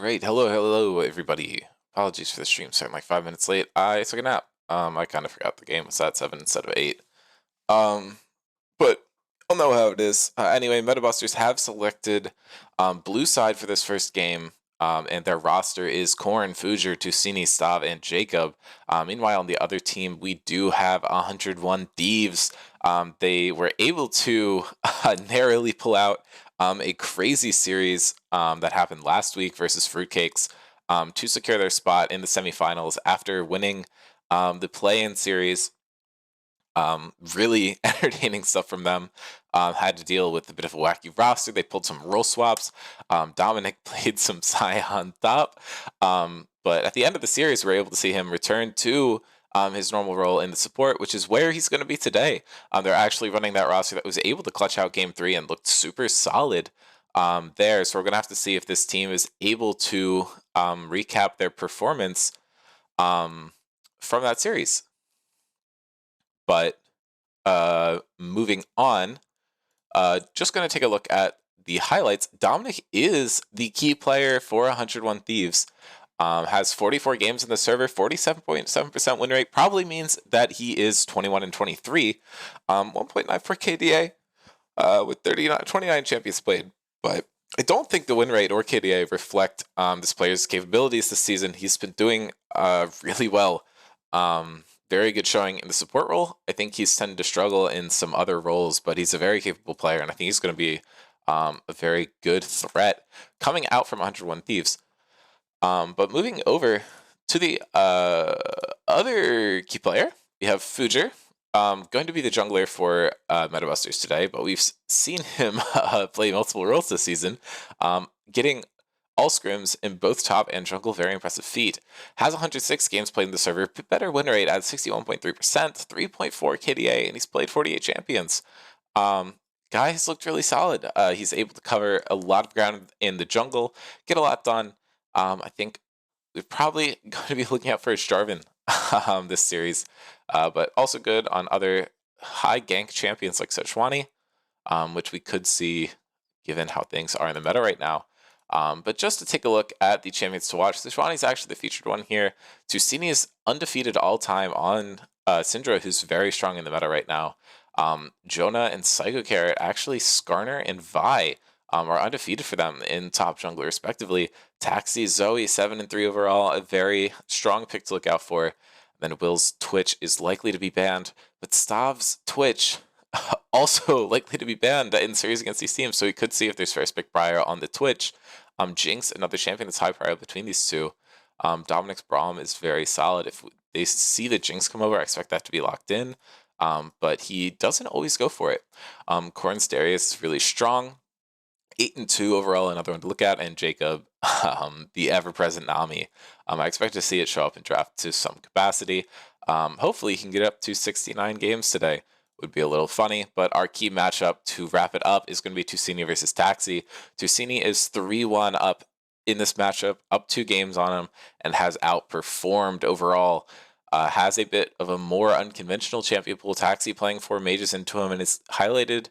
Alright, hello everybody. Apologies for the stream starting like 5 minutes late. I took a nap. I kind of forgot the game was at 7 instead of 8. Um, but I'll know how it is. Anyway, Metabusters have selected blue side for this first game, and their roster is Korn, Fujer, Tusini, Stav, and Jacob. Meanwhile, on the other team, we do have 101 Thieves. They were able to narrowly pull out a crazy series that happened last week versus Fruitcakes to secure their spot in the semifinals after winning the play-in series. Really entertaining stuff from them. Had to deal with a bit of a wacky roster. They pulled some role swaps. Dominic played some Psy on top. But at the end of the series, we're able to see him return to his normal role in the support, which is where he's going to be today. They're actually running that roster that was able to clutch out Game 3 and looked super solid there. So we're going to have to see if this team is able to recap their performance from that series. But moving on, just going to take a look at the highlights. Dominic is the key player for 101 Thieves. Has 44 games in the server, 47.7% win rate. Probably means that he is 21 and 23. 1.94 KDA with 29 champions played. But I don't think the win rate or KDA reflect this player's capabilities this season. He's been doing really well. Very good showing in the support role. I think he's tended to struggle in some other roles, but he's a very capable player, and I think he's going to be a very good threat coming out from 101 Thieves. But moving over to the other key player, we have Fujer, going to be the jungler for Metabusters today, but we've seen him play multiple roles this season, getting all scrims in both top and jungle. Very impressive feat. Has 106 games played in the server, better win rate at 61.3%, 3.4 KDA, and he's played 48 champions. Guy has looked really solid. He's able to cover a lot of ground in the jungle, get a lot done. I think we're probably going to be looking out for a Jarvan this series, but also good on other high gank champions like Sejuani, which we could see given how things are in the meta right now. But just to take a look at the champions to watch, Sejuani is actually the featured one here. Tusini is undefeated all time on Syndra, who's very strong in the meta right now. Jonah and Psycho Carrot, actually Skarner and Vi are undefeated for them in top jungler respectively. Taxi, Zoe, 7 and 3 overall, a very strong pick to look out for. Then Will's Twitch is likely to be banned, but Stav's Twitch also likely to be banned in series against these teams, so we could see if there's first pick prior on the Twitch. Jinx, another champion that's high prior between these two. Dominic's Braum is very solid. If they see the Jinx come over, I expect that to be locked in, but he doesn't always go for it. Korn's Darius is really strong. 8 and 2 overall, another one to look at, and Jacob, the ever-present Nami. I expect to see it show up in draft to some capacity. Hopefully, he can get up to 69 games today. Would be a little funny, but our key matchup to wrap it up is going to be Tusini versus Taxi. Tusini is 3-1 up in this matchup, up 2 games on him, and has outperformed overall. Has a bit of a more unconventional champion pool. Taxi playing 4 mages into him, and his highlighted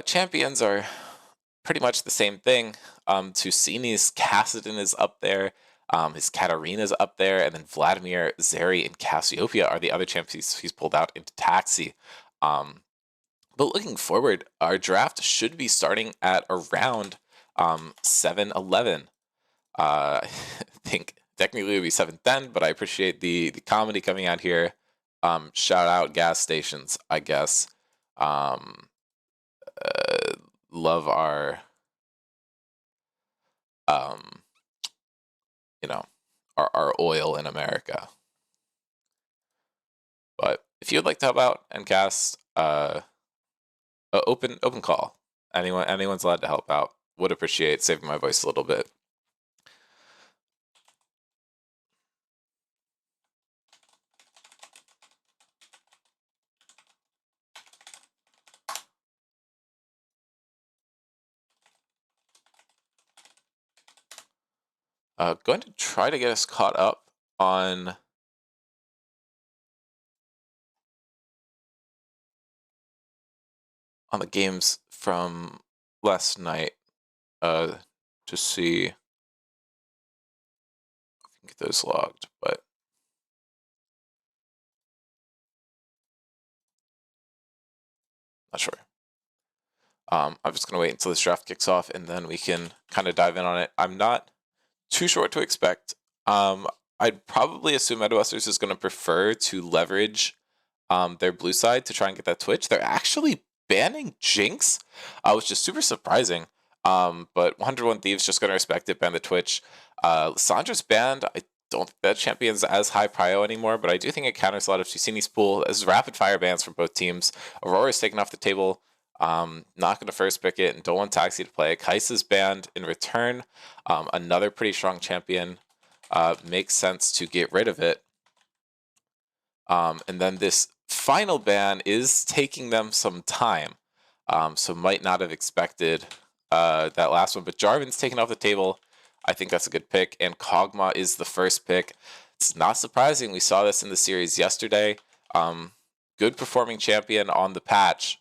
champions are pretty much the same thing. Tusini's Kassadin is up there. His Katarina's up there, and then Vladimir, Zeri, and Cassiopeia are the other champions he's pulled out into Taxi. But looking forward, our draft should be starting at around 7-11. I think technically it would be 7-10, but I appreciate the comedy coming out here. Shout out gas stations, I guess. Love our our oil in America. But if you'd like to help out and cast, open call. Anyone's allowed to help out. Would appreciate saving my voice a little bit. Going to try to get us caught up on the games from last night, to see get those logged, but not sure. I'm just going to wait until this draft kicks off, and then we can kind of dive in on it. I'm not too sure what to expect. I'd probably assume MetaBusters is going to prefer to leverage their blue side to try and get that Twitch. They're actually banning Jinx, which is super surprising. But 101 Thieves just going to respect it, ban the Twitch. Sandra's banned. I don't think that champion's as high prio anymore, but I do think it counters a lot of Tusini's pool. As rapid fire bans from both teams. Aurora's taken off the table. Not going to first pick it, and don't want Taxi to play. Kaisa's banned in return. Another pretty strong champion. Makes sense to get rid of it. And then this final ban is taking them some time. So might not have expected that last one. But Jarvan's taken off the table. I think that's a good pick. And Kog'Maw is the first pick. It's not surprising. We saw this in the series yesterday. Good performing champion on the patch.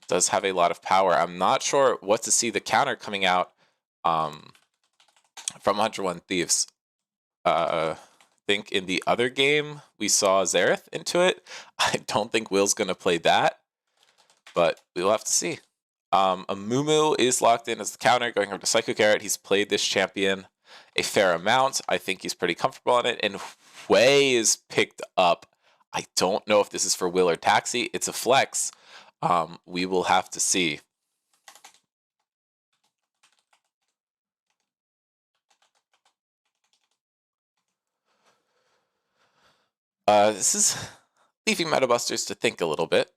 Does have a lot of power. I'm not sure what to see the counter coming out from 101 Thieves. Think in the other game we saw Xerath into it. I don't think Will's going to play that, but we'll have to see. Amumu is locked in as the counter, going over to Psycho Carrot. He's played this champion a fair amount. I think he's pretty comfortable on it, and Hui is picked up. I don't know if this is for Will or Taxi. It's a flex. We will have to see. This is leaving MetaBusters to think a little bit.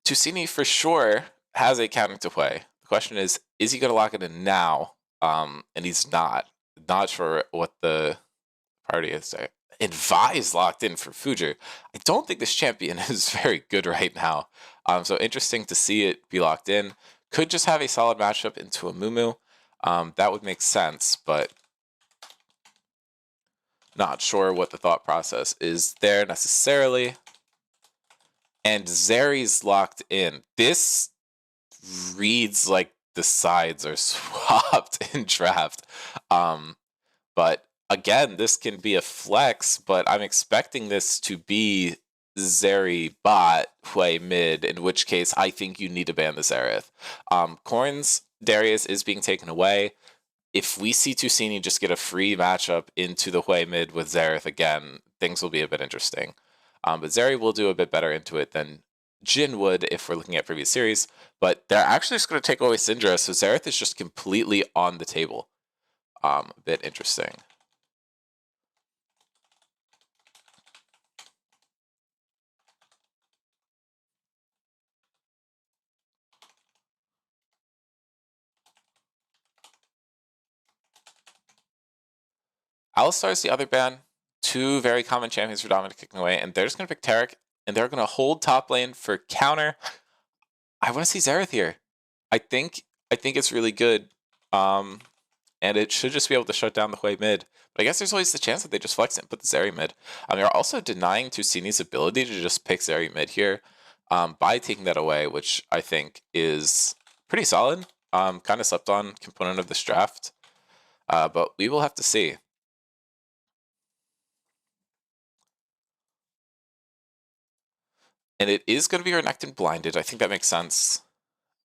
Tusini for sure has a counter to play. The question is he going to lock it in now? And he's not. Not sure what the party is there. And Vi is locked in for Fujer. I don't think this champion is very good right now. So interesting to see it be locked in. Could just have a solid matchup into a Mumu. That would make sense, but not sure what the thought process is there necessarily. And Zeri's locked in. This reads like the sides are swapped in draft. But again, this can be a flex, but I'm expecting this to be Zeri bot, Hui mid, in which case I think you need to ban the Xerath. Corn's Darius is being taken away. If we see Tusini just get a free matchup into the Hui mid with Xerath again, things will be a bit interesting. But Zeri will do a bit better into it than Jin would if we're looking at previous series. But they're actually just going to take away Syndra, so Xerath is just completely on the table. A bit interesting. Alistar is the other ban. Two very common champions for Dominic kicking away, and they're just going to pick Taric, and they're going to hold top lane for counter. I want to see Xerath here. I think it's really good, and it should just be able to shut down the Hui mid. But I guess there's always the chance that they just flex it and put the Zeri mid. They're also denying Tusini's ability to just pick Zeri mid here by taking that away, which I think is pretty solid. Kind of slept on component of this draft, but we will have to see. And it is going to be Renekton blinded. I think that makes sense.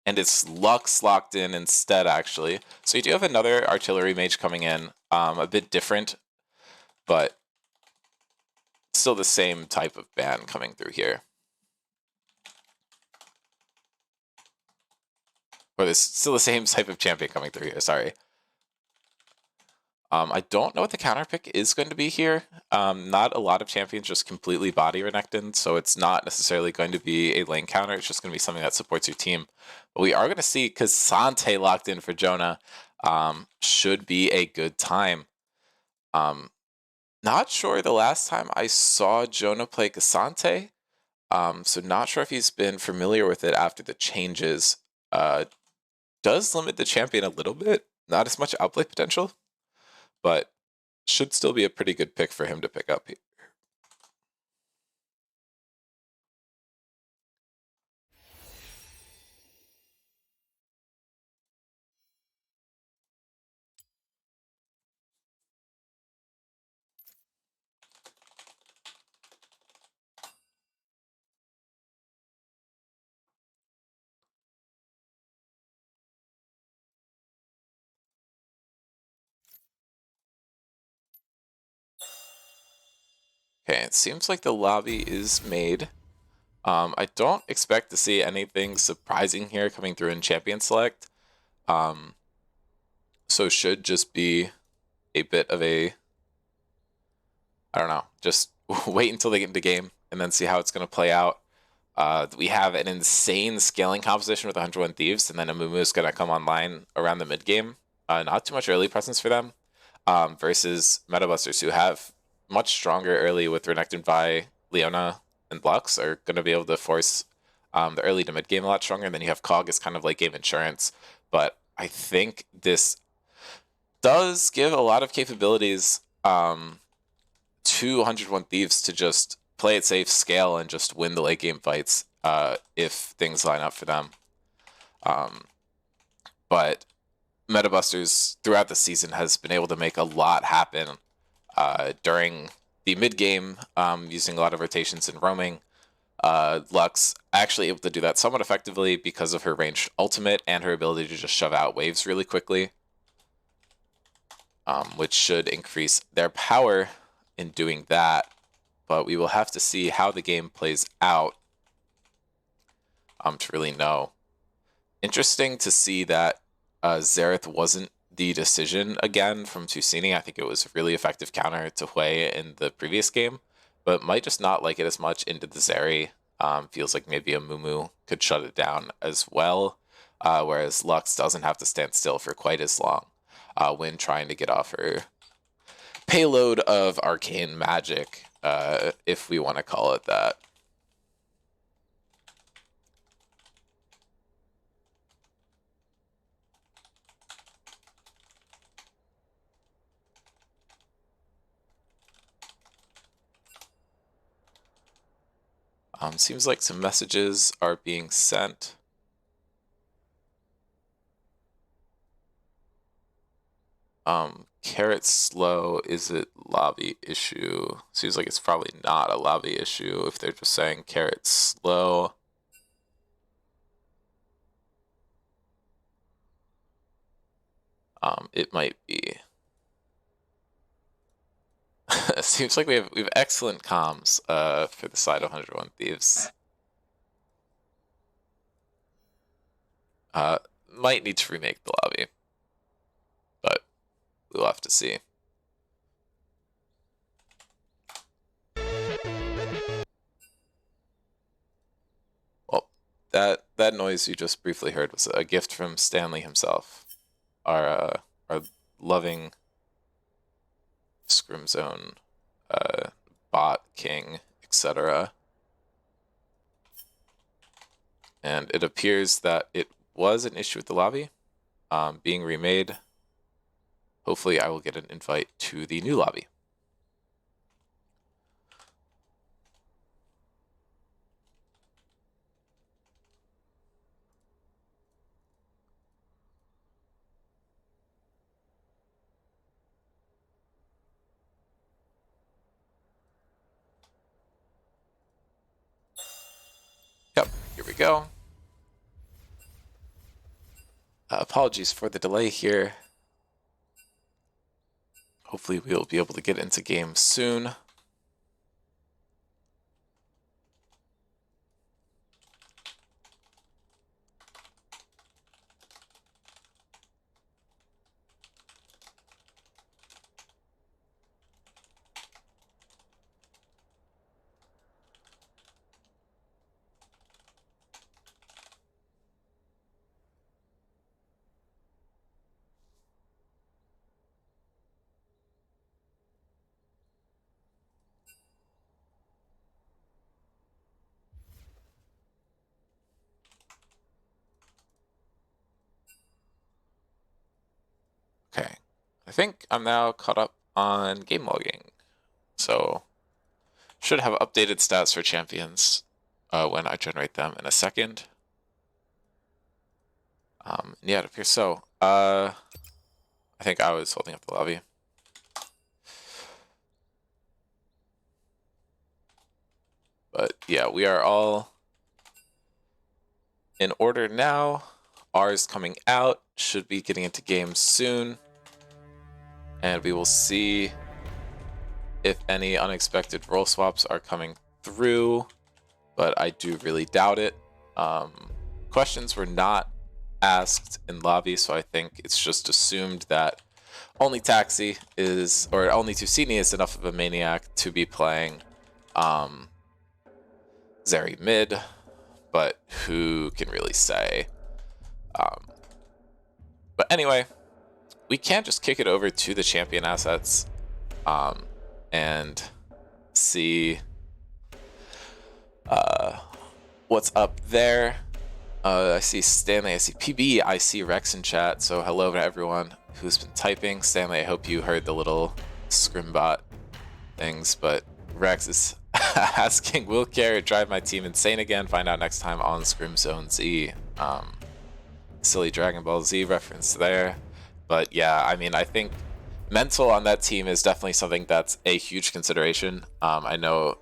And it's Lux locked in instead, actually. So you do have another artillery mage coming in. A bit different, but still the same type of ban coming through here. Or this still the same type of champion coming through here, sorry. I don't know what the counter pick is going to be here. Not a lot of champions just completely body Renekton, so it's not necessarily going to be a lane counter. It's just going to be something that supports your team. But we are going to see K'Sante locked in for Jonah. Should be a good time. Not sure the last time I saw Jonah play K'Sante. So not sure if he's been familiar with it after the changes. Does limit the champion a little bit. Not as much outplay potential, but should still be a pretty good pick for him to pick up here. Okay, it seems like the lobby is made. I don't expect to see anything surprising here coming through in Champion Select. So should just be a bit of a, I don't know, just wait until they get into game and then see how it's going to play out. We have an insane scaling composition with 101 Thieves, and then Amumu is going to come online around the mid game. Not too much early presence for them, versus Metabusters, who have much stronger early with Renekton Vi, Leona, and Lux, are going to be able to force the early to mid game a lot stronger. And then you have Cog as kind of late game insurance. But I think this does give a lot of capabilities to 101 Thieves to just play it safe, scale, and just win the late game fights if things line up for them. But Metabusters throughout the season has been able to make a lot happen during the mid game, using a lot of rotations and roaming. Lux actually able to do that somewhat effectively because of her ranged ultimate and her ability to just shove out waves really quickly, which should increase their power in doing that. But we will have to see how the game plays out to really know. Interesting to see that Xerath wasn't the decision again from Tusini. I think it was a really effective counter to Hui in the previous game, but might just not like it as much into the Zeri. Feels like maybe a Mumu could shut it down as well, whereas Lux doesn't have to stand still for quite as long when trying to get off her payload of arcane magic, if we want to call it that. Seems like some messages are being sent. Carrot slow, is it lobby issue? Seems like it's probably not a lobby issue if they're just saying carrot slow. It might be. Seems like we have excellent comms for the side of 101 Thieves. Might need to remake the lobby, but we'll have to see. Well, that noise you just briefly heard was a gift from Stanley himself, our loving Scrim Zone bot king, etc. And it appears that it was an issue with the lobby being remade. Hopefully I will get an invite to the new lobby. Yep, here we go. Apologies for the delay here. Hopefully we'll be able to get into game soon. Okay, I think I'm now caught up on game logging, so should have updated stats for champions when I generate them in a second. Yeah, it appears so. I think I was holding up the lobby. But yeah, we are all in order now. R's coming out, should be getting into games soon. And we will see if any unexpected role swaps are coming through, but I do really doubt it. Questions were not asked in lobby, so I think it's just assumed that only Taxi is, or only Tusini is enough of a maniac to be playing Zeri mid, but who can really say? But anyway, we can just kick it over to the champion assets and see what's up there. I see Stanley, I see PB, I see Rex in chat, so hello to everyone who's been typing. Stanley, I hope you heard the little scrimbot things, but Rex is asking, will Carrot drive my team insane again? Find out next time on Scrim Zone Z. Silly Dragon Ball Z reference there. But yeah, I mean, I think mental on that team is definitely something that's a huge consideration. I know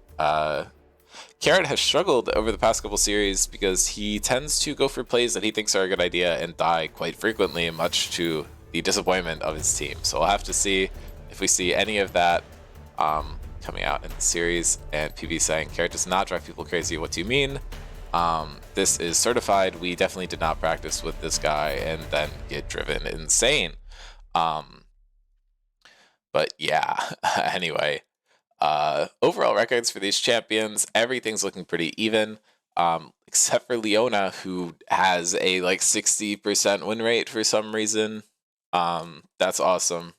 Carrot has struggled over the past couple series because he tends to go for plays that he thinks are a good idea and die quite frequently, much to the disappointment of his team. So we'll have to see if we see any of that coming out in the series. And PB saying, Carrot does not drive people crazy. What do you mean? This is certified. We definitely did not practice with this guy and then get driven insane. But yeah, anyway. Overall records for these champions, everything's looking pretty even, except for Leona, who has a like 60% win rate for some reason. That's awesome.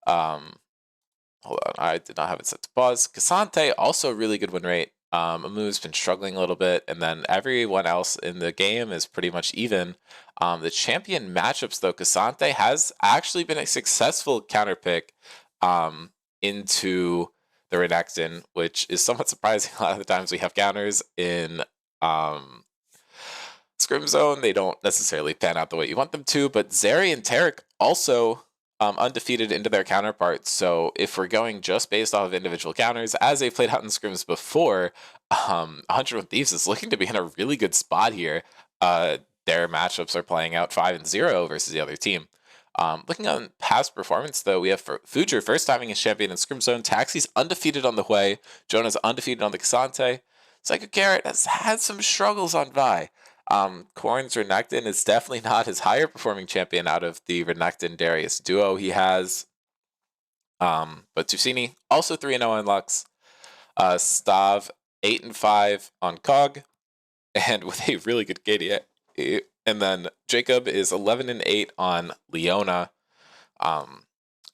Hold on, I did not have it set to pause. Cassante, also really good win rate. Amu's been struggling a little bit, and then everyone else in the game is pretty much even. The champion matchups, though, Cassante has actually been a successful counter pick into the Renekton, which is somewhat surprising. A lot of the times we have counters in Scrim Zone, they don't necessarily pan out the way you want them to, but Zeri and Tarek also undefeated into their counterparts. So if we're going just based off of individual counters, as they played out in scrims before, 101 Thieves is looking to be in a really good spot here. Their matchups are playing out 5-0 versus the other team. Looking on past performance, though, we have Future first timing his champion in Scrim Zone. Taxi's undefeated on the Hui. Jonah's undefeated on the Cassante. Psycho Carrot has had some struggles on Vi. Corn's Renekton is definitely not his higher performing champion out of the Renekton Darius duo he has. But Tusini, also 3-0 on Lux. Stav, 8-5 on Cog. And with a really good KD. And then Jacob is 11-8 on Leona.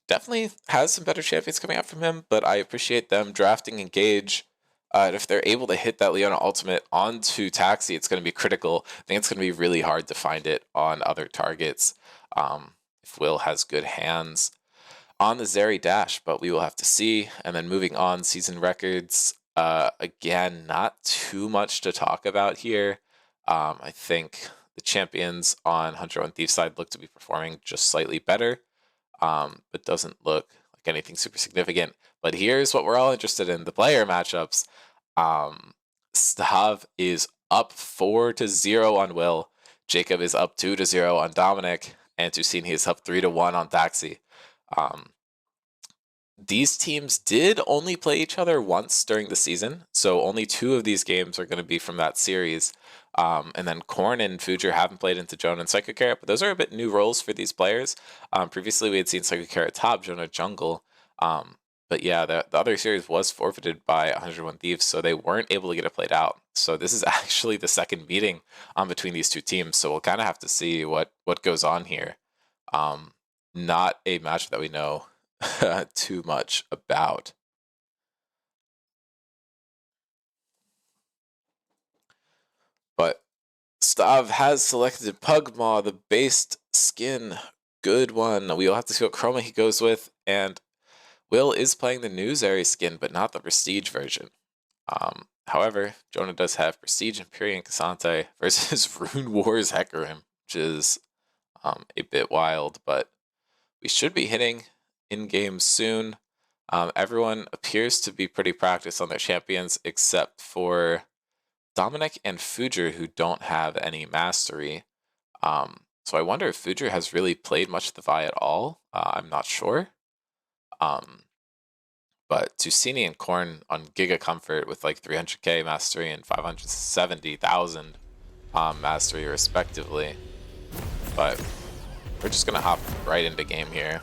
Definitely has some better champions coming out from him, but I appreciate them drafting Engage. And if they're able to hit that Leona ultimate onto Taxi, it's going to be critical. I think it's going to be really hard to find it on other targets if Will has good hands on the Zeri dash, but we will have to see. And then moving on, season records. Again, not too much to talk about here. I think the champions on Hunter on Thieves side look to be performing just slightly better, but doesn't look like anything super significant. But here's what we're all interested in, the player matchups. Stav is up 4-0 on Will. Jacob is up 2-0 on Dominic. And Tusini is up 3-1 on Taxi. These teams did only play each other once during the season, so only 2 of these games are going to be from that series. And then Korn and Future haven't played into Jonah and Psycho Carrot, but those are a bit new roles for these players. Previously, we had seen Psycho Carrot top, Jonah jungle. But yeah, the other series was forfeited by 101 Thieves, so they weren't able to get it played out. So this is actually the second meeting between these 2 teams, so we'll kind of have to see what goes on here. Not a match that we know too much about. But Stav has selected Pugmaw, the based skin. Good one. We will have to see what chroma he goes with, and Will is playing the new Zeri skin, but not the Prestige version. However, Jonah does have Prestige, Empyrean, Cassante versus Rune Wars Hecarim, which is a bit wild, but we should be hitting in-game soon. Everyone appears to be pretty practiced on their champions, except for Dominic and Fuger, who don't have any mastery. So I wonder if Fuger has really played much of the Vi at all. I'm not sure. But Tusini and Korn on Giga Comfort with like 300k mastery and 570,000 mastery respectively. But we're just gonna hop right into game here.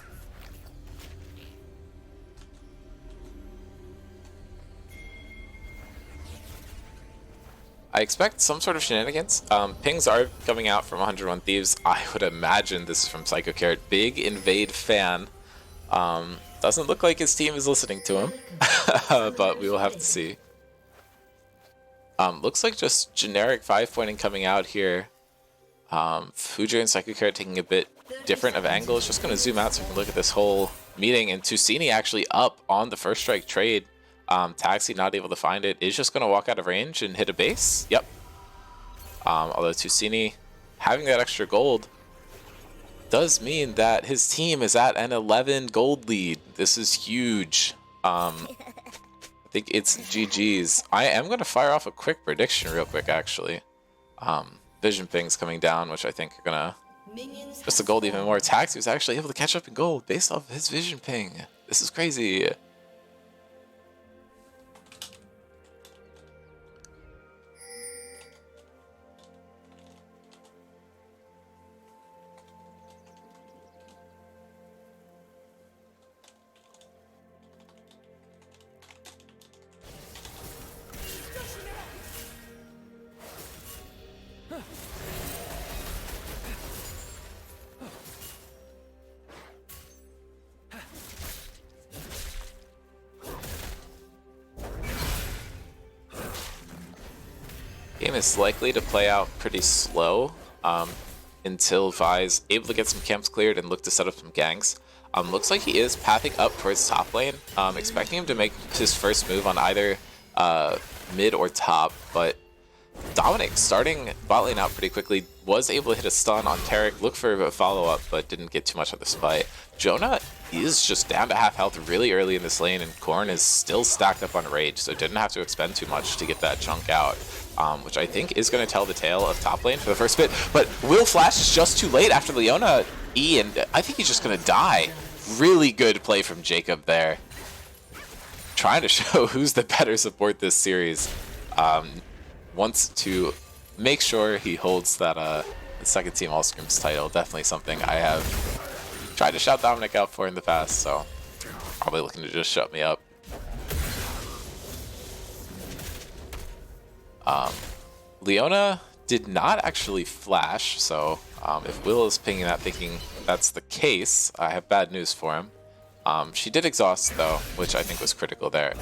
I expect some sort of shenanigans. Pings are coming out from 101 Thieves. I would imagine this is from Psycho Carrot. Big Invade fan. Doesn't look like his team is listening to him, but we will have to see. Looks like just generic 5-pointing coming out here. Fuja and Psycho Carrot taking a bit different of angles. Just going to zoom out so we can look at this whole meeting. And Tusini actually up on the first strike trade. Taxi not able to find it. Is just going to walk out of range and hit a base. Yep. Although Tusini having that extra gold does mean that his team is at an 11 gold lead. This is huge. I think it's GG's. I am going to fire off a quick prediction real quick, actually. Vision pings coming down, which I think are going to just the gold even more. Taxi was actually able to catch up in gold based off of his vision ping. This is crazy. Game is likely to play out pretty slow until Vi's able to get some camps cleared and look to set up some ganks. Looks like he is pathing up towards top lane. Expecting him to make his first move on either mid or top, but Dominic starting bot lane out pretty quickly, was able to hit a stun on Tarek, look for a follow-up, but didn't get too much of the spite. Jonah is just down to half health really early in this lane, and Korn is still stacked up on Rage, so didn't have to expend too much to get that chunk out, which I think is going to tell the tale of top lane for the first bit. But Will Flash is just too late after Leona E, and I think he's just going to die. Really good play from Jacob there. Trying to show who's the better support this series. Wants to make sure he holds that second team All Scrims title. Definitely something I have tried to shout Dominic out for in the past, so probably looking to just shut me up. Leona did not actually flash, so if Will is pinging that thinking that's the case, I have bad news for him. She did exhaust though, which I think was critical there.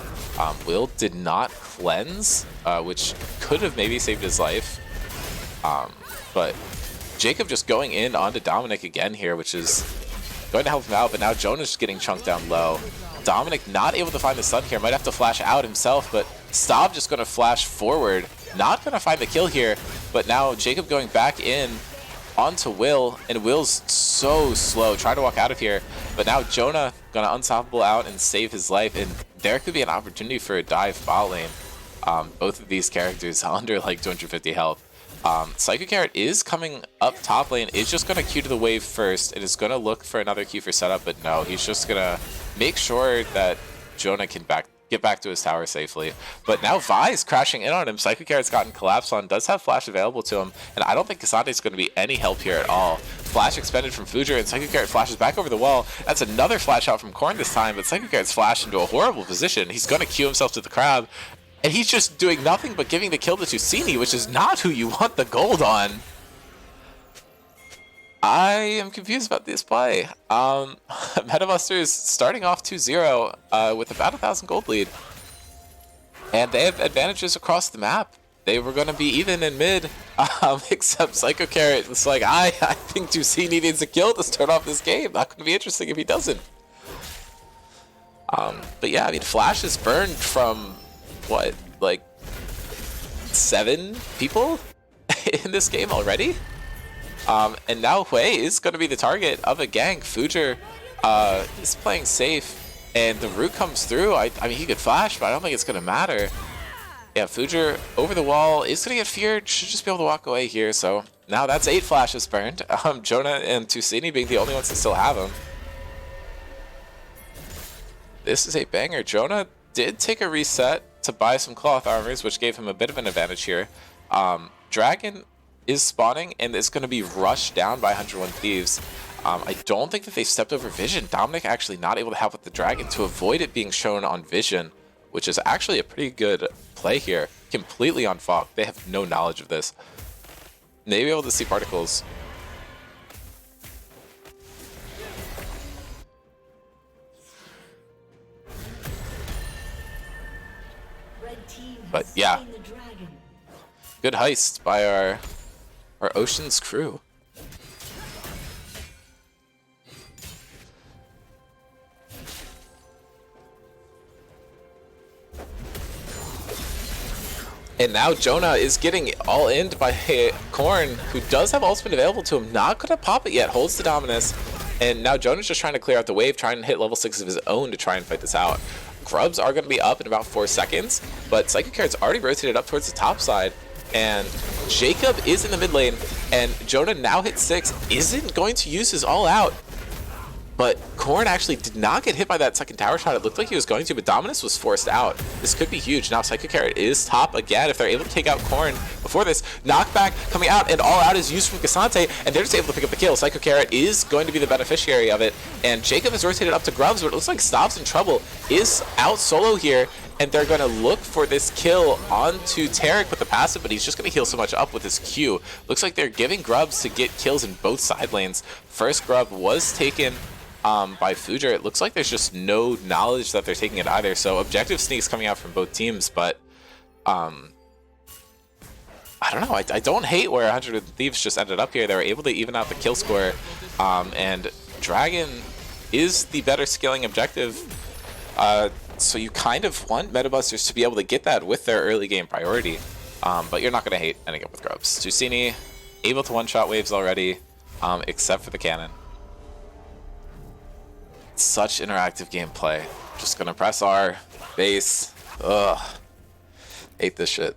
Will did not cleanse, which could have maybe saved his life. But Jacob just going in onto Dominic again here, which is going to help him out, but now Jonah's just getting chunked down low. Dominic not able to find the stun here, might have to flash out himself, but Stav just going to flash forward. Not going to find the kill here, but now Jacob going back in onto Will, and Will's so slow, trying to walk out of here, but now Jonah gonna unstoppable out and save his life, and there could be an opportunity for a dive bot lane. Both of these characters under like 250 health. Psycho Carrot is coming up top lane, is just gonna Q to the wave first, and is gonna look for another Q for setup, but no, he's just gonna make sure that Jonah can get back to his tower safely. But now Vi's crashing in on him. Psycho Carrot's gotten collapsed on, does have flash available to him, and I don't think Kasante's going to be any help here at all. Flash expended from Fuja, and Psycho Carrot flashes back over the wall. That's another flash out from Korn this time, but Psycho Carrot's flashed into a horrible position. He's going to Q himself to the crab, and he's just doing nothing but giving the kill to Tusini, which is not who you want the gold on. I am confused about this play. MetaBuster is starting off 2-0 with about 1,000 gold lead. And they have advantages across the map. They were going to be even in mid, except Psycho Carrot was like, I think Tusini needs a kill to start off this game. Not going to be interesting if he doesn't. But yeah, I mean, Flash is burned from, what, like 7 people in this game already? And now Hui is going to be the target of a gank. Fuja is playing safe, and the root comes through. I mean, he could flash, but I don't think it's going to matter. Yeah, Fuja over the wall is going to get feared. Should just be able to walk away here. So now that's 8 flashes burned. Jonah and Tusini being the only ones that still have them. this is a banger. Jonah did take a reset to buy some cloth armors, which gave him a bit of an advantage here. Dragon is spawning, and it's going to be rushed down by 101 Thieves. I don't think that they stepped over Vision. Dominic actually not able to help with the Dragon to avoid it being shown on Vision, which is actually a pretty good play here. Completely on fog. They have no knowledge of this. They may be able to see particles. But yeah, good heist by our Ocean's crew. And now Jonah is getting all in by Korn, who does have ultimate available to him. Not going to pop it yet, holds the Dominus. And now Jonah's just trying to clear out the wave, trying to hit level 6 of his own to try and fight this out. Grubs are going to be up in about 4 seconds, but Psychic Carrot's already rotated up towards the top side. And Jacob is in the mid lane, and Jonah now hit 6, isn't going to use his all out. But Korn actually did not get hit by that second tower shot. It looked like he was going to, but Dominus was forced out. This could be huge. Now Psychic Carrot is top again. If they're able to take out Korn before this, knockback coming out, and all out is used from Cassante, and they're just able to pick up the kill. Psychic Carrot is going to be the beneficiary of it, and Jacob has rotated up to Grubs, but it looks like Stav's in trouble. Is out solo here, and they're going to look for this kill onto Tarek with the passive, but he's just going to heal so much up with his Q. Looks like they're giving Grubs to get kills in both side lanes. First Grub was taken by Fujer. It looks like there's just no knowledge that they're taking it either, so objective sneaks coming out from both teams, but I don't know. I don't hate where 100 Thieves just ended up here. They were able to even out the kill score, and Dragon is the better scaling objective, so you kind of want Metabusters to be able to get that with their early game priority, but you're not going to hate ending up with Grubs. Tusini able to one-shot waves already, except for the cannon. Such interactive gameplay. Just gonna press R, base. Ugh. Hate this shit.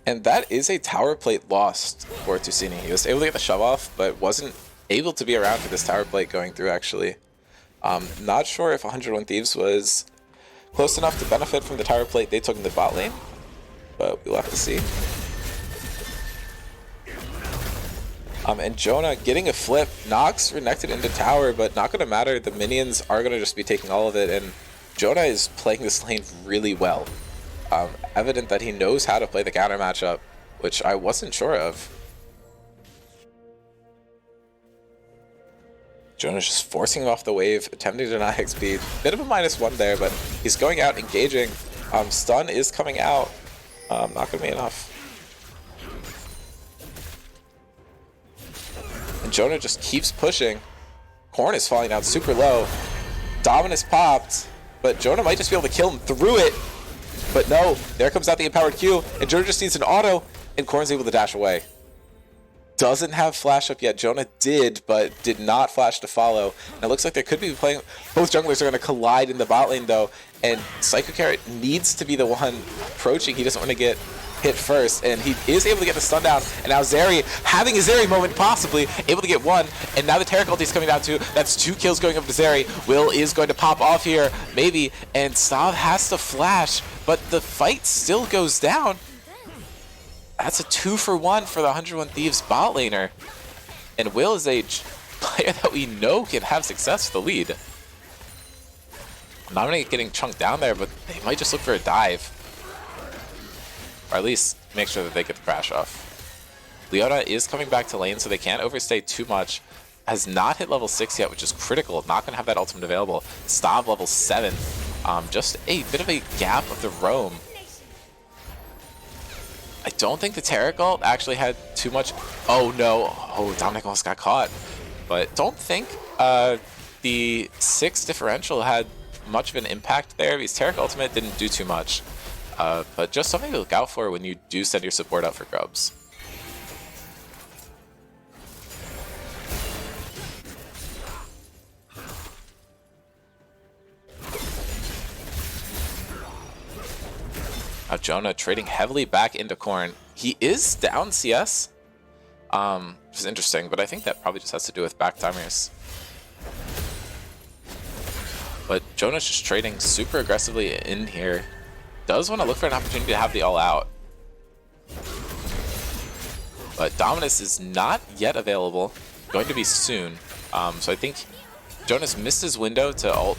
And that is a tower plate lost for Tusini. He was able to get the shove off, but wasn't able to be around for this tower plate going through, actually. Not sure if 101 Thieves was close enough to benefit from the tower plate they took in the bot lane, but we'll have to see. And Jonah getting a flip, knocks Renekton into tower, but not going to matter. The minions are going to just be taking all of it, and Jonah is playing this lane really well. Evident that he knows how to play the counter matchup, which I wasn't sure of. Jonah's just forcing him off the wave, attempting to deny XP. Bit of a -1 there, but he's going out, engaging. Stun is coming out. Not going to be enough. And Jonah just keeps pushing. Korn is falling down super low. Dominus popped, but Jonah might just be able to kill him through it. But no, there comes out the empowered Q, and Jonah just needs an auto, and Korn's able to dash away. Doesn't have flash up yet. Jonah did, but did not flash to follow. And it looks like they could be playing. Both junglers are going to collide in the bot lane, though. And Psycho Carrot needs to be the one approaching. He doesn't want to get hit first. And he is able to get the stun down. And now Zeri, having a Zeri moment, possibly able to get one. And now the Tarek ulti is coming down too. That's 2 kills going up to Zeri. Will is going to pop off here, maybe. And Stav has to flash, but the fight still goes down. That's a 2-for-1 for the 101 Thieves bot laner. And Will is a player that we know can have success with the lead. Not only getting chunked down there, but they might just look for a dive. Or at least make sure that they get the crash off. Leona is coming back to lane, so they can't overstay too much. Has not hit level 6 yet, which is critical. Not going to have that ultimate available. Stav level 7. Just a bit of a gap of the roam. I don't think the Tarek ult actually had too much. Oh no. Oh, Dominic almost got caught. But don't think the 6 differential had much of an impact there, because Tarek ultimate didn't do too much. But just something to look out for when you do send your support out for Grubs. Jonah trading heavily back into Corn. He is down CS, which is interesting, but I think that probably just has to do with back timers. But Jonah's just trading super aggressively in here. Does want to look for an opportunity to have the all-out. But Dominus is not yet available. Going to be soon. So I think Jonah's missed his window to ult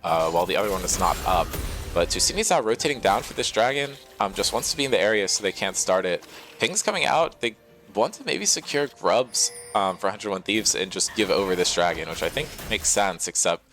while the other one is not up. But Tusini's now rotating down for this dragon. Just wants to be in the area so they can't start it. Ping's coming out. They want to maybe secure grubs for 101 Thieves and just give over this dragon, which I think makes sense, except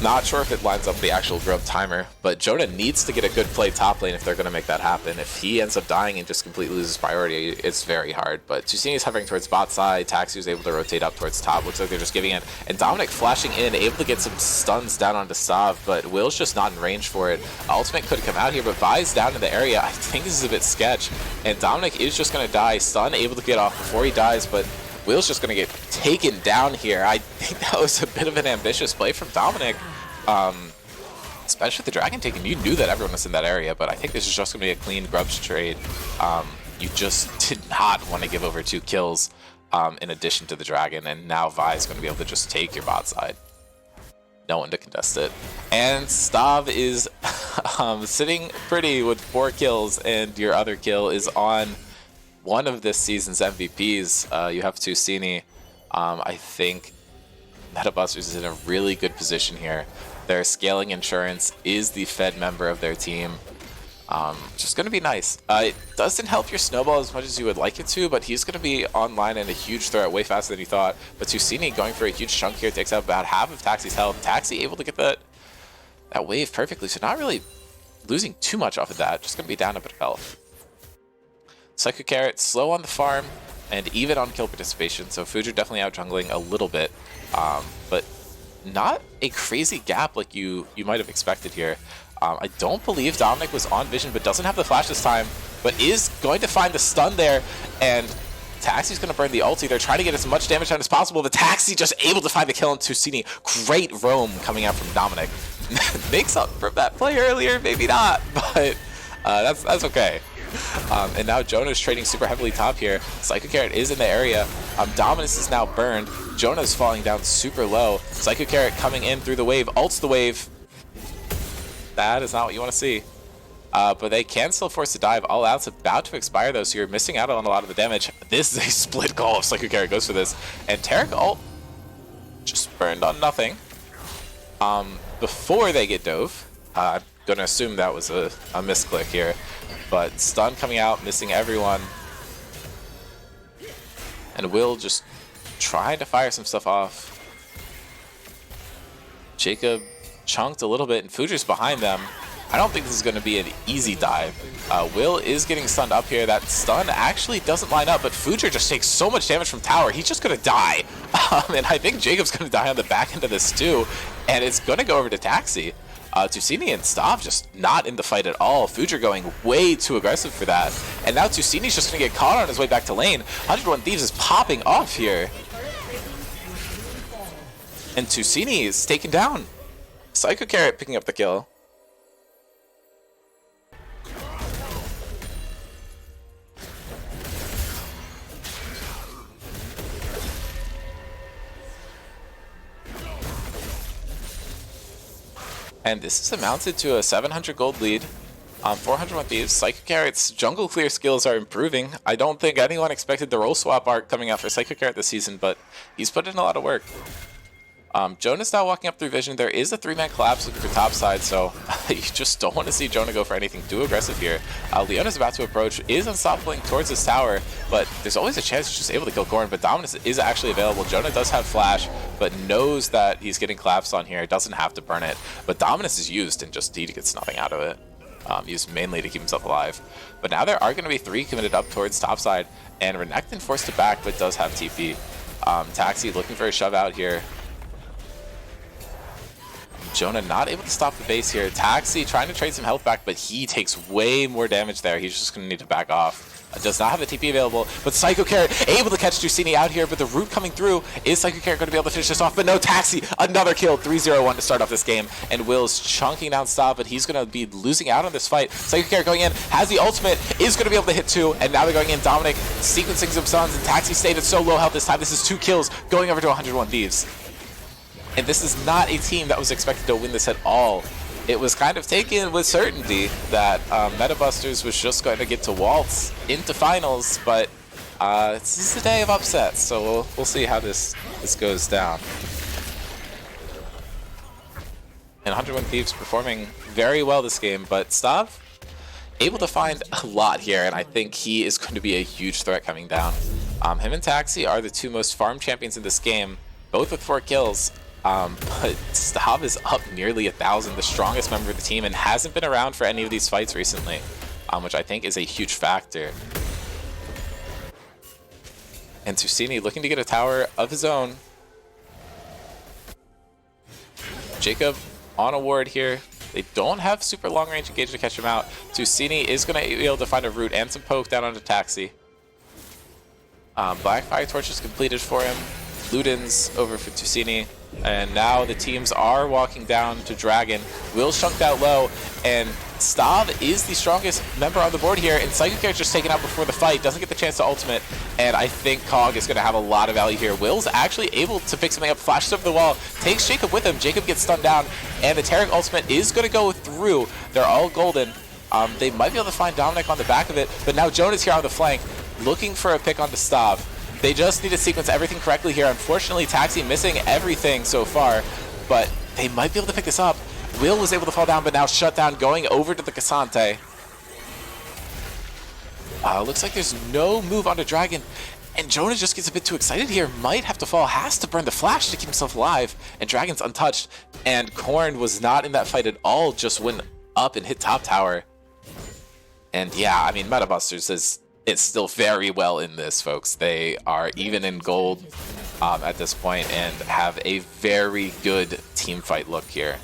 not sure if it lines up the actual grub timer, but Jonah needs to get a good play top lane if they're going to make that happen. If he ends up dying and just completely loses priority, it's very hard. But Tusini is hovering towards bot side. Taxi was able to rotate up towards top. Looks like they're just giving it. And Dominic flashing in, able to get some stuns down onto Sav, but Will's just not in range for it. Ultimate could come out here, but Vi's down in the area. I think this is a bit sketch. And Dominic is just going to die. Stun able to get off before he dies, but Will's just going to get taken down here. I think that was a bit of an ambitious play from Dominic. Especially with the dragon taken, you knew that everyone was in that area, but I think this is just going to be a clean grubs trade. You just did not want to give over 2 kills in addition to the dragon, and now Vi is going to be able to just take your bot side. No one to contest it. And Stav is sitting pretty with 4 kills, and your other kill is on one of this season's MVPs. You have Tusini. I think MetaBusters is in a really good position here. Their scaling insurance is the Fed member of their team. Just going to be nice. It doesn't help your snowball as much as you would like it to, but he's going to be online and a huge threat way faster than he thought. But Tusini going for a huge chunk here, takes out about half of Taxi's health. Taxi able to get that wave perfectly, so not really losing too much off of that. Just going to be down a bit of health. Psycho Carrot slow on the farm and even on kill participation, so Fujer definitely out jungling a little bit, but not a crazy gap like you might have expected here. I don't believe Dominic was on vision, but doesn't have the flash this time, but is going to find the stun there, and Taxi's going to burn the ulti. They're trying to get as much damage down as possible, but Taxi just able to find the kill on Tusini. Great roam coming out from Dominic. Makes up for that play earlier, maybe not, but that's okay. And now Jonah's trading super heavily top here. Psycho Carrot is in the area. Dominus is now burned. Jonah's falling down super low. Psycho Carrot coming in through the wave. Ults the wave. That is not what you want to see. But they can still force a dive. All out's about to expire though, so you're missing out on a lot of the damage. This is a split call if Psycho Carrot goes for this. And Tarek ult just burned on nothing. Before they get dove. I'm going to assume that was a misclick here. But stun coming out, missing everyone. And Will just trying to fire some stuff off. Jacob chunked a little bit, and Fujer's behind them. I don't think this is going to be an easy dive. Will is getting stunned up here. That stun actually doesn't line up, but Fujer just takes so much damage from tower. He's just going to die. And I think Jacob's going to die on the back end of this too. And it's going to go over to Taxi. Tusini and Stav just not in the fight at all. Fujer going way too aggressive for that. And now Tusini's just going to get caught on his way back to lane. 101 Thieves is popping off here. And Tusini is taken down. Psycho Carrot picking up the kill. And this is amounted to a 700 gold lead. 401 Thieves. Psycho Carrot's jungle clear skills are improving. I don't think anyone expected the role swap arc coming out for Psycho Carrot this season, but he's put in a lot of work. Jonah's now walking up through vision. There is a 3-man collapse looking for top side, so you just don't want to see Jonah go for anything too aggressive here. Leona's about to approach, is unstoppable towards his tower, but there's always a chance he's just able to kill Corrin, but Dominus is actually available. Jonah does have flash, but knows that he's getting collapsed on here. Doesn't have to burn it, but Dominus is used, and just he gets nothing out of it. Used mainly to keep himself alive. But now there are going to be 3 committed up towards top side, and Renekton forced to back, but does have TP. Taxi looking for a shove out here. Jonah not able to stop the base here. Taxi trying to trade some health back, but he takes way more damage there. He's just going to need to back off. does not have the TP available, but Psycho Carrot able to catch Jusini out here, but the root coming through. Is Psycho Carrot going to be able to finish this off? But no, Taxi, another kill, 3-0-1 to start off this game, and Will's chunking down Stav, but he's going to be losing out on this fight. Psycho Carrot going in, has the ultimate, is going to be able to hit 2, and now they're going in. Dominic sequencing some stuns, and Taxi stayed at so low health this time. This is 2 kills, going over to 101 Thieves. And this is not a team that was expected to win this at all. It was kind of taken with certainty that MetaBusters was just going to get to waltz into finals, but this is a day of upsets, so we'll see how this goes down. And 101 Thieves performing very well this game, but Stav able to find a lot here, and I think he is going to be a huge threat coming down. Him and Taxi are the 2 most farmed champions in this game, both with 4 kills. But Stav is up nearly 1,000, the strongest member of the team, and hasn't been around for any of these fights recently, which I think is a huge factor. And Jusini looking to get a tower of his own. Jacob on a ward here. They don't have super long range engage to catch him out. Jusini is going to be able to find a root and some poke down onto Taxi. Black Fire Torch is completed for him. Luden's over for Jusini. And now the teams are walking down to Dragon. Will chunked out low, and Stav is the strongest member on the board here, and Psychic Carrot just taken out before the fight, doesn't get the chance to ultimate, and I think Cog is going to have a lot of value here. Will's actually able to pick something up, flashes over the wall, takes Jacob with him. Jacob gets stunned down, and the Tarek ultimate is going to go through. They're all golden. They might be able to find Dominic on the back of it, but now Jonah's here on the flank, looking for a pick onto Stav. They just need to sequence everything correctly here. Unfortunately, Taxi missing everything so far, but they might be able to pick this up. Will was able to fall down, but now shut down, going over to the Cassante. Looks like there's no move onto Dragon, and Jonah just gets a bit too excited here. Might have to fall, has to burn the flash to keep himself alive, and Dragon's untouched. And Korn was not in that fight at all, just went up and hit top tower. And yeah, I mean, MetaBusters is still very well in this, folks. They are even in gold at this point and have a very good team fight look here.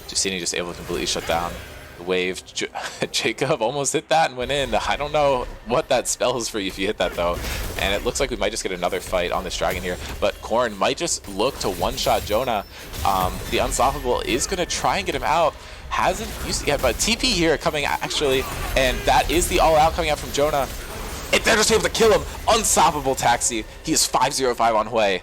Jusini just able to completely shut down the wave. Jacob almost hit that and went in. I don't know what that spells for you if you hit that, though. And it looks like we might just get another fight on this Dragon here. But Korn might just look to one-shot Jonah. The Unstoppable is going to try and get him out. Hasn't used it yet, but TP here coming actually, and that is the all-out coming out from Jonah. And they're just able to kill him. Unstoppable Taxi. He is 505 on Hui.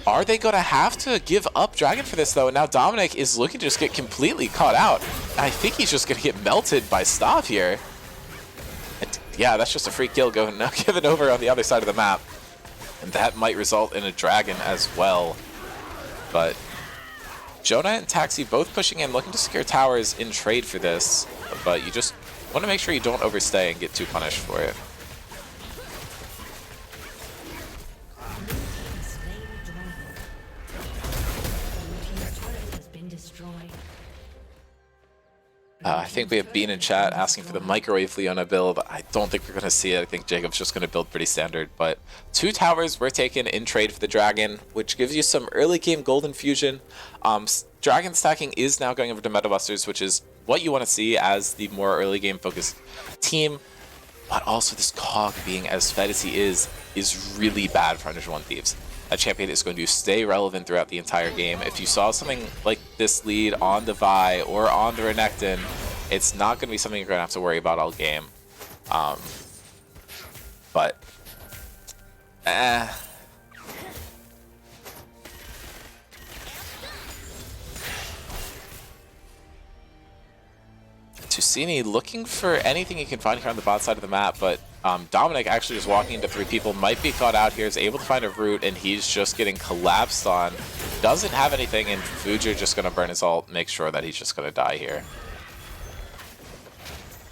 Are they going to have to give up Dragon for this, though? And now Dominic is looking to just get completely caught out. And I think he's just going to get melted by Stav here. And yeah, that's just a free kill given over on the other side of the map. And that might result in a Dragon as well. But Jonah and Taxi both pushing in, looking to secure towers in trade for this, but you just want to make sure you don't overstay and get too punished for it. I think we have Bean in chat asking for the microwave Leona build. I don't think we're going to see it. I think Jacob's just going to build pretty standard. But 2 towers were taken in trade for the Dragon, which gives you some early game golden fusion. Dragon stacking is now going over to MetaBusters, which is what you want to see as the more early game focused team. But also this Cog being as fed as he is really bad for 101 Thieves. A champion is going to stay relevant throughout the entire game. If you saw something like this lead on the Vi or on the Renekton, it's not going to be something you're going to have to worry about all game. Jusini looking for anything he can find here on the bot side of the map, but Dominic actually just walking into 3 people, might be caught out here, is able to find a root, and he's just getting collapsed on. Doesn't have anything, and Fujer just going to burn his ult, make sure that he's just going to die here.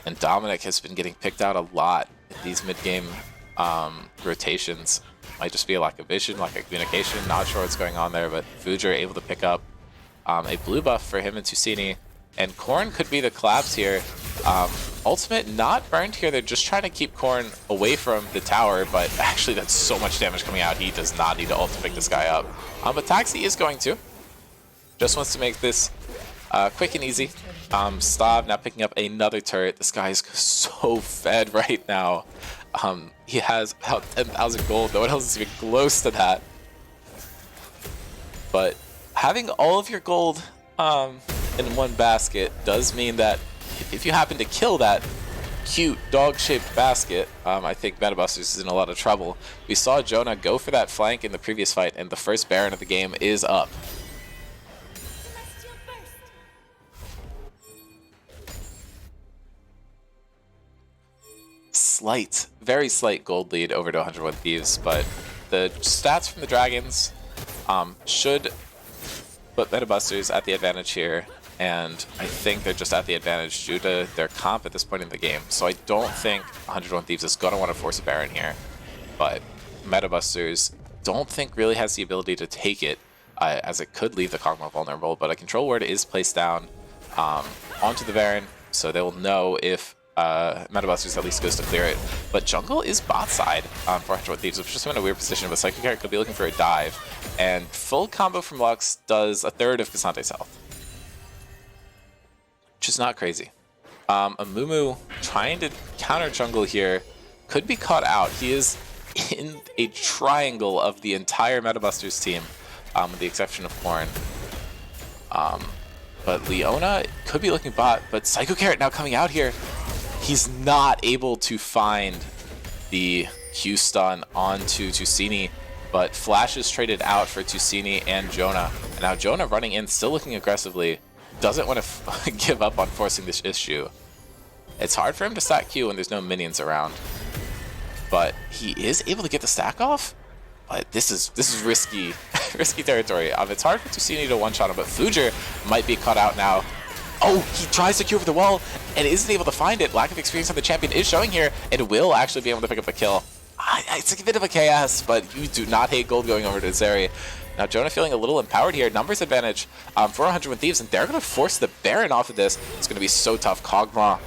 And Dominic has been getting picked out a lot in these mid-game rotations. Might just be a lack of vision, lack of communication, not sure what's going on there, but Fujer able to pick up a blue buff for him and Jusini. And Korn could be the collapse here. Ultimate not burned here. They're just trying to keep Korn away from the tower, but actually that's so much damage coming out. He does not need to ult to pick this guy up. But Taxi is going to. Just wants to make this quick and easy. Stav now picking up another turret. This guy is so fed right now. He has about 10,000 gold. No one else is even close to that. But having all of your gold in one basket does mean that if you happen to kill that cute dog-shaped basket, I think MetaBusters is in a lot of trouble. We saw Jonah go for that flank in the previous fight, and the first Baron of the game is up. Slight, very slight gold lead over to 101 Thieves, but the stats from the Dragons should put MetaBusters at the advantage here, and I think they're just at the advantage due to their comp at this point in the game. So I don't think 101 Thieves is going to want to force a Baron here, but MetaBusters don't think really has the ability to take it, as it could leave the Kog'Maw vulnerable, but a control ward is placed down onto the Baron, so they will know if MetaBusters at least goes to clear it. But jungle is bot side for 101 Thieves, which just in a weird position, but Psycho Carrot could be looking for a dive, and full combo from Lux does a third of Kasante's health, which is not crazy. Amumu trying to counter jungle here could be caught out. He is in a triangle of the entire MetaBusters team, with the exception of Corn. But Leona could be looking bot, but Psycho Carrot now coming out here. He's not able to find the Q stun onto Tusini, but Flash is traded out for Tusini and Jonah. And now Jonah running in, still looking aggressively, doesn't want to give up on forcing this issue. It's hard for him to stack Q when there's no minions around, but he is able to get the stack off. But this is risky, risky territory. It's hard for Tusini to one-shot him, but Fujer might be caught out now. Oh, he tries to Q over the wall and isn't able to find it. Lack of experience on the champion is showing here, and will actually be able to pick up the kill. It's a bit of a chaos, but you do not hate gold going over to Zeri. Now Jonah feeling a little empowered here. Numbers advantage for 101 Thieves, and they're going to force the Baron off of this. It's going to be so tough. Kog'Maw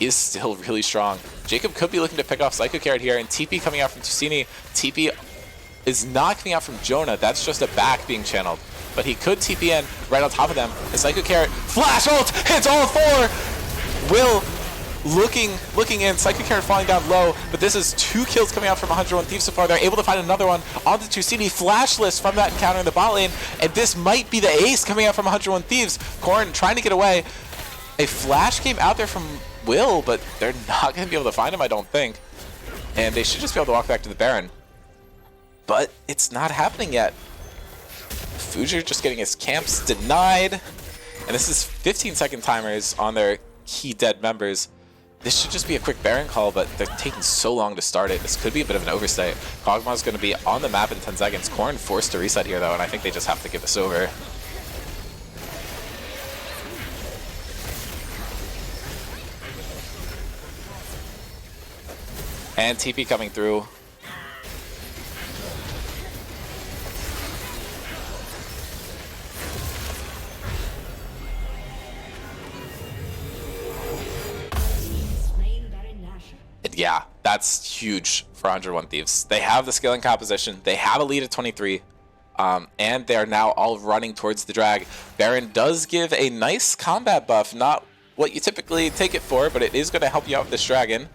is still really strong. Jacob could be looking to pick off Psycho Carrot here, and TP coming out from Tusini. TP is not coming out from Jonah. That's just a back being channeled. But he could TP in right on top of them. And Psycho Carrot flash ult hits all four. Will looking in. Psycho Carrot falling down low. But this is 2 kills coming out from 101 Thieves so far. They're able to find another one onto Tusini. Flashless from that encounter in the bot lane. And this might be the ace coming out from 101 Thieves. Corrin trying to get away. A flash came out there from Will, but they're not going to be able to find him, I don't think. And they should just be able to walk back to the Baron. But it's not happening yet. Fujer just getting his camps denied. And this is 15-second timers on their key dead members. This should just be a quick Baron call, but they're taking so long to start it. This could be a bit of an overstay. Kog'Maw is going to be on the map in 10 seconds. Corrin forced to reset here, though, and I think they just have to give this over. And TP coming through. Yeah, that's huge for 101 Thieves. They have the skill and composition. They have a lead at 23. And they are now all running towards the drag. Baron does give a nice combat buff. Not what you typically take it for, but it is going to help you out with this dragon.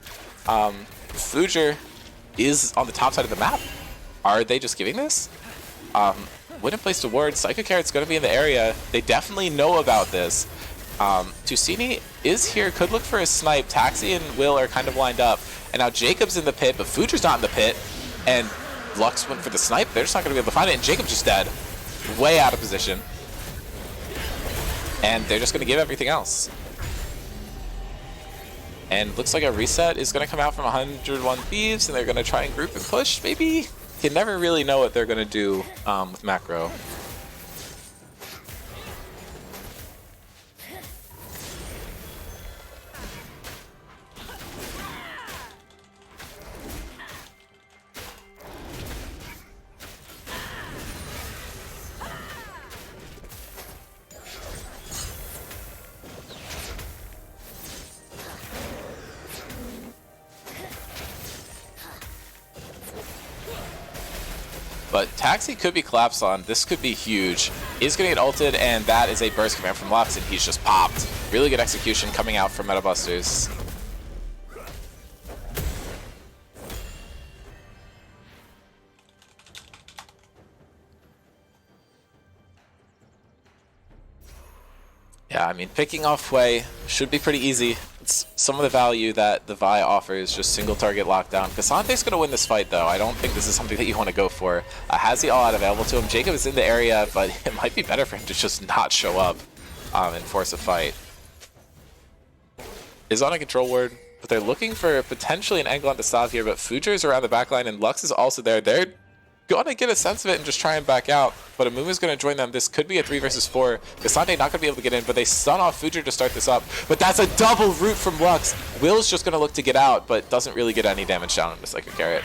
Fujer is on the top side of the map. Are they just giving this? Wouldn't place a ward. Psycho Carrot's going to be in the area. They definitely know about this. Tusini is here, could look for a snipe. Taxi and Will are kind of lined up. And now Jacob's in the pit, but Fujer's not in the pit. And Lux went for the snipe. They're just not going to be able to find it. And Jacob's just dead. Way out of position. And they're just going to give everything else. And looks like a reset is going to come out from 101 Thieves, and they're going to try and group and push, maybe? You never really know what they're going to do with macro. But Taxi could be collapsed on. This could be huge. Is going to get ulted, and that is a burst command from Lux, and he's just popped. Really good execution coming out from MetaBusters. Yeah, I mean, picking off Hwei should be pretty easy. It's some of the value that the Vi offers, just single target lockdown. Casante's going to win this fight, though. I don't think this is something that you want to go for. Has the all-out available to him. Jacob is in the area, but it might be better for him to just not show up and force a fight. Is on a control ward, but they're looking for potentially an angle on the stop here, but Future is around the backline, and Lux is also there. They're going to get a sense of it and just try and back out, but Amumu is going to join them. This could be a 3 versus 4. Casante not going to be able to get in, but they stun off Future to start this up. But that's a double root from Lux. Will's just going to look to get out, but doesn't really get any damage down on the Psycho Carrot.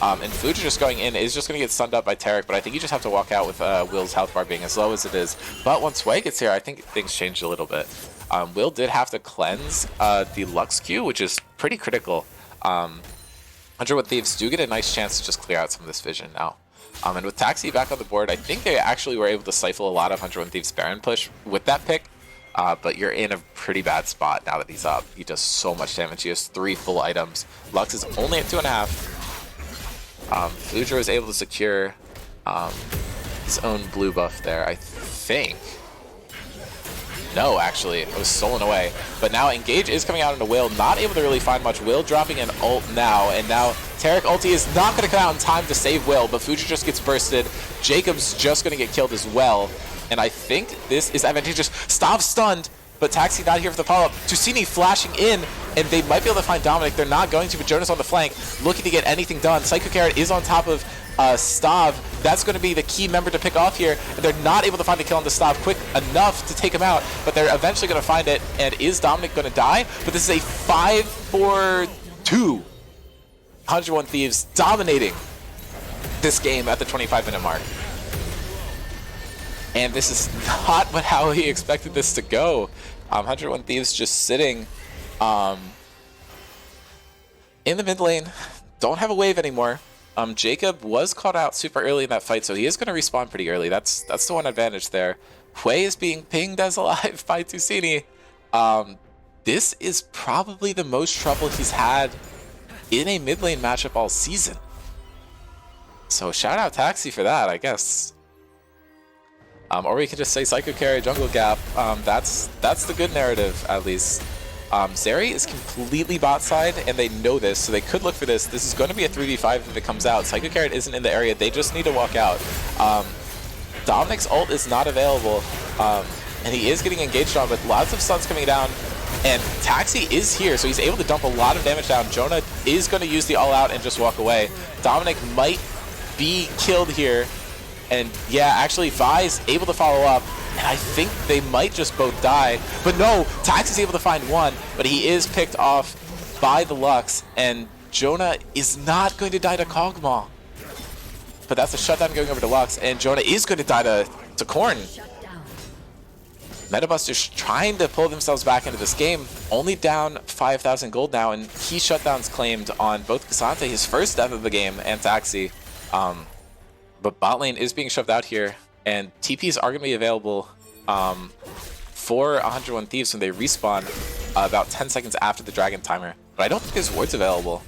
And Future just going in is just going to get stunned up by Tarek, but I think you just have to walk out with Will's health bar being as low as it is. But once Hwei gets here, I think things changed a little bit. Will did have to cleanse the Lux Q, which is pretty critical. 101 Thieves do get a nice chance to just clear out some of this vision now. And with Taxi back on the board, I think they actually were able to stifle a lot of 101 Thieves Baron push with that pick. But you're in a pretty bad spot now that he's up. He does so much damage. He has 3 full items. Lux is only at 2.5. Future was able to secure his own blue buff there, I think. No, actually, it was stolen away. But now Engage is coming out into Will, not able to really find much. Will dropping an ult now, and now Tarek ulti is not going to come out in time to save Will, but Future just gets bursted. Jacob's just going to get killed as well, and I think this is advantageous. Stav stunned, but Taxi not here for the follow-up. Tusini flashing in, and they might be able to find Dominic. They're not going to, but Jonas on the flank, looking to get anything done. Psycho Carrot is on top of Stav. That's going to be the key member to pick off here, and they're not able to find the kill on the Stav quick enough to take him out, but they're eventually going to find it. And is Dominic going to die? But this is a 5-4-2. 101 Thieves dominating this game at the 25-minute mark. And this is not how he expected this to go. 101 Thieves just sitting in the mid lane. Don't have a wave anymore. Jacob was caught out super early in that fight, so he is going to respawn pretty early. That's the one advantage there. Hwei is being pinged as alive by Tusini. This is probably the most trouble he's had in a mid lane matchup all season. So shout out Taxi for that, I guess. Or we can just say Psycho Carry Jungle Gap. That's the good narrative, at least. Zeri is completely bot side, and they know this, so they could look for this. This is going to be a 3v5 if it comes out. Psycho Carrot isn't in the area. They just need to walk out. Dominic's ult is not available, and he is getting engaged on, with lots of stuns coming down. And Taxi is here, so he's able to dump a lot of damage down. Jonah is going to use the all-out and just walk away. Dominic might be killed here. And yeah, actually, Vi's able to follow up. And I think they might just both die. But no, Taxi's able to find one, but he is picked off by the Lux. And Jonah is not going to die to Kog'Maw. But that's a shutdown going over to Lux. And Jonah is going to die to Korn. MetaBusters trying to pull themselves back into this game, only down 5,000 gold now, and key shutdowns claimed on both Casante, his first death of the game, and Taxi. But bot lane is being shoved out here, and TPs are going to be available for 101 Thieves when they respawn about 10 seconds after the Dragon timer. But I don't think there's wards available.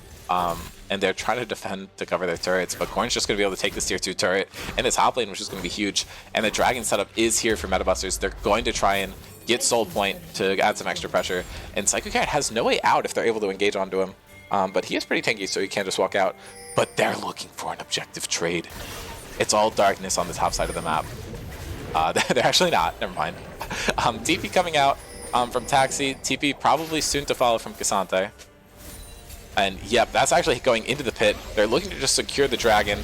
And they're trying to defend to cover their turrets, but Korn's just going to be able to take this tier 2 turret in his top lane, which is going to be huge. And the Dragon setup is here for MetaBusters. They're going to try and get Soul Point to add some extra pressure. And Psycho Cat has no way out if they're able to engage onto him. But he is pretty tanky, so he can't just walk out. But they're looking for an objective trade. It's all darkness on the top side of the map. They're actually not. Never mind. TP coming out from Taxi. TP probably soon to follow from Casante. And yep, that's actually going into the pit. They're looking to just secure the Dragon.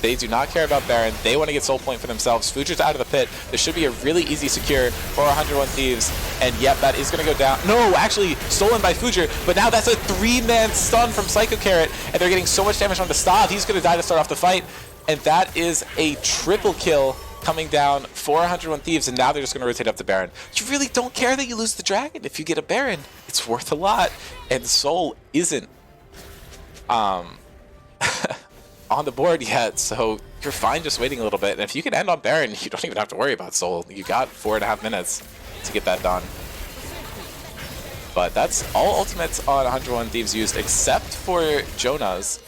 They do not care about Baron. They want to get Soul Point for themselves. Future's out of the pit. This should be a really easy secure for 101 Thieves. And yep, that is going to go down. No, actually stolen by Future. But now that's a 3-man stun from Psycho Carrot. And they're getting so much damage on the Stav. He's going to die to start off the fight. And that is a triple kill coming down for 101 Thieves. And now they're just going to rotate up the Baron. You really don't care that you lose the Dragon. If you get a Baron, it's worth a lot. And Soul isn't on the board yet, so you're fine just waiting a little bit. And if you can end on Baron, you don't even have to worry about Soul. You got 4.5 minutes to get that done. But that's all ultimates on 101 Thieves used, except for Jonah's.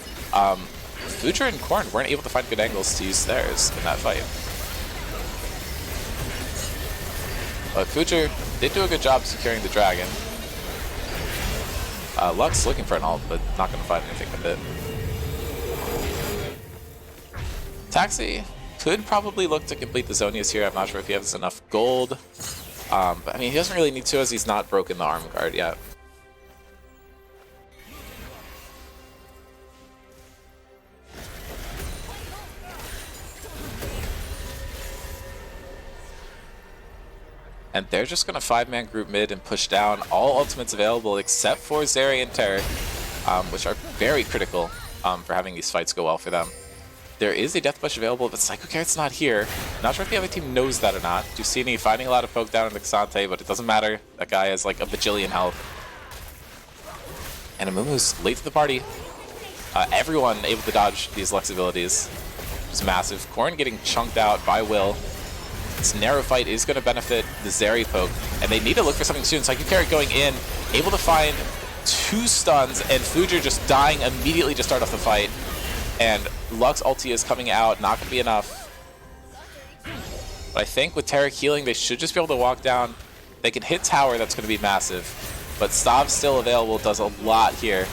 Future and Korn weren't able to find good angles to use theirs in that fight. But Future did do a good job securing the dragon. Lux looking for an ult, but not going to find anything with it. Taxi could probably look to complete the Zonius here. I'm not sure if he has enough gold. But I mean, he doesn't really need to as he's not broken the arm guard yet. And they're just going to 5-man group mid and push down all ultimates available except for Zeri and Terror, which are very critical for having these fights go well for them. There is a death push available, but Psycho Carrot's not here. Not sure if the other team knows that or not. Dusini finding a lot of poke down in the Xante, but it doesn't matter. That guy has like a bajillion health. And Amumu's late to the party. Everyone able to dodge these Lux abilities, which is massive. Korn getting chunked out by Will. This narrow fight is going to benefit the Zeri poke, and they need to look for something soon. Psycho Carrot going in, able to find 2 stuns, and Fujer just dying immediately to start off the fight. And Lux ulti is coming out, not going to be enough. But I think with Terra healing, they should just be able to walk down. They can hit tower, that's going to be massive. But Stav's still available, does a lot here.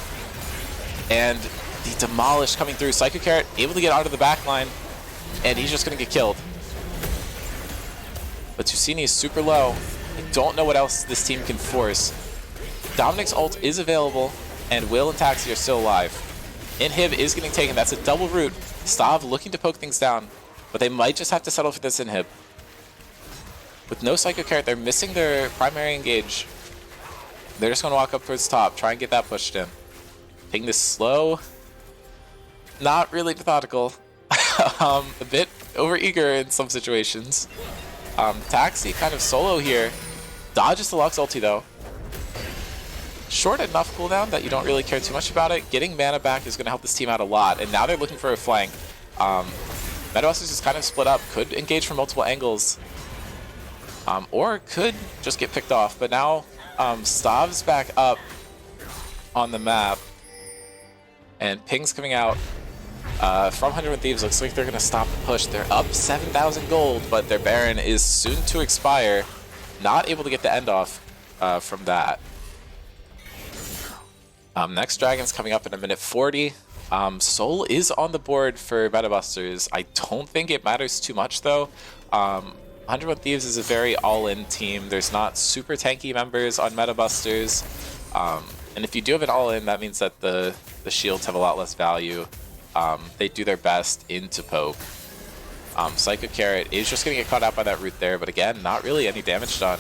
And the Demolish coming through. Psycho Carrot able to get onto the back line, and he's just going to get killed. But Tusini is super low. I don't know what else this team can force. Dominic's ult is available, and Will and Taxi are still alive. Inhib is getting taken. That's a double root. Stav looking to poke things down, but they might just have to settle for this Inhib. With no Psycho Carrot, they're missing their primary engage. They're just going to walk up towards top, try and get that pushed in. Taking this slow. Not really methodical. A bit overeager in some situations. Taxi kind of solo here. Dodges the Lux ulti though. Short enough cooldown that you don't really care too much about it. Getting mana back is going to help this team out a lot, and now they're looking for a flank. Metabusters is kind of split up, could engage from multiple angles, or could just get picked off. But now Stav's back up on the map, and Ping's coming out from 101 Thieves. Looks like they're going to stop the push. They're up 7,000 gold, but their Baron is soon to expire. Not able to get the end off from that. Next Dragon's coming up in a minute 40. Soul is on the board for Metabusters. I don't think it matters too much though. 101 Thieves is a very all-in team. There's not super tanky members on Metabusters. And if you do have an all-in, that means that the shields have a lot less value. They do their best into poke. Psycho Carrot is just going to get caught out by that root there, but again, not really any damage done.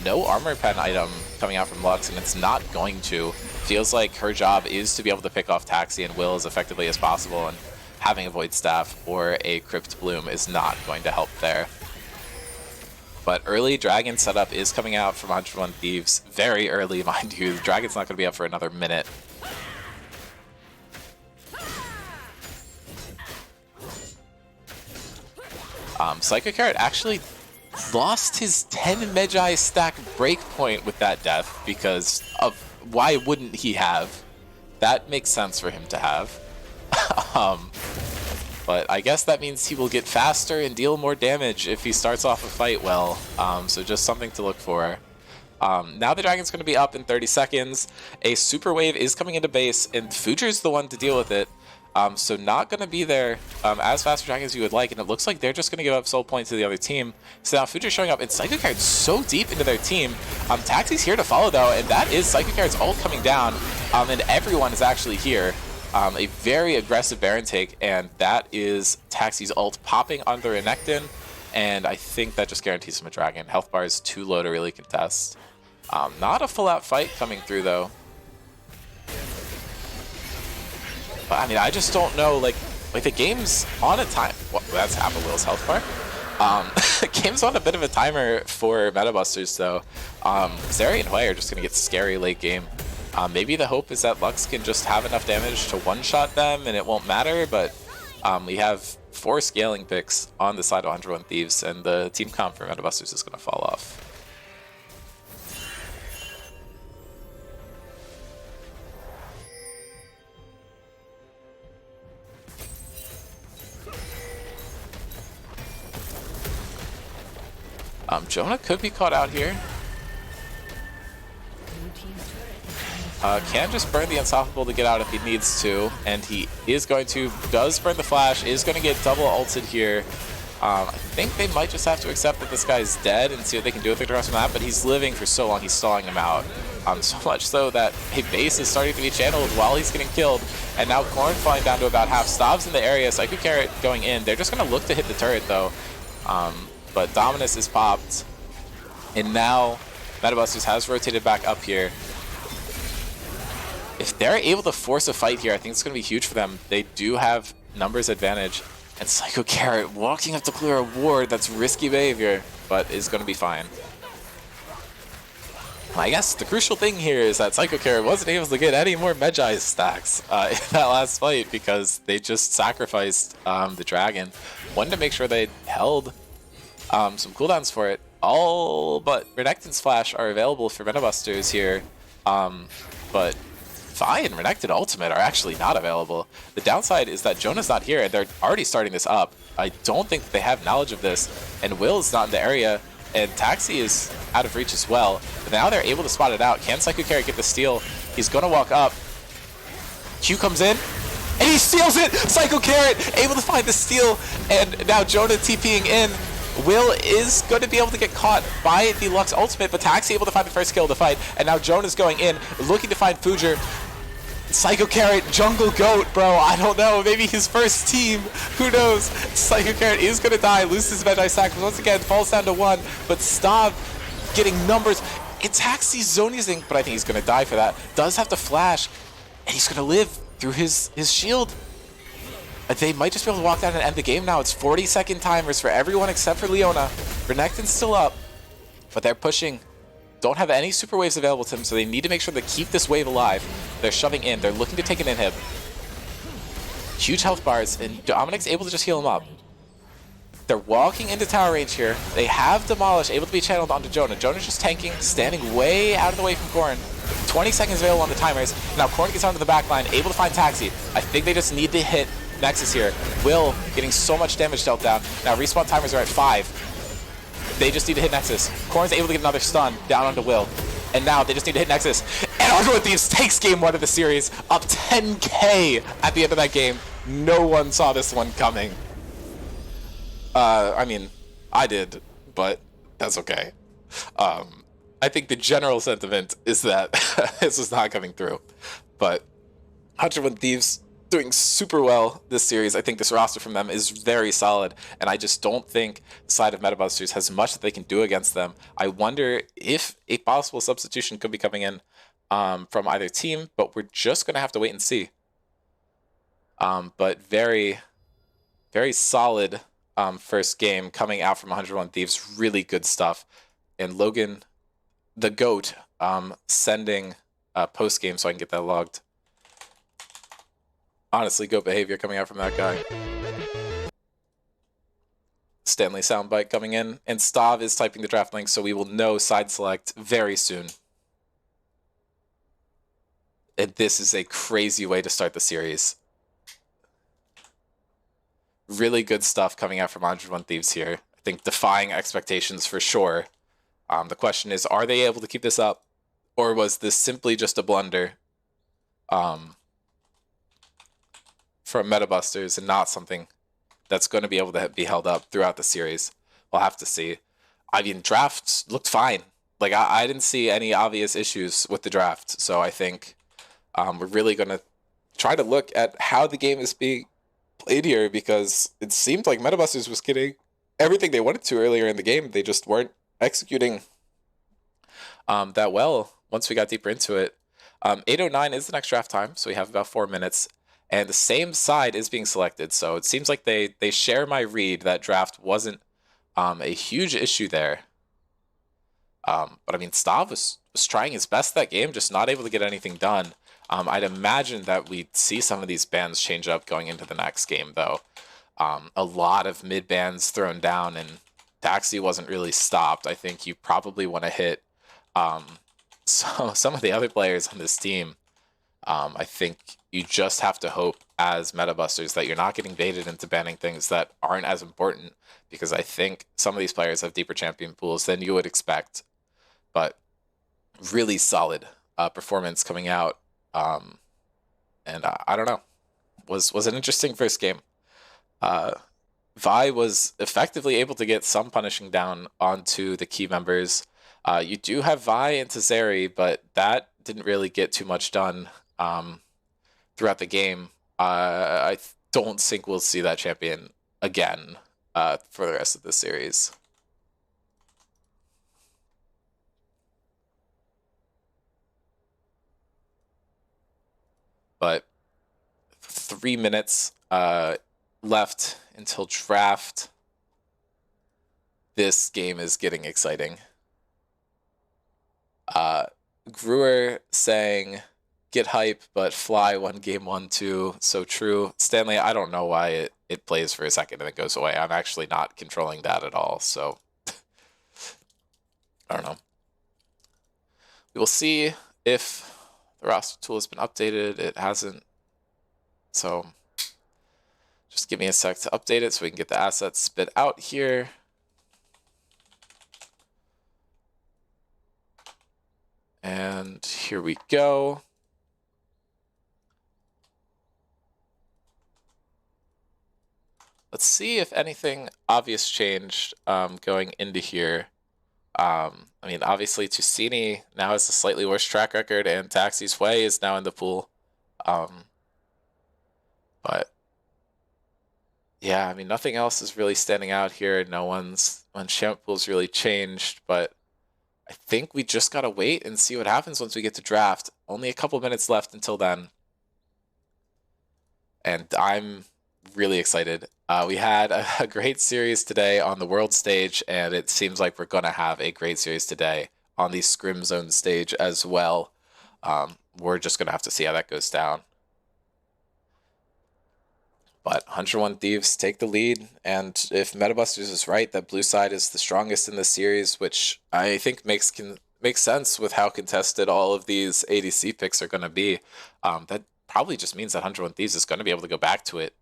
No armor pen item coming out from Lux, and it's not going to. Feels like her job is to be able to pick off Taxi and Will as effectively as possible, and having a Void Staff or a Crypt Bloom is not going to help there. But early Dragon setup is coming out from 101 Thieves. Very early, mind you. The Dragon's not going to be up for another minute. Psycho Carrot actually lost his 10 Magi stack breakpoint with that death because of why wouldn't he have? That makes sense for him to have. But I guess that means he will get faster and deal more damage if he starts off a fight well. So just something to look for. Now the Dragon's going to be up in 30 seconds. A super wave is coming into base, and Future's the one to deal with it. So not going to be there as fast for Dragon as you would like, and it looks like they're just going to give up soul points to the other team. So now Future's showing up, and Psycho Carrot's so deep into their team. Taxi's here to follow though, and that is Psycho Carrot's ult coming down, and everyone is actually here. A very aggressive Baron take, and that is Taxi's ult popping on the Renekton, and I think that just guarantees him a Dragon. Health bar is too low to really contest. Not a full-out fight coming through though. But I mean, I just don't know, like the game's on a time. Well, that's half of Will's health bar. The game's on a bit of a timer for Metabusters though. Zeri and Hui are just gonna get scary late game. Maybe the hope is that Lux can just have enough damage to one-shot them and it won't matter, but we have 4 scaling picks on the side of 101 Thieves, and the team comp for MetaBusters is going to fall off. Jonah could be caught out here. Can just burn the Unstoppable to get out if he needs to, and he is going to, does burn the Flash, is going to get double ulted here. I think they might just have to accept that this guy's dead and see what they can do with the rest of that, but he's living for so long, he's stalling him out. So much so that a base is starting to be channeled while he's getting killed, and now Corn falling down to about half. Stav's in the area, Psycho Carrot going in. They're just going to look to hit the turret though, but Dominus is popped, and now MetaBusters has rotated back up here. If they're able to force a fight here, I think it's going to be huge for them. They do have numbers advantage, and Psycho Carrot walking up to clear a ward. That's risky behavior, but is going to be fine. I guess the crucial thing here is that Psycho Carrot wasn't able to get any more Magi stacks in that last fight because they just sacrificed the dragon. Wanted to make sure they held some cooldowns for it. All but Renekton's Flash are available for MetaBusters here, but Fi and Renekton Ultimate are actually not available. The downside is that Jonah's not here, and they're already starting this up. I don't think they have knowledge of this, and Will's not in the area, and Taxi is out of reach as well. But now they're able to spot it out. Can Psycho Carrot get the steal? He's going to walk up. Q comes in, and he steals it! Psycho Carrot able to find the steal, and now Jonah TPing in. Will is going to be able to get caught by the Lux ultimate, but Taxi able to find the first kill of the fight, and now Jonah's going in, looking to find Fujer. Psycho Carrot, Jungle Goat, bro, I don't know, maybe his first team, who knows? Psycho Carrot is going to die, loses his Magi stack, once again falls down to 1, but Stav getting numbers. It's Taxi zonizing, but I think he's going to die for that. Does have to flash, and he's going to live through his shield. They might just be able to walk down and end the game now. It's 40-second timers for everyone except for Leona. Renekton's still up, but they're pushing. Don't have any super waves available to them, so they need to make sure they keep this wave alive. They're shoving in. They're looking to take an inhib. Huge health bars, and Dominic's able to just heal him up. They're walking into tower range here. They have Demolish able to be channeled onto Jonah. Jonah's just tanking, standing way out of the way from Corrin. 20 seconds available on the timers. Now Corrin gets onto the back line, able to find Taxi. I think they just need to hit Nexus here. Will getting so much damage dealt down. Now respawn timers are at 5. They just need to hit Nexus. Corrin's able to get another stun down onto Will. And now they just need to hit Nexus. And 101 Thieves takes game 1 of the series, up 10k at the end of that game. No one saw this one coming. I mean, I did, but that's okay. I think the general sentiment is that this is not coming through. But 101 Thieves doing super well this series. I think this roster from them is very solid, and I just don't think the side of MetaBusters has much that they can do against them. I wonder if a possible substitution could be coming in from either team, but we're just going to have to wait and see. But very, very solid first game coming out from 101 Thieves. Really good stuff. And Logan, the GOAT, sending post-game so I can get that logged. Honestly, GOAT behavior coming out from that guy. Stanley soundbite coming in. And Stav is typing the draft link, so we will know side select very soon. And this is a crazy way to start the series. Really good stuff coming out from 101 Thieves here. I think defying expectations for sure. The question is, are they able to keep this up? Or was this simply just a blunder from MetaBusters and not something that's going to be able to be held up throughout the series? We'll have to see. I mean, drafts looked fine. Like, I didn't see any obvious issues with the draft. So I think we're really going to try to look at how the game is being played here, because it seemed like MetaBusters was getting everything they wanted to earlier in the game. They just weren't executing that well once we got deeper into it. 8:09 is the next draft time, so we have about 4 minutes. And the same side is being selected, so it seems like they share my read that draft wasn't a huge issue there. But I mean, Stav was trying his best that game, just not able to get anything done. I'd imagine that we'd see some of these bans change up going into the next game, though. A lot of mid bans thrown down, and Taxi wasn't really stopped. I think you probably want to hit some of the other players on this team. I think you just have to hope as meta busters that you're not getting baited into banning things that aren't as important, because I think some of these players have deeper champion pools than you would expect. But really solid performance coming out. And I don't know. Was an interesting first game. Vi was effectively able to get some punishing down onto the key members. You do have Vi into Zeri, but that didn't really get too much done throughout the game. I don't think we'll see that champion again for the rest of the series. But 3 minutes left until draft. This game is getting exciting. Brewer saying, get hype, but fly 1 game 1 2. So true. Stanley, I don't know why it plays for a second and it goes away. I'm actually not controlling that at all, so I don't know. We will see if the roster tool has been updated. It hasn't. So just give me a sec to update it so we can get the assets spit out here. And here we go. Let's see if anything obvious changed going into here. I mean, obviously, Tusini now has a slightly worse track record, and Taxi's Way is now in the pool. But yeah, I mean, nothing else is really standing out here. No one's champ pool's really changed, but I think we just gotta wait and see what happens once we get to draft. Only a couple minutes left until then, and I'm really excited. We had a great series today on the world stage, and it seems like we're gonna have a great series today on the Scrim Zone stage as well. We're just gonna have to see how that goes down. But 101 Thieves take the lead, and if Metabusters is right that blue side is the strongest in this series, which I think makes sense with how contested all of these ADC picks are going to be, that probably just means that 101 Thieves is going to be able to go back to it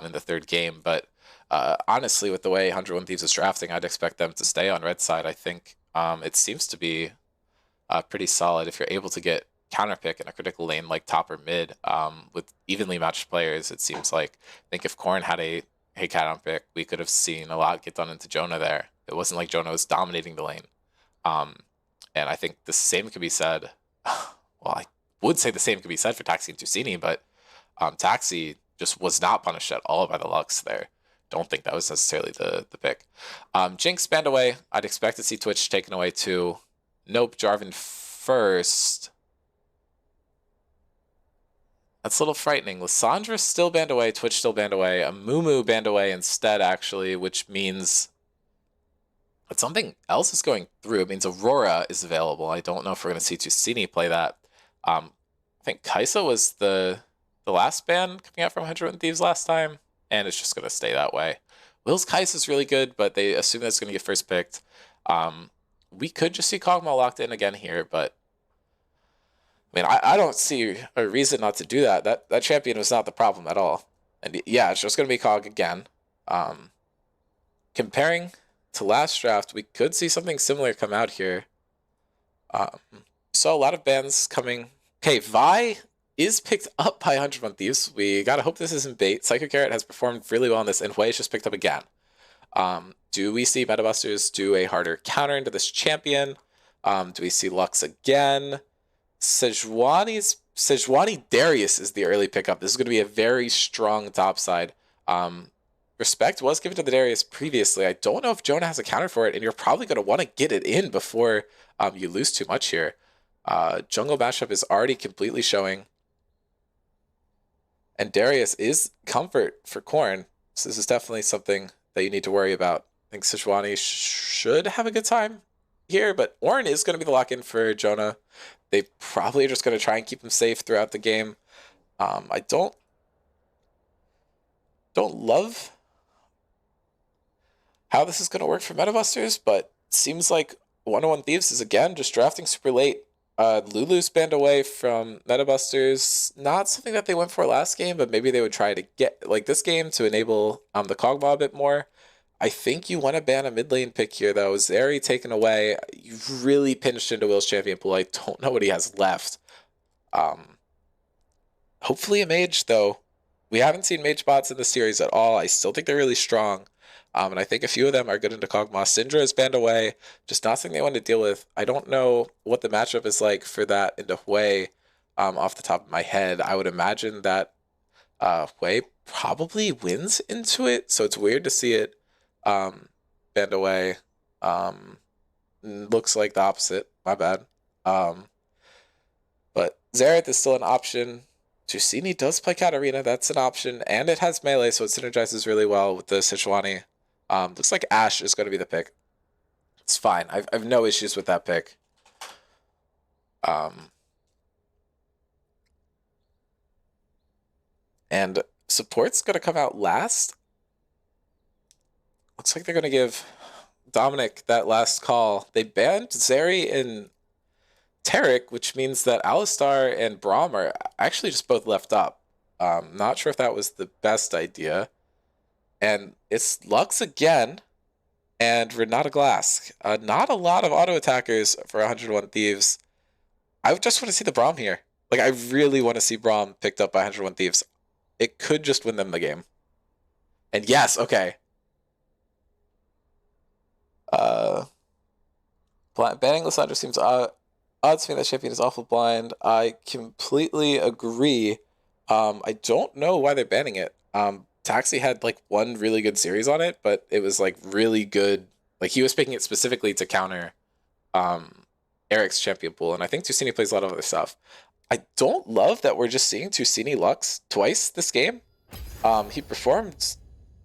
in the third game. But honestly, with the way 101 Thieves is drafting, I'd expect them to stay on red side. I think it seems to be pretty solid if you're able to get counterpick in a critical lane like top or mid with evenly matched players. It seems like, I think if Korn had a counterpick, we could have seen a lot get done into Jonah there. It wasn't like Jonah was dominating the lane. And I think the same could be said, well, I would say the same could be said for Taxi and Tusini, but Taxi just was not punished at all by the Lux there. Don't think that was necessarily the pick. Jinx banned away. I'd expect to see Twitch taken away too. Nope, Jarvan first. That's a little frightening. Lissandra still banned away, Twitch still banned away, a Mumu banned away instead, actually, which means that something else is going through. It means Aurora is available. I don't know if we're going to see Tusini play that. I think Kaisa was the last ban coming out from 101 Thieves last time, and it's just going to stay that way. Will's Kaisa is really good, but they assume that's going to get first picked. We could just see Kog'Maw locked in again here, but I mean, I don't see a reason not to do that. That champion was not the problem at all. And yeah, it's just going to be Cog again. Comparing to last draft, we could see something similar come out here. Saw a lot of bans coming. Okay, Vi is picked up by 101 Thieves. We gotta hope this isn't bait. Psycho Carrot has performed really well on this, and Hui is just picked up again. Do we see Metabusters do a harder counter into this champion? Do we see Lux again? Sejuani Darius is the early pickup. This is going to be a very strong top side. Respect was given to the Darius previously. I don't know if Jonah has a counter for it, and you're probably going to want to get it in before you lose too much here. Jungle matchup is already completely showing. And Darius is comfort for Korn. So this is definitely something that you need to worry about. I think Sejuani should have a good time here, but Ornn is going to be the lock-in for Jonah. They probably are just going to try and keep him safe throughout the game. I don't love how this is going to work for MetaBusters, but seems like 101 Thieves is again just drafting super late. Lulu's banned away from MetaBusters. Not something that they went for last game, but maybe they would try to get like this game to enable the Kog'Maw a bit more. I think you want to ban a mid lane pick here though. Zeri taken away. You've really pinched into Will's champion pool. I don't know what he has left. Hopefully a mage though. We haven't seen mage bots in the series at all. I still think they're really strong. And I think a few of them are good into Kog'Maw. Syndra is banned away. Just not something they want to deal with. I don't know what the matchup is like for that into Hui off the top of my head. I would imagine that Hui probably wins into it. So it's weird to see it banned away. Looks like the opposite. My bad. But Xerath is still an option. Tusini does play Katarina. That's an option. And it has melee, so it synergizes really well with the Sejuani. Looks like Ashe is going to be the pick. It's fine. I've no issues with that pick. And support's going to come out last. Looks like they're going to give Dominic that last call. They banned Zeri and Taric, which means that Alistar and Braum are actually just both left up. Not sure if that was the best idea. And it's Lux again and Renata Glass. Not a lot of auto attackers for 101 Thieves. I just want to see the Braum here. Like, I really want to see Braum picked up by 101 Thieves. It could just win them the game. And yes, okay. Banning Lissandra seems odd to me. That champion is awful blind. I completely agree. I don't know why they're banning it. Taxi had like one really good series on it, but it was like really good. Like he was picking it specifically to counter Eric's champion pool, and I think Tusini plays a lot of other stuff. I don't love that we're just seeing Tusini Lux twice this game. He performed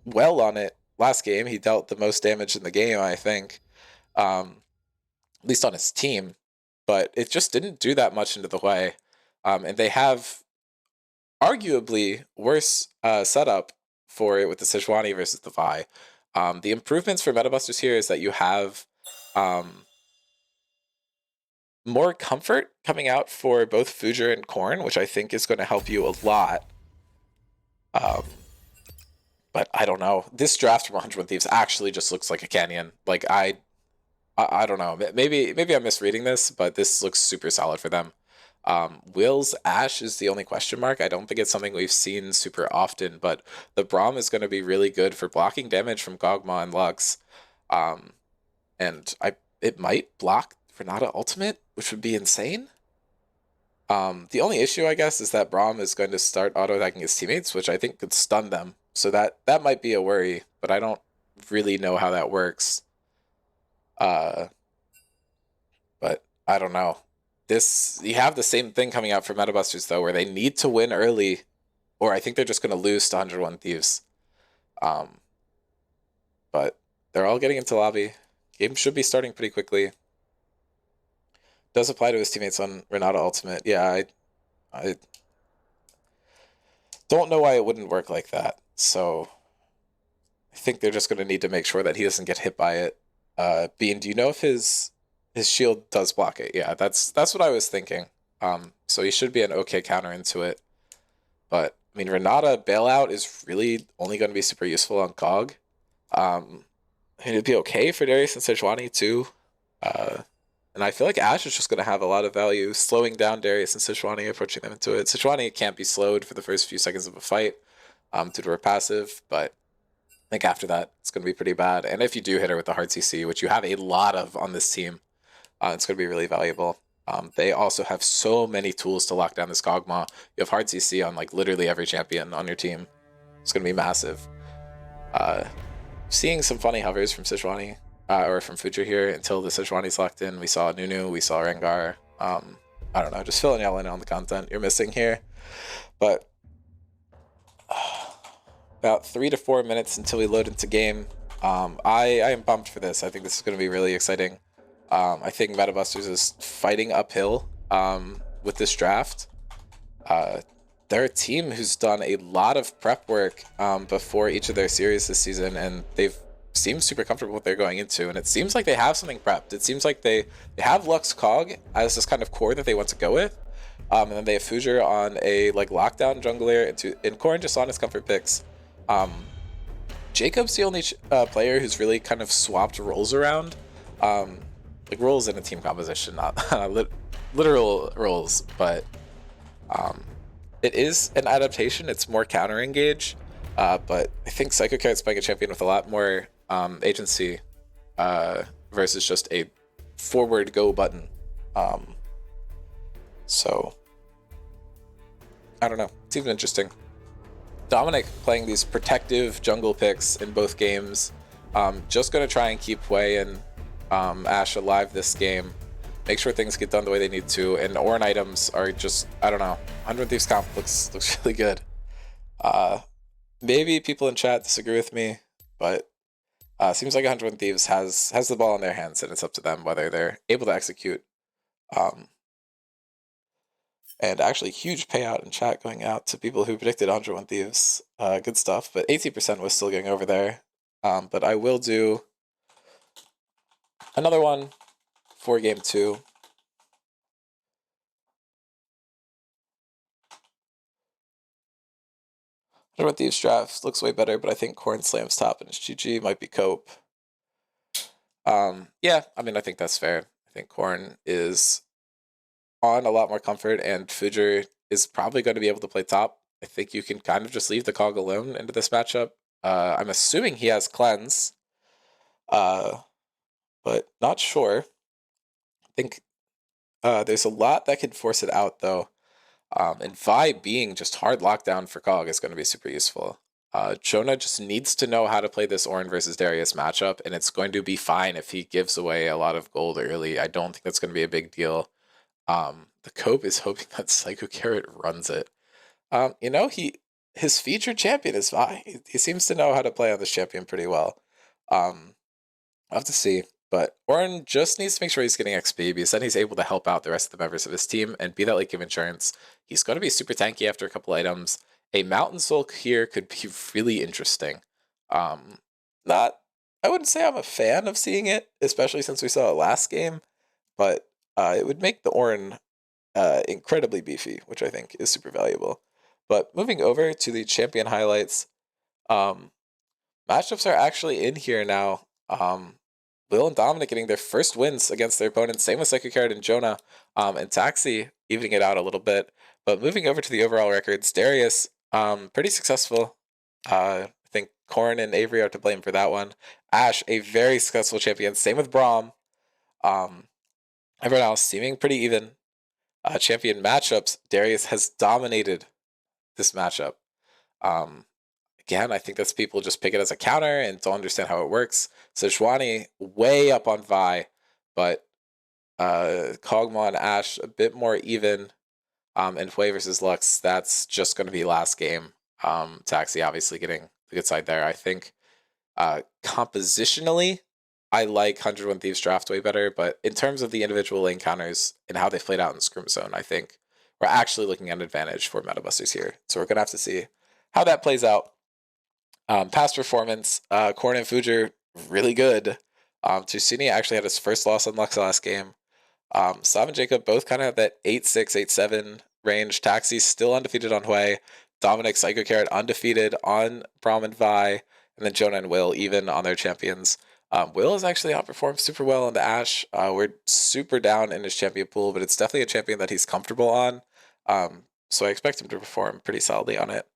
well on it last game. He dealt the most damage in the game, I think, at least on his team, but it just didn't do that much into the way. And they have arguably worse setup for it with the Sejuani versus the Vi. The improvements for MetaBusters here is that you have more comfort coming out for both Fuger and Korn, which I think is going to help you a lot. But I don't know. This draft from 101 Thieves actually just looks like a canyon. Like I don't know. Maybe I'm misreading this, but this looks super solid for them. Will's Ashe is the only question mark. I don't think it's something we've seen super often, but the Braum is going to be really good for blocking damage from Kog'Maw and Lux. And it might block Renata Ultimate, which would be insane. The only issue, I guess, is that Braum is going to start auto-attacking his teammates, which I think could stun them. So that might be a worry, but I don't really know how that works. But I don't know. You have the same thing coming out for MetaBusters, though, where they need to win early, or I think they're just going to lose to 101 Thieves. But they're all getting into lobby. Game should be starting pretty quickly. Does apply to his teammates on Renata Ultimate. Yeah, I don't know why it wouldn't work like that. So I think they're just going to need to make sure that he doesn't get hit by it. Bean, do you know if his shield does block it? Yeah, that's what I was thinking. So he should be an okay counter into it. But I mean, Renata bailout is really only going to be super useful on Cog. It'd be okay for Darius and Sejuani too. And I feel like Ashe is just going to have a lot of value slowing down Darius and Sejuani, approaching them into it. Sejuani can't be slowed for the first few seconds of a fight due to her passive, but I think after that, it's going to be pretty bad. And if you do hit her with the hard CC, which you have a lot of on this team, it's going to be really valuable. They also have so many tools to lock down this Kog'Maw. You have hard CC on like literally every champion on your team. It's going to be massive. Seeing some funny hovers from Sejuani. Or from Future here until the Sejuani's locked in. We saw Nunu, we saw Rengar. I don't know, just filling y'all in on the content you're missing here. But about 3 to 4 minutes until we load into game. I am pumped for this. I think this is going to be really exciting. I think MetaBusters is fighting uphill with this draft. They're a team who's done a lot of prep work before each of their series this season, and they've seems super comfortable with what they're going into, and it seems like they have something prepped. It seems like they have Lux Cog as this kind of core that they want to go with, and then they have Fuger on a like lockdown jungler in Corrin just on his comfort picks. Jacob's the only player who's really kind of swapped roles around, like roles in a team composition, not literal roles, but it is an adaptation. It's more counter engage, but I think Psycho Carrot's playing a champion with a lot more agency versus just a forward go button. So I don't know. It's even interesting. Dominic playing these protective jungle picks in both games. Just going to try and keep Hui and Ashe alive this game. Make sure things get done the way they need to. And Orin items are just, I don't know. 100 Thieves comp looks really good. Maybe people in chat disagree with me, but seems like 100 Thieves has the ball in their hands, and it's up to them whether they're able to execute. And actually, huge payout in chat going out to people who predicted 101 Thieves. Good stuff, but 80% was still going over there. But I will do another one for game 2. What Thieves draft looks way better, but I think Corrin slams top and his GG might be cope. Yeah, I mean, I think that's fair. I think Corrin is on a lot more comfort, and Fuger is probably going to be able to play top. I think you can kind of just leave the Cog alone into this matchup. I'm assuming he has Cleanse, but not sure. I think there's a lot that could force it out, though. And Vi being just hard lockdown for Cog is going to be super useful. Jonah just needs to know how to play this Orin versus Darius matchup, and it's going to be fine if he gives away a lot of gold early. I don't think that's going to be a big deal. The Cope is hoping that Psycho Carrot runs it. You know, his featured champion is Vi. He seems to know how to play on this champion pretty well. I'll have to see. But Orin just needs to make sure he's getting XP, because then he's able to help out the rest of the members of his team and be that late game insurance. He's going to be super tanky after a couple items. A Mountain Sulk here could be really interesting. I wouldn't say I'm a fan of seeing it, especially since we saw it last game, but it would make the Orin incredibly beefy, which I think is super valuable. But moving over to the champion highlights, matchups are actually in here now. Will and Dominic getting their first wins against their opponents. Same with Psycho Carrot and Jonah, and Taxi evening it out a little bit. But moving over to the overall records, Darius, pretty successful. I think Corrin and Avery are to blame for that one. Ashe, a very successful champion. Same with Braum. Everyone else seeming pretty even. Champion matchups, Darius has dominated this matchup. Again, I think that's people just pick it as a counter and don't understand how it works. Sejuani way up on Vi, but Kog'Maw and Ashe a bit more even. And Hui versus Lux, that's just going to be last game. Taxi obviously getting the good side there. I think compositionally, I like 101 Thieves draft way better, but in terms of the individual lane counters and how they played out in Scrim Zone, I think we're actually looking at an advantage for Metabusters here. So we're going to have to see how that plays out. Past performance, Corrin and Fuger, really good. Tusini actually had his first loss on Lux last game. Sav and Jacob both kind of have that 8-6, 8-7 range. Taxi still undefeated on Hui. Dominic, Psycho Carrot undefeated on Braum and Vi. And then Jonah and Will even on their champions. Will has actually outperformed super well on the Ashe. We're super down in his champion pool, but it's definitely a champion that he's comfortable on. So I expect him to perform pretty solidly on it.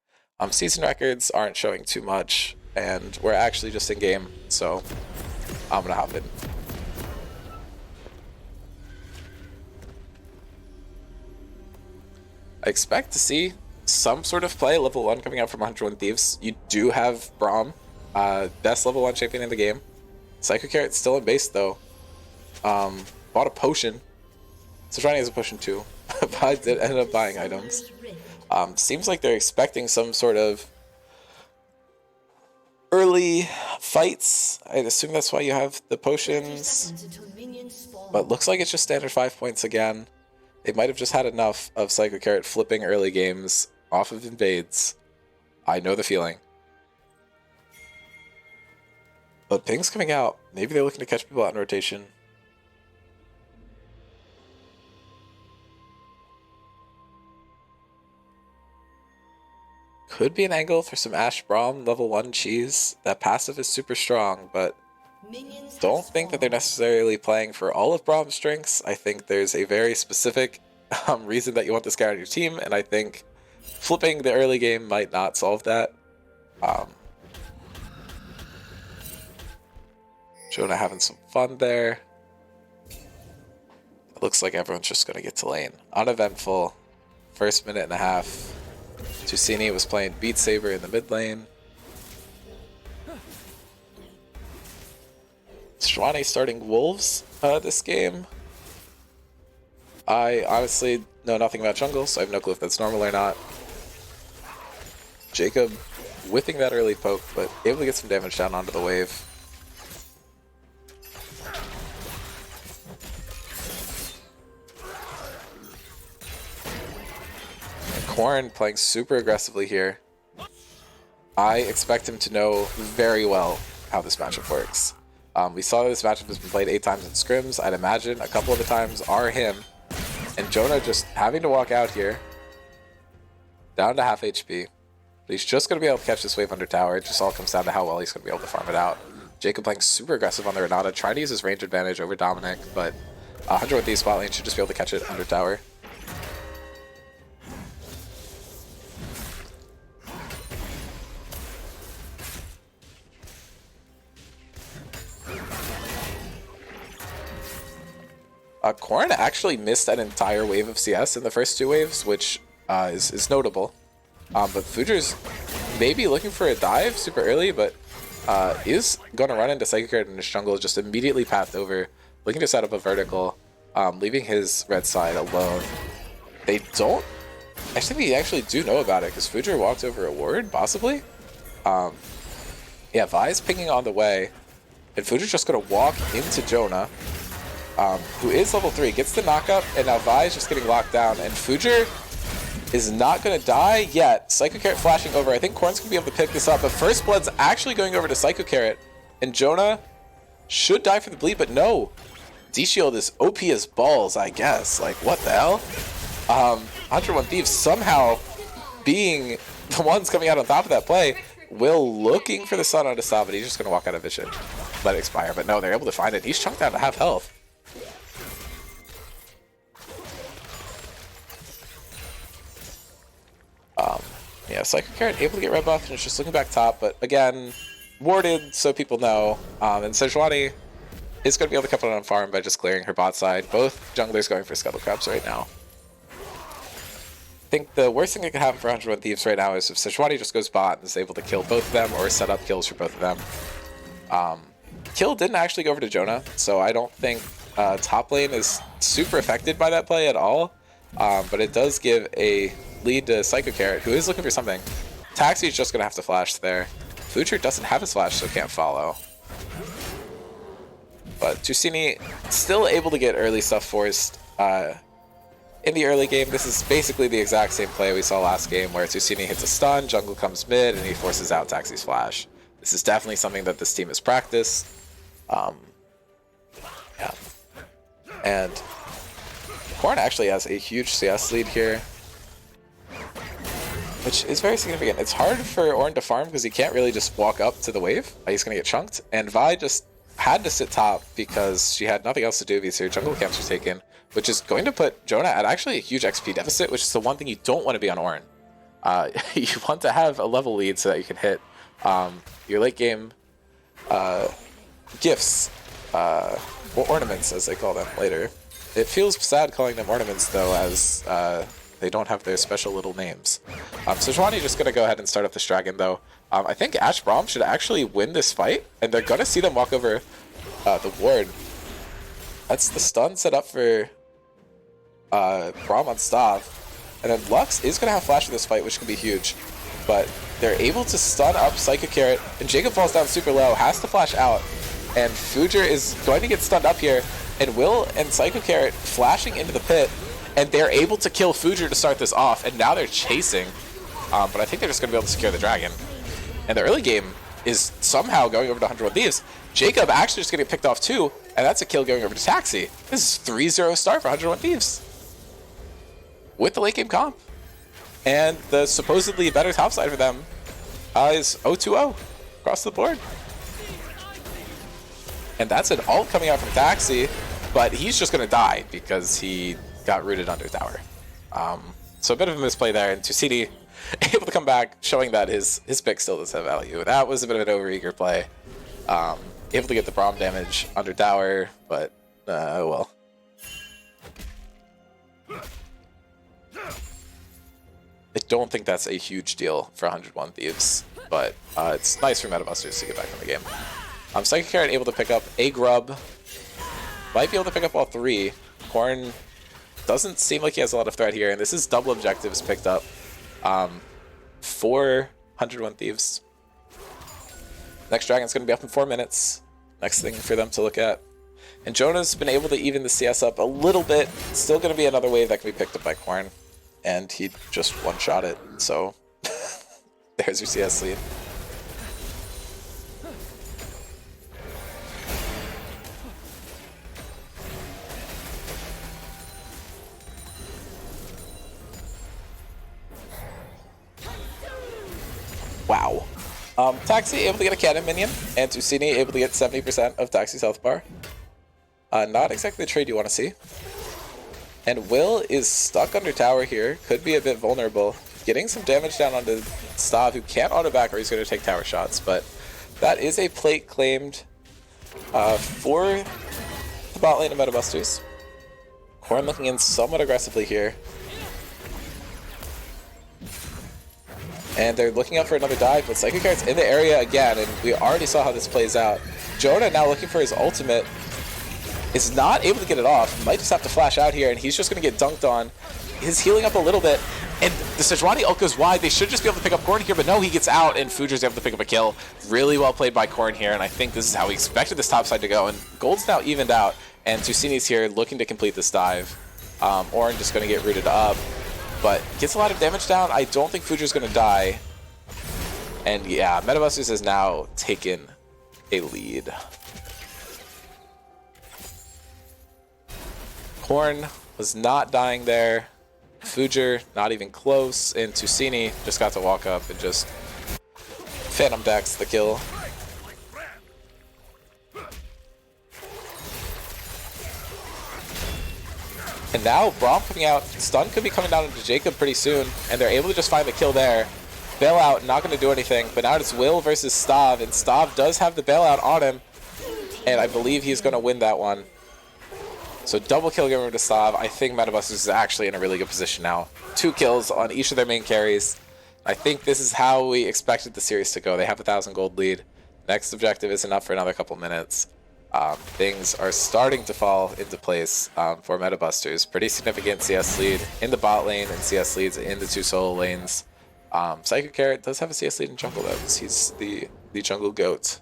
Season records aren't showing too much, and we're actually just in game, so I'm gonna hop in. I expect to see some sort of play level 1 coming out from 101 Thieves. You do have Braum, best level 1 champion in the game. Psycho Carrot's still in base though. Bought a potion. Sejuani has a potion too, but I did end up buying items. Seems like they're expecting some sort of early fights. I'd assume that's why you have the potions. But looks like it's just standard 5 points again. They might have just had enough of Psycho Carrot flipping early games off of invades. I know the feeling. But ping's coming out. Maybe they're looking to catch people out in rotation. Could be an angle for some Ash Braum level 1 cheese. That passive is super strong, but don't think that they're necessarily playing for all of Braum's strengths. I think there's a very specific reason that you want this guy on your team, and I think flipping the early game might not solve that. Jonah having some fun there. It looks like everyone's just going to get to lane. Uneventful. First minute and a half. Tusini was playing Beat Saber in the mid lane. Sejuani starting Wolves this game. I honestly know nothing about jungle, so I have no clue if that's normal or not. Jacob whipping that early poke, but able to get some damage down onto the wave. Corrin playing super aggressively here. I expect him to know very well how this matchup works. We saw this matchup has been played 8 times in scrims. I'd imagine a couple of the times are him. And Jonah just having to walk out here. Down to half HP. But he's just going to be able to catch this wave under tower. It just all comes down to how well he's going to be able to farm it out. Jacob playing super aggressive on the Renata, trying to use his range advantage over Dominic, but 100 with these spot lane should just be able to catch it under tower. Corrin actually missed an entire wave of CS in the first 2 waves, which is notable. But Fujer's maybe looking for a dive super early, but is going to run into Psychic Carrot in his jungle, just immediately pathed over, looking to set up a vertical, leaving his red side alone. They don't... I think they actually do know about it, because Fujer walked over a ward, possibly? Yeah, Vi's pinging on the way, and Fujer's just going to walk into Jonah. Who is level 3, gets the knockup, and now Vi is just getting locked down, and Fujer is not going to die yet. Psycho Carrot flashing over. I think Corrin's going to be able to pick this up, but First Blood's actually going over to Psycho Carrot, and Jonah should die for the bleed, but no. D-Shield is OP as balls, I guess. Like, what the hell? 101 Thieves somehow being the ones coming out on top of that play. Will looking for the sun on to stop, but he's just going to walk out of vision. Let it expire, but no, they're able to find it. He's chunked down to half health. Yeah, Psycho Carrot able to get red buff and it's just looking back top, but again, warded so people know. And Sejuani is going to be able to come out on farm by just clearing her bot side. Both junglers going for Scuttle Crabs right now. I think the worst thing that could happen for 101 Thieves right now is if Sejuani just goes bot and is able to kill both of them or set up kills for both of them. Kill didn't actually go over to Jonah, so I don't think top lane is super affected by that play at all. But it does give a lead to Psycho Carrot, who is looking for something. Taxi's just going to have to flash there. Future doesn't have his flash, so can't follow. But Tusini still able to get early stuff forced in the early game. This is basically the exact same play we saw last game, where Tusini hits a stun, jungle comes mid, and he forces out Taxi's flash. This is definitely something that this team has practiced. Yeah. And Corrin actually has a huge CS lead here, which is very significant. It's hard for Ornn to farm because he can't really just walk up to the wave. He's going to get chunked. And Vi just had to sit top because she had nothing else to do because her jungle camps were taken, which is going to put Jonah at actually a huge XP deficit, which is the one thing you don't want to be on Ornn. You want to have a level lead so that you can hit your late game gifts, or ornaments as they call them later. It feels sad calling them ornaments though, as they don't have their special little names. So Sejuani just going to go ahead and start up this dragon though. I think Ash Braum should actually win this fight, and they're going to see them walk over the ward. That's the stun set up for Braum on stop. And then Lux is going to have flash in this fight, which can be huge. But they're able to stun up Psycho Carrot, and Jacob falls down super low, has to flash out. And Fujer is going to get stunned up here, and Will and Psycho Carrot flashing into the pit, and they're able to kill Fujer to start this off, and now they're chasing. But I think they're just going to be able to secure the dragon. And the early game is somehow going over to 101 Thieves. Jacob actually just getting picked off too, and that's a kill going over to Taxi. This is 3-0 start for 101 Thieves with the late game comp. And the supposedly better topside for them is 0-2-0 across the board. And that's an ult coming out from Taxi, but he's just going to die because he got rooted under tower. So a bit of a misplay there, and Tusini able to come back, showing that his pick still does have value. That was a bit of an overeager play. Able to get the Braum damage under tower, but well. I don't think that's a huge deal for 101 Thieves, but it's nice for MetaBusters to get back in the game. Psychic Carrot able to pick up a grub. Might be able to pick up all three. Corn doesn't seem like he has a lot of threat here, and this is double objectives picked up for 101 Thieves. Next Dragon's going to be up in 4 minutes. Next thing for them to look at. And Jonah's been able to even the CS up a little bit. Still going to be another wave that can be picked up by Corn. And he just one-shot it, so there's your CS lead. Wow. Taxi able to get a cannon minion, and Tusini able to get 70% of Taxi's health bar. Not exactly the trade you want to see. And Will is stuck under tower here, could be a bit vulnerable. Getting some damage down onto Stav, who can't auto back or he's going to take tower shots, but that is a plate claimed for the bot lane of MetaBusters. Corn looking in somewhat aggressively here. And they're looking out for another dive, but Psychic Carrot's in the area again, and we already saw how this plays out. Jonah now looking for his ultimate. Is not able to get it off. Might just have to flash out here, and he's just going to get dunked on. He's healing up a little bit, and the Sejuani ult goes wide. They should just be able to pick up Corn here, but no, he gets out, and Fujer's able to pick up a kill. Really well played by Corn here, and I think this is how we expected this top side to go. And Gold's now evened out, and Tusini's here looking to complete this dive. Orin just going to get rooted up, but gets a lot of damage down. I don't think Fujer's going to die. And yeah, MetaBusters has now taken a lead. Corn was not dying there. Fujer not even close, and Tusini just got to walk up and just Phantom Dex the kill. And now Braum coming out. Stun could be coming down into Jacob pretty soon, and they're able to just find the kill there. Bailout not going to do anything, but now it's Will versus Stav, and Stav does have the bailout on him, and I believe he's going to win that one. So double kill going over to Stav. I think MetaBusters is actually in a really good position now. 2 kills on each of their main carries. I think this is how we expected the series to go. They have a 1,000 gold lead. Next objective isn't up for another couple minutes. Things are starting to fall into place for MetaBusters. Pretty significant CS lead in the bot lane and CS leads in the 2 solo lanes. Psychic Carrot does have a CS lead in jungle though, because he's the jungle goat.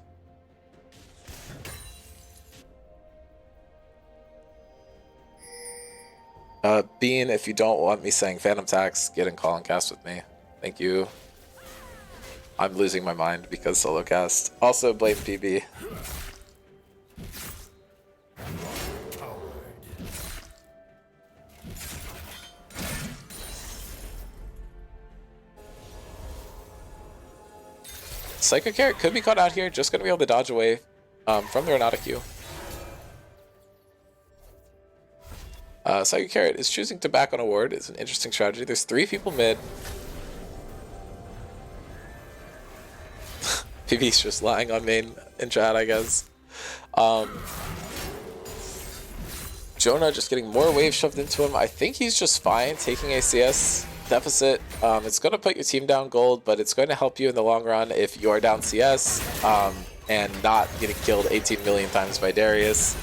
Bean, if you don't want me saying Phantom Tax, get in call and cast with me. Thank you. I'm losing my mind because solo cast. Also blame PB. Psychic Carrot could be caught out here, just going to be able to dodge away from the Renata Q. Psychic Carrot is choosing to back on a ward. It's an interesting strategy. There's 3 people mid. PB's just lying on main in chat, I guess. Jonah just getting more waves shoved into him. I think he's just fine taking a CS deficit. It's going to put your team down gold, but it's going to help you in the long run if you're down CS and not getting killed 18 million times by Darius.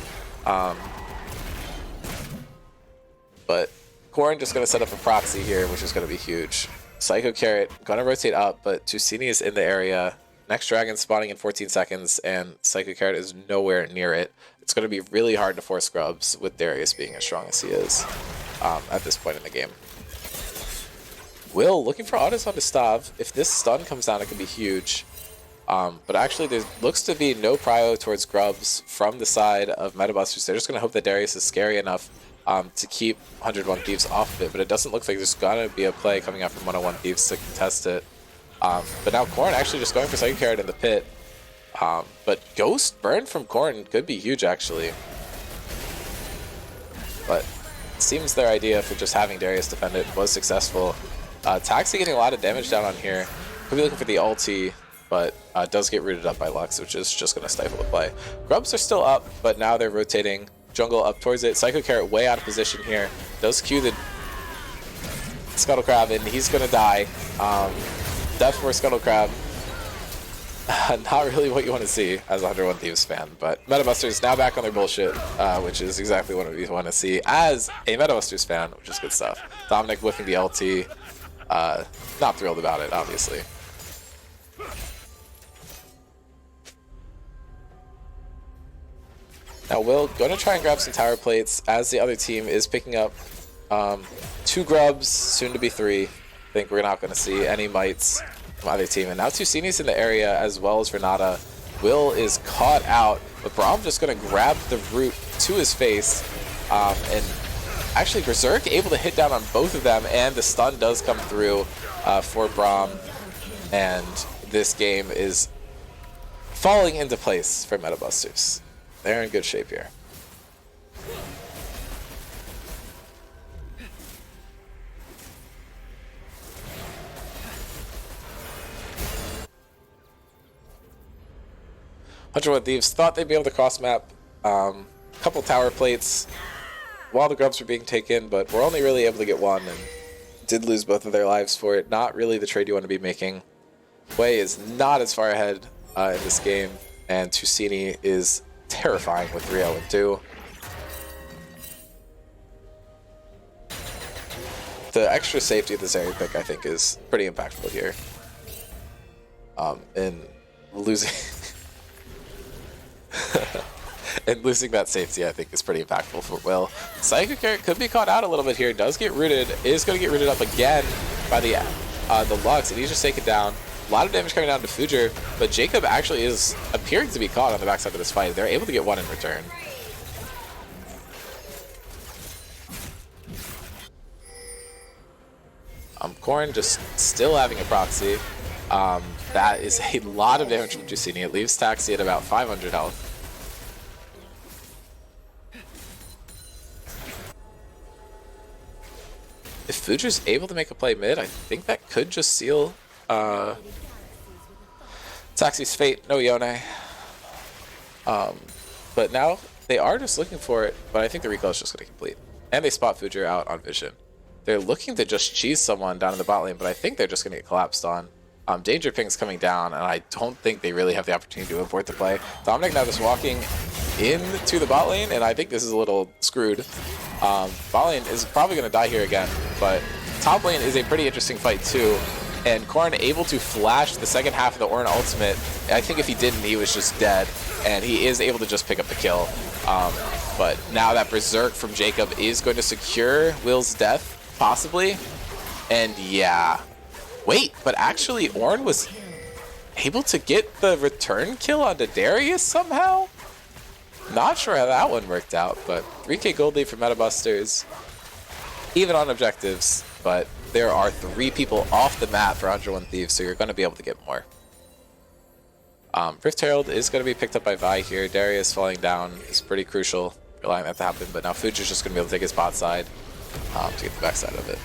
But Corn just going to set up a proxy here, which is going to be huge. Psycho Carrot going to rotate up, but Tusini is in the area. Next Dragon spawning in 14 seconds, and Psycho Carrot is nowhere near it. It's going to be really hard to force scrubs with Darius being as strong as he is at this point in the game. Will looking for autos onto Stav. If this stun comes down, it could be huge. But actually, there looks to be no prio towards Grubs from the side of MetaBusters. They're just going to hope that Darius is scary enough to keep 101 Thieves off of it, but it doesn't look like there's going to be a play coming out from 101 Thieves to contest it. But now Corn actually just going for Psycho Carrot in the pit. But Ghost Burn from Corn could be huge, actually. But it seems their idea for just having Darius defend it was successful. Taxi getting a lot of damage down on here. Could be looking for the ulti, but does get rooted up by Lux, which is just going to stifle the play. Grubs are still up, but now they're rotating jungle up towards it. Psycho Carrot way out of position here. Does cue the Scuttle Crab, and he's going to die. Death for Scuttle Crab. Not really what you want to see as a 101 Thieves fan, but MetaBusters now back on their bullshit, which is exactly what we want to see as a MetaBusters fan, which is good stuff. Dominic whiffing the LT. Not thrilled about it, obviously. Now Will going to try and grab some tower plates as the other team is picking up 2 Grubs, soon to be 3. I think we're not going to see any mites from either team. And now Tusini's in the area as well as Renata. Will is caught out, but Braum just going to grab the root to his face. And actually Berserk able to hit down on both of them, and the stun does come through for Braum. And this game is falling into place for MetaBusters. They're in good shape here. Thieves thought they'd be able to cross map couple tower plates while the Grubs were being taken, but we're only really able to get one and did lose both of their lives for it. Not really the trade you want to be making. Wei is not as far ahead in this game, and Tusini is terrifying with 3-0-2. The extra safety of this area pick, I think, is pretty impactful here. And losing and losing that safety, I think, is pretty impactful for Will. Psycho Carrot could be caught out a little bit here. Does get rooted. Is going to get rooted up again by the Lux, and he's just taken down. A lot of damage coming down to Fujer, but Jacob actually is appearing to be caught on the backside of this fight. They're able to get one in return. Corrin just still having a proxy. That is a lot of damage from Tusini. It leaves Taxi at about 500 health. If Fujer's able to make a play mid, I think that could just seal Taxi's fate. No Yone. But now they are just looking for it, but I think the recall is just going to complete. And they spot Fujer out on vision. They're looking to just cheese someone down in the bot lane, but I think they're just going to get collapsed on. Danger Ping's coming down, and I don't think they really have the opportunity to abort the play. Dominic now just walking into the bot lane, and I think this is a little screwed. Bot lane is probably going to die here again, but top lane is a pretty interesting fight too. And Corrin able to flash the second half of the Ornn ultimate. I think if he didn't, he was just dead, and he is able to just pick up the kill. But now that Berserk from Jacob is going to secure Will's death, possibly. And yeah. Wait, but actually Ornn was able to get the return kill onto Darius somehow? Not sure how that one worked out, but 3k gold lead for MetaBusters. Even on objectives, but there are 3 people off the map for 101 Thieves, so you're going to be able to get more. Rift Herald is going to be picked up by Vi here. Darius falling down is pretty crucial, allowing that to happen, but now Fuji's just going to be able to take his bot side to get the backside of it.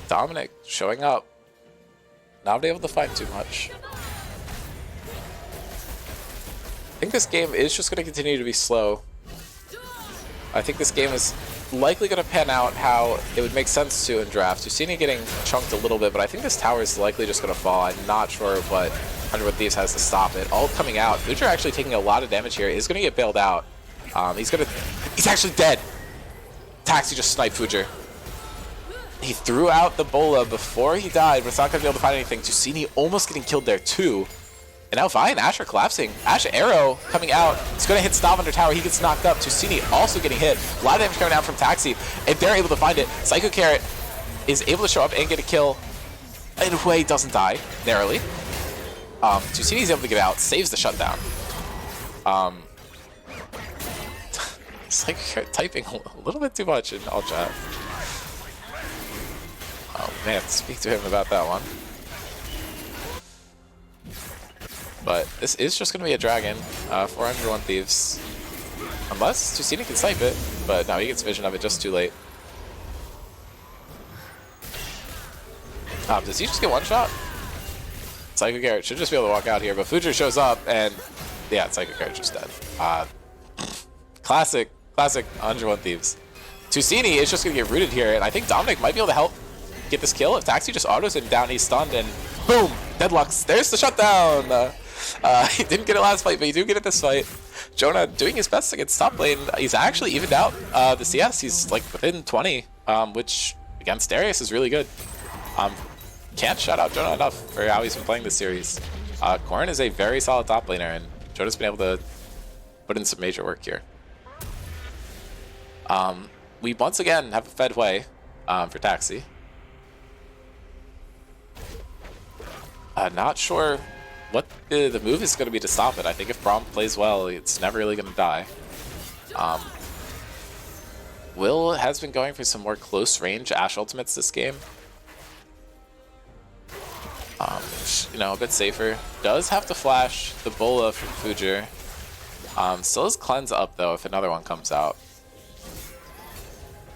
Dominic showing up, not able to fight too much. I think this game is just going to continue to be slow. I think this game is likely going to pan out how it would make sense to in draft. Tusini getting chunked a little bit, but I think this tower is likely just going to fall. I'm not sure what 101 Thieves has to stop it. Ult coming out. Future actually taking a lot of damage here. Is going to get bailed out. He's actually dead. Taxi just sniped Future. He threw out the Bola before he died, but it's not going to be able to find anything. Tusini almost getting killed there too. And now Vi and Ash are collapsing. Ash arrow coming out. It's going to hit Stav under tower. He gets knocked up. Tusini also getting hit. A lot of damage coming out from Taxi, and they're able to find it. Psycho Carrot is able to show up and get a kill. And Hui doesn't die, narrowly. Tusini is able to get out, saves the shutdown. Psycho Carrot typing a little bit too much in all chat. Oh man, speak to him about that one. But this is just going to be a dragon. 401 Thieves. Unless Tusini can snipe it, but no, he gets vision of it just too late. Does he just get one shot? Psycho Carrot should just be able to walk out here, but Future shows up, and yeah, Psycho Carrot just dead. Classic 101 Thieves. Tusini is just going to get rooted here, and I think Dominic might be able to help get this kill. If Taxi just autos him down, he's stunned, and boom! Deadlocks. There's the shutdown! He didn't get it last fight, but he do get it this fight. Jonah doing his best against top lane. He's actually evened out the CS. He's like within 20, which against Darius is really good. Can't shout out Jonah enough for how he's been playing this series. Corrin is a very solid top laner, and Jonah's been able to put in some major work here. We once again have a fed way for Taxi. Not sure what the move is going to be to stop it. I think if Braum plays well, it's never really going to die. Will has been going for some more close range Ashe ultimates this game. You know, a bit safer. Does have to flash the Bola from Future. Still has Cleanse up though if another one comes out.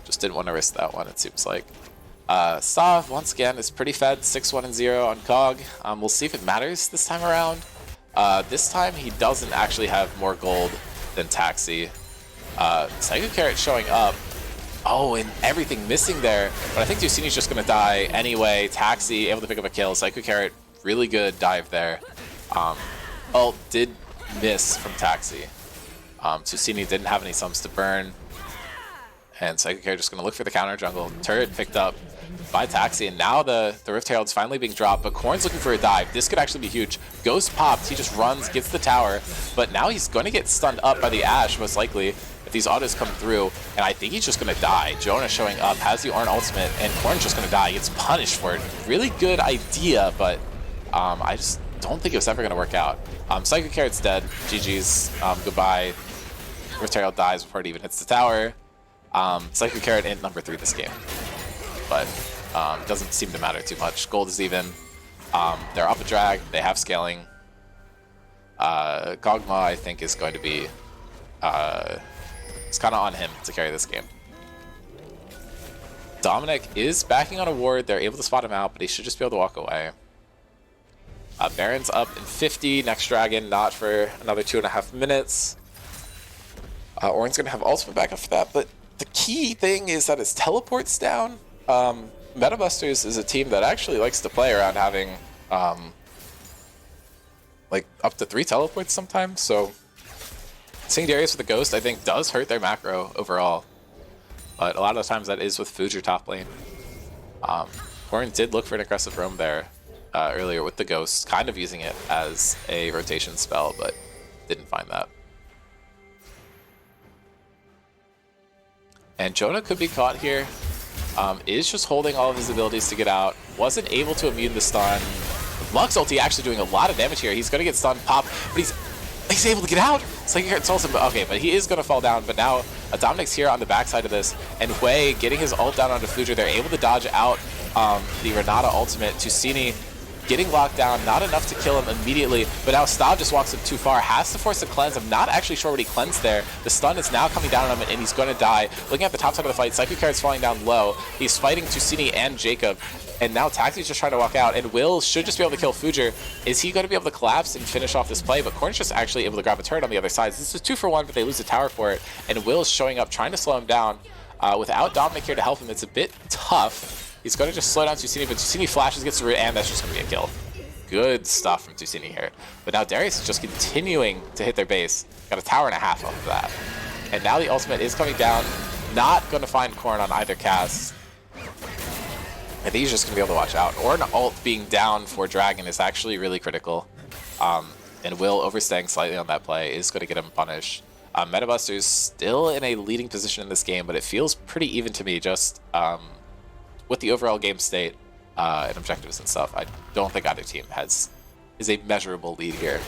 Just didn't want to risk that one, it seems like. Stav, once again, is pretty fed, 6-1-0 on COG. We'll see if it matters this time around. This time, he doesn't actually have more gold than Taxi. Psycho Carrot showing up. Oh, and everything missing there. But I think Tusini's just going to die anyway. Taxi able to pick up a kill. Psycho Carrot, really good dive there. Ult did miss from Taxi. Tusini didn't have any sums to burn. And Psycho Carrot just going to look for the counter jungle. Turret picked up by Taxi, and now the Rift Herald's finally being dropped, but Corrin's looking for a dive. This could actually be huge. Ghost popped, he just runs, gets the tower, but now he's going to get stunned up by the Ashe, most likely, if these autos come through, and I think he's just going to die. Jonah showing up, has the Ornn ultimate, and Corrin's just going to die. He gets punished for it. Really good idea, but I just don't think it was ever going to work out. Psycho Carrot's dead. GG's. Goodbye. Rift Herald dies before it even hits the tower. Psycho Carrot in number 3 this game, but doesn't seem to matter too much. Gold is even. They're up a drag. They have scaling. Gogma, I think, is going to be. It's kind of on him to carry this game. Dominic is backing on a ward. They're able to spot him out, but he should just be able to walk away. Baron's up in 50. Next dragon, not for another 2.5 minutes. Ornn's going to have ultimate back after that, but the key thing is that his teleport's down. Metabusters is a team that actually likes to play around having like up to 3 teleports sometimes, so seeing Darius with a ghost I think does hurt their macro overall, but a lot of the times that is with Future top lane. Corrin did look for an aggressive roam there earlier with the ghost, kind of using it as a rotation spell, but didn't find that. And Jonah could be caught here. Is just holding all of his abilities to get out. Wasn't able to immune the stun. Lux ulti actually doing a lot of damage here. He's going to get stunned, pop, but he's able to get out. It's like it's also okay, but he is going to fall down. But now Dominic's here on the backside of this, and Hui getting his ult down onto Future. They're able to dodge out the Renata ultimate. Tusini getting locked down, not enough to kill him immediately, but now Stav just walks him too far, has to force a cleanse. I'm not actually sure what he cleansed there. The stun is now coming down on him, and he's going to die. Looking at the top side of the fight, Psycho Carrot's falling down low. He's fighting Tusini and Jacob, and now Taxi's just trying to walk out, and Will should just be able to kill Future. Is he going to be able to collapse and finish off this play? But Corrin's just actually able to grab a turret on the other side. This is 2 for 1, but they lose the tower for it, and Will's showing up, trying to slow him down. Without Dominic here to help him, it's a bit tough. He's going to just slow down Tusini, but Tusini flashes, gets the root, and that's just going to be a kill. Good stuff from Tusini here. But now Darius is just continuing to hit their base. Got a tower and a half off of that. And now the ultimate is coming down. Not going to find Corn on either cast. I think he's just going to be able to watch out. Or an ult being down for Dragon is actually really critical. And Will overstaying slightly on that play is going to get him punished. MetaBuster's still in a leading position in this game, but it feels pretty even to me just with the overall game state and objectives and stuff. I don't think either team is a measurable lead here.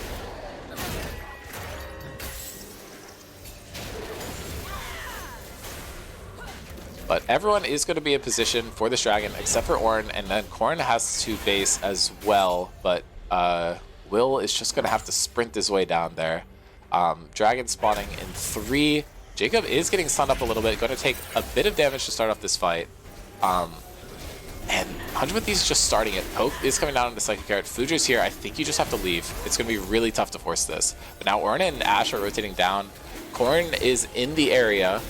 But everyone is going to be in position for this Dragon except for Ornn, and then Corn has to base as well, but Will is just going to have to sprint his way down there. Dragon spawning in 3. Jacob is getting stunned up a little bit, going to take a bit of damage to start off this fight. And 100 with these just starting it. Poke is coming down into Psychic Carrot. Fudra's here. I think you just have to leave. It's going to be really tough to force this. But now Ornn and Ashe are rotating down. Corn is in the area.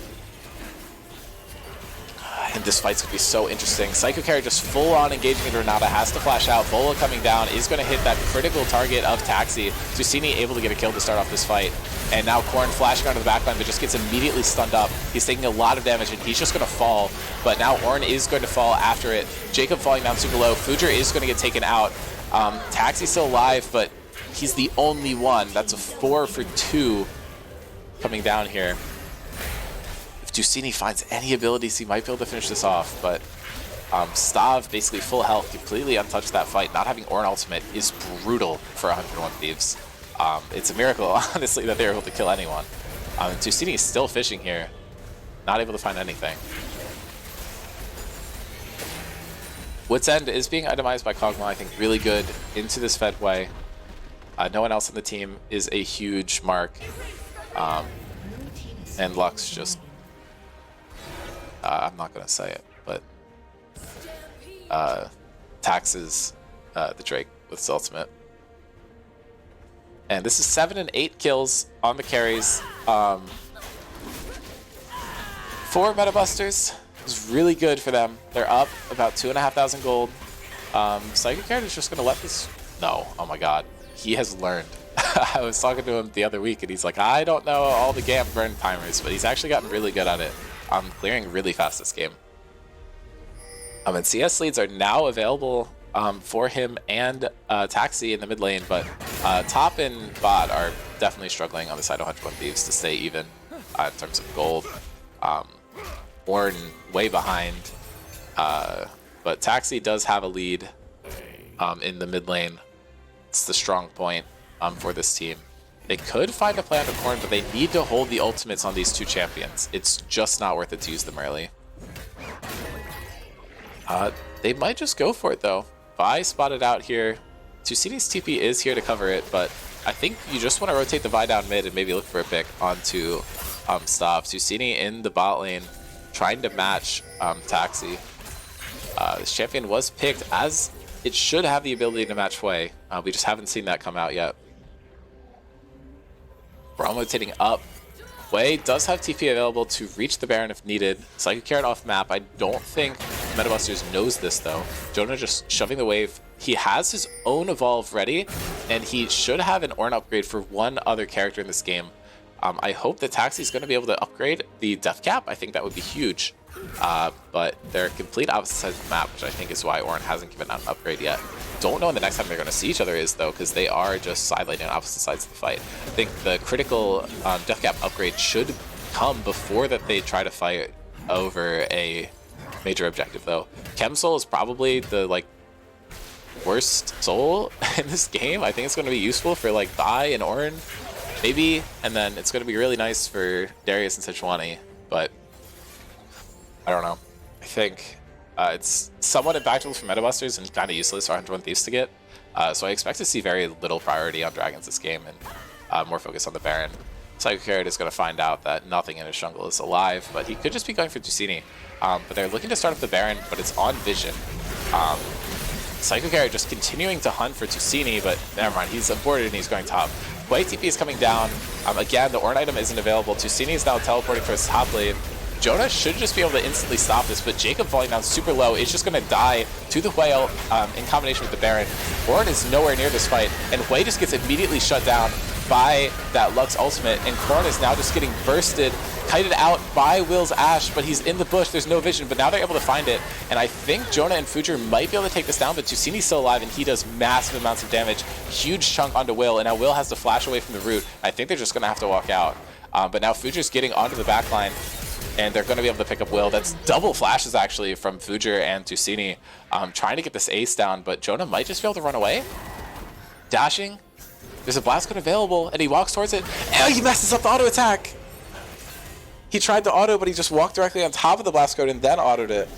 And this fight's going to be so interesting. Psycho Carrot just full on engaging into Renata, has to flash out. Bola coming down is going to hit that critical target of Taxi. Tusini able to get a kill to start off this fight. And now Corn flashing onto the backline, but just gets immediately stunned up. He's taking a lot of damage, and he's just going to fall. But now Ornn is going to fall after it. Jacob falling down super low. Fudra is going to get taken out. Taxi's still alive, but he's the only one. That's a 4 for 2 coming down here. If Tusini finds any abilities, he might be able to finish this off, but Stav, basically full health, completely untouched that fight. Not having Ornn ultimate is brutal for 101 Thieves. It's a miracle, honestly, that they were able to kill anyone. Tusini is still fishing here, not able to find anything. Wit's End is being itemized by Kog'Maw, I think really good into this Fedway. No one else on the team is a huge mark. And Lux just... I'm not going to say it, but taxes the Drake with his ultimate. And this is 7 and 8 kills on the carries. For MetaBusters, it's really good for them. They're up about 2,500 gold. Psychic Carrot is just going to let this... No, oh my god. He has learned. I was talking to him the other week, and he's like, I don't know all the Gamp burn timers, but he's actually gotten really good at it. Clearing really fast this game. And CS leads are now available for him and Taxi in the mid lane, but top and bot are definitely struggling on the side of 101 Thieves to stay even in terms of gold. Ornn way behind, but Taxi does have a lead in the mid lane. It's the strong point for this team. They could find a plan to Corn, but they need to hold the ultimates on these two champions. It's just not worth it to use them early. They might just go for it, though. Vi spotted out here. Tusini's TP is here to cover it, but I think you just want to rotate the Vi down mid and maybe look for a pick onto Stav. Tusini in the bot lane, trying to match Taxi. This champion was picked as it should have the ability to match Hui. We just haven't seen that come out yet. Braum rotating up. Hui does have TP available to reach the Baron if needed. Psychic Carrot off map. I don't think MetaBusters knows this though. Jonah just shoving the wave. He has his own evolve ready, and he should have an Ornn upgrade for one other character in this game. I hope that Taxi's going to be able to upgrade the death cap. I think that would be huge. But they're complete opposite sides of the map, which I think is why Ornn hasn't given out an upgrade yet. Don't know when the next time they're going to see each other is, though, because they are just sidelining on opposite sides of the fight. I think the critical death cap upgrade should come before that they try to fight over a major objective, though. Chem Soul is probably the, worst soul in this game. I think it's going to be useful for, Vi and Ornn, maybe, and then it's going to be really nice for Darius and Sejuani, but I don't know. I think it's somewhat impactful for MetaBusters and kind of useless for 101 Thieves to get. So I expect to see very little priority on Dragons this game and more focus on the Baron. Psycho Carrot is going to find out that nothing in his jungle is alive, but he could just be going for Tusini. But they're looking to start up the Baron, but it's on Vision. Psycho Carrot just continuing to hunt for Tusini, but never mind, he's aborted and he's going top. Hui TP is coming down. Again, the Ornn item isn't available. Tusini is now teleporting for his top lane. Jonah should just be able to instantly stop this, but Jacob falling down super low is just going to die to the Whale in combination with the Baron. Ornn is nowhere near this fight, and Wei just gets immediately shut down by that Lux ultimate, and Corn is now just getting bursted, kited out by Will's Ashe, but he's in the bush, there's no vision, but now they're able to find it, and I think Jonah and Future might be able to take this down, but Tusini's still alive, and he does massive amounts of damage, huge chunk onto Will, and now Will has to flash away from the root. I think they're just going to have to walk out, but now Future's getting onto the backline, and they're going to be able to pick up Will. That's double flashes, actually, from Future and Tusini, trying to get this ace down, but Jonah might just be able to run away. Dashing. There's a blast code available, and he walks towards it. Oh, he messes up the auto attack! He tried to auto, but he just walked directly on top of the blast code and then autoed it.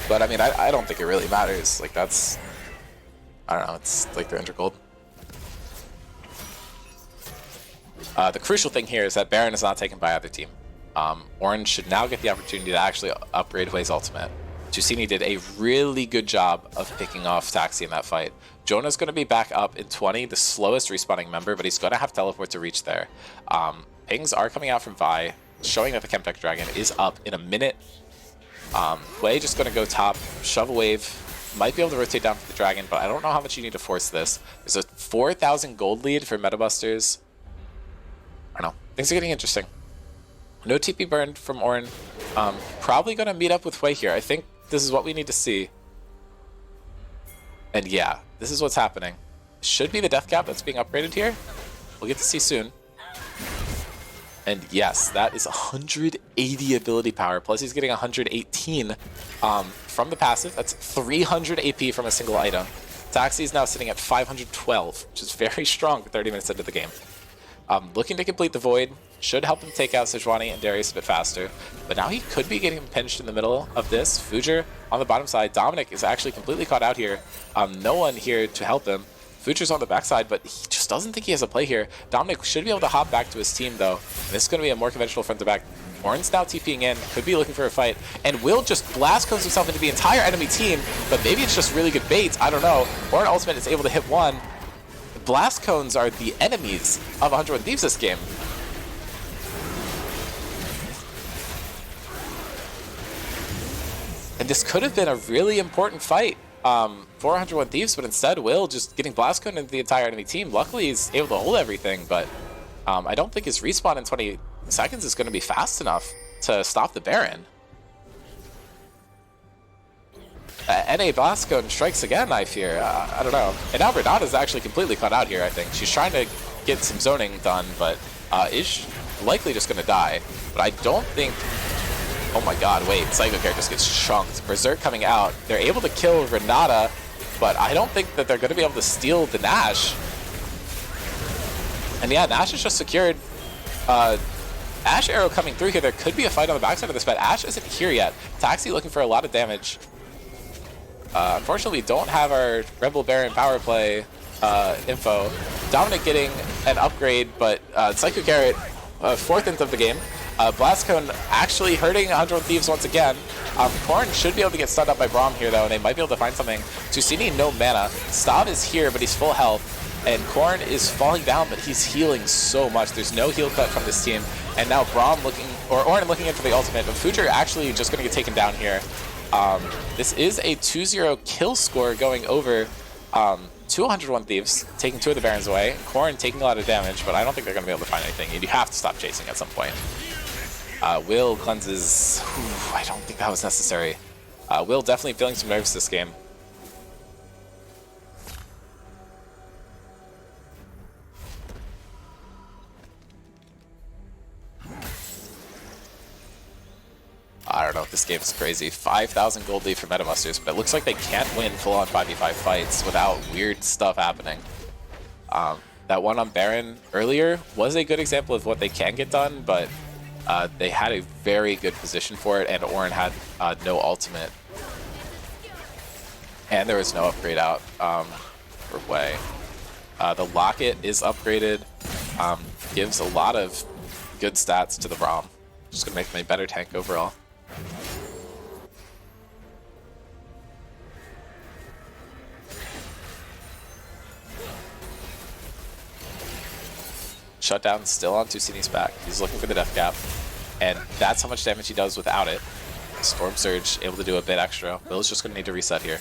But, I mean, I don't think it really matters. Like, that's... I don't know, it's like they're integral. The crucial thing here is that Baron is not taken by either team. Ornn should now get the opportunity to actually upgrade Wei's ultimate. Tusini did a really good job of picking off Taxi in that fight. Jonah's going to be back up in 20, the slowest respawning member, but he's going to have teleport to reach there. Pings are coming out from Vi, showing that the Chemtech Dragon is up in a minute. Wei just going to go top, shove a wave, might be able to rotate down for the Dragon, but I don't know how much you need to force this. There's a 4,000 gold lead for Metabusters. I don't know. Things are getting interesting. No TP burned from Ornn. Probably going to meet up with Wei here. I think this is what we need to see. And yeah, this is what's happening. Should be the death cap that's being upgraded here. We'll get to see soon. And yes, that is 180 ability power, plus he's getting 118 from the passive. That's 300 AP from a single item. Taxi is now sitting at 512, which is very strong 30 minutes into the game. Looking to complete the Void. Should help him take out Sejuani and Darius a bit faster. But now he could be getting pinched in the middle of this. Future on the bottom side. Dominic is actually completely caught out here. No one here to help him. Future's on the backside, but he just doesn't think he has a play here. Dominic should be able to hop back to his team, though. And this is going to be a more conventional front-to-back. Ornn's now TPing in, could be looking for a fight, and Will just blast codes himself into the entire enemy team, but maybe it's just really good bait, I don't know. Ornn ultimate is able to hit one. Blast cones are the enemies of 101 Thieves this game. And this could have been a really important fight for 101 Thieves, but instead Will just getting blast cone into the entire enemy team. Luckily he's able to hold everything, but I don't think his respawn in 20 seconds is going to be fast enough to stop the Baron. NA blast cone strikes again, I fear. I don't know. And now Renata's actually completely cut out here, I think. She's trying to get some zoning done, but is likely just going to die. But I don't think... Oh my god, wait, Psycho Care just gets chunked. Berserk coming out. They're able to kill Renata, but I don't think that they're going to be able to steal the Nash. And yeah, Nash is just secured. Ashe arrow coming through here. There could be a fight on the backside of this, but Ashe isn't here yet. Taxi looking for a lot of damage. Unfortunately, we don't have our Rebel Baron power play info. Dominic getting an upgrade, but Psycho Carrot, 4th int of the game. Blast Cone actually hurting 100 Thieves once again. Korn should be able to get stunned up by Braum here, though, and they might be able to find something. Tusini, no mana. Stav is here, but he's full health. And Korn is falling down, but he's healing so much. There's no heal cut from this team. And now Braum looking, or Ornn looking in for the ultimate, but Future actually just going to get taken down here. This is a 2-0 kill score going over to 101 Thieves, taking 2 of the Barons away. Korn taking a lot of damage, but I don't think they're going to be able to find anything. And you have to stop chasing at some point. Will cleanses... I don't think that was necessary. Will definitely feeling some nerves this game. I don't know, this game is crazy. 5,000 gold lead for Metabusters, but it looks like they can't win full-on 5v5 fights without weird stuff happening. That one on Baron earlier was a good example of what they can get done, but they had a very good position for it, and Ornn had no ultimate. And there was no upgrade out for Wei. The Locket is upgraded, gives a lot of good stats to the Braum. Just gonna make me a better tank overall. Shutdown still on Tusini's back. He's looking for the death cap. and that's how much damage he does without it. Storm Surge able to do a bit extra. Will's just going to need to reset here.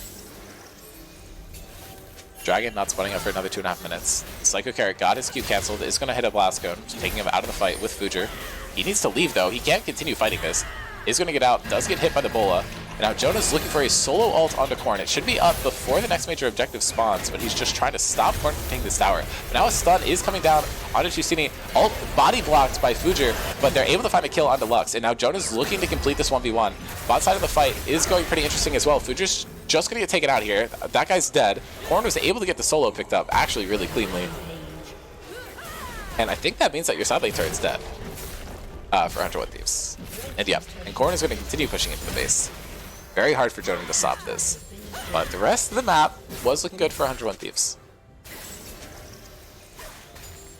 Dragon not spawning up for another 2.5 minutes. Psycho Carrot got his Q cancelled, is going to hit a Blast Cone, taking him out of the fight with Fujer. He needs to leave though, he can't continue fighting this. Is going to get out, does get hit by the Bola. And now Jonah's looking for a solo ult onto Korn. It should be up before the next major objective spawns, but he's just trying to stop Korn from taking this tower. But now a stun is coming down onto Chusini. Ult body blocked by Fujer, but they're able to find a kill on Deluxe. And now Jonah's looking to complete this 1v1. Bot side of the fight is going pretty interesting as well. Fujer's just going to get taken out here. That guy's dead. Korn was able to get the solo picked up actually really cleanly. And I think that means that your side lane turret's dead for 101 Thieves. And yeah, and Korn is going to continue pushing into the base. Very hard for Jonah to stop this. But the rest of the map was looking good for 101 Thieves.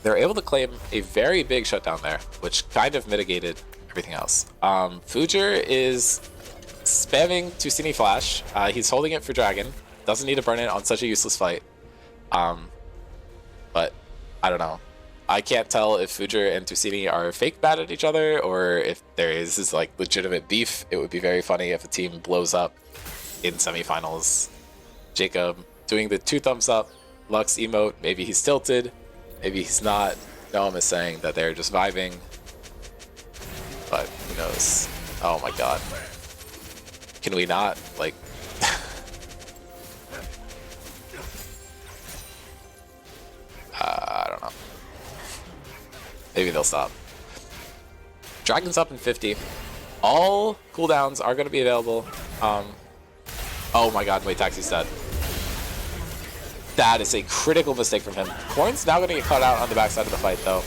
They were able to claim a very big shutdown there, which kind of mitigated everything else. Fujer is spamming Tusini Flash. He's holding it for Dragon. Doesn't need to burn it on such a useless fight. But I don't know. I can't tell if Fujer and Tusini are fake bad at each other or if there is like legitimate beef. It would be very funny if a team blows up in semifinals. Jacob doing the 2 thumbs up Lux emote. Maybe he's tilted. Maybe he's not. Noam is saying that they're just vibing. But who knows? Oh my god. Can we not like... I don't know. Maybe they'll stop. Dragon's up in 50. All cooldowns are going to be available. Oh my god, wait, Taxi's dead. That is a critical mistake from him. Korn's now going to get caught out on the backside of the fight, though.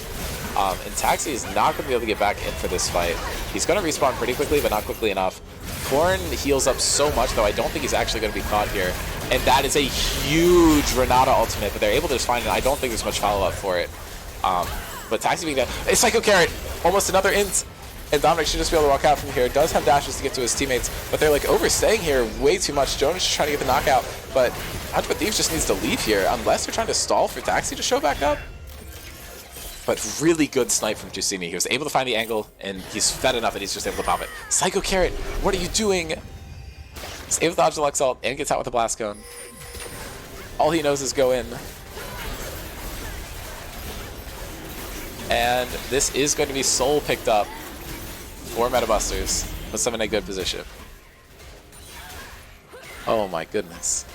And Taxi is not going to be able to get back in for this fight. He's going to respawn pretty quickly, but not quickly enough. Korn heals up so much, though I don't think he's actually going to be caught here. And that is a huge Renata ultimate, but they're able to just find it. I don't think there's much follow-up for it. But Taxi being dead. It's Psycho Carrot! Almost another int! And Dominic should just be able to walk out from here. Does have dashes to get to his teammates, but they're like overstaying here way too much. Jonas just trying to get the knockout, but 100 Thieves just needs to leave here unless they're trying to stall for Taxi to show back up. But really good snipe from Giussini. He was able to find the angle, and he's fed enough that he's just able to pop it. Psycho Carrot, what are you doing? He's able to dodge the Lux ult and gets out with the Blast Cone. All he knows is go in. And this is going to be Soul picked up for Metabusters. Puts them in a good position. Oh my goodness.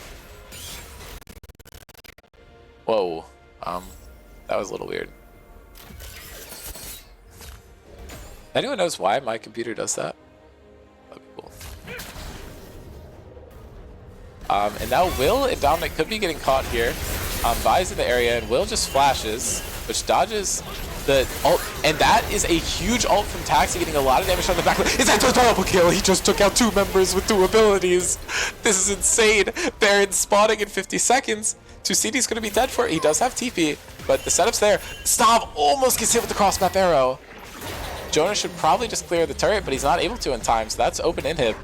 Whoa. That was a little weird. Anyone knows why my computer does that? That'd be cool. And now Will and Dominic could be getting caught here. Vi's in the area, and Will just flashes, which dodges the ult. And that is a huge ult from Taxi, getting a lot of damage from the back. Is that a double kill? He just took out 2 members with 2 abilities. This is insane. Baron spawning in 50 seconds. Tucini's going to be dead for it. He does have TP, but the setup's there. Stav almost gets hit with the cross-map arrow. Jonas should probably just clear the turret, but he's not able to in time, so that's open inhib.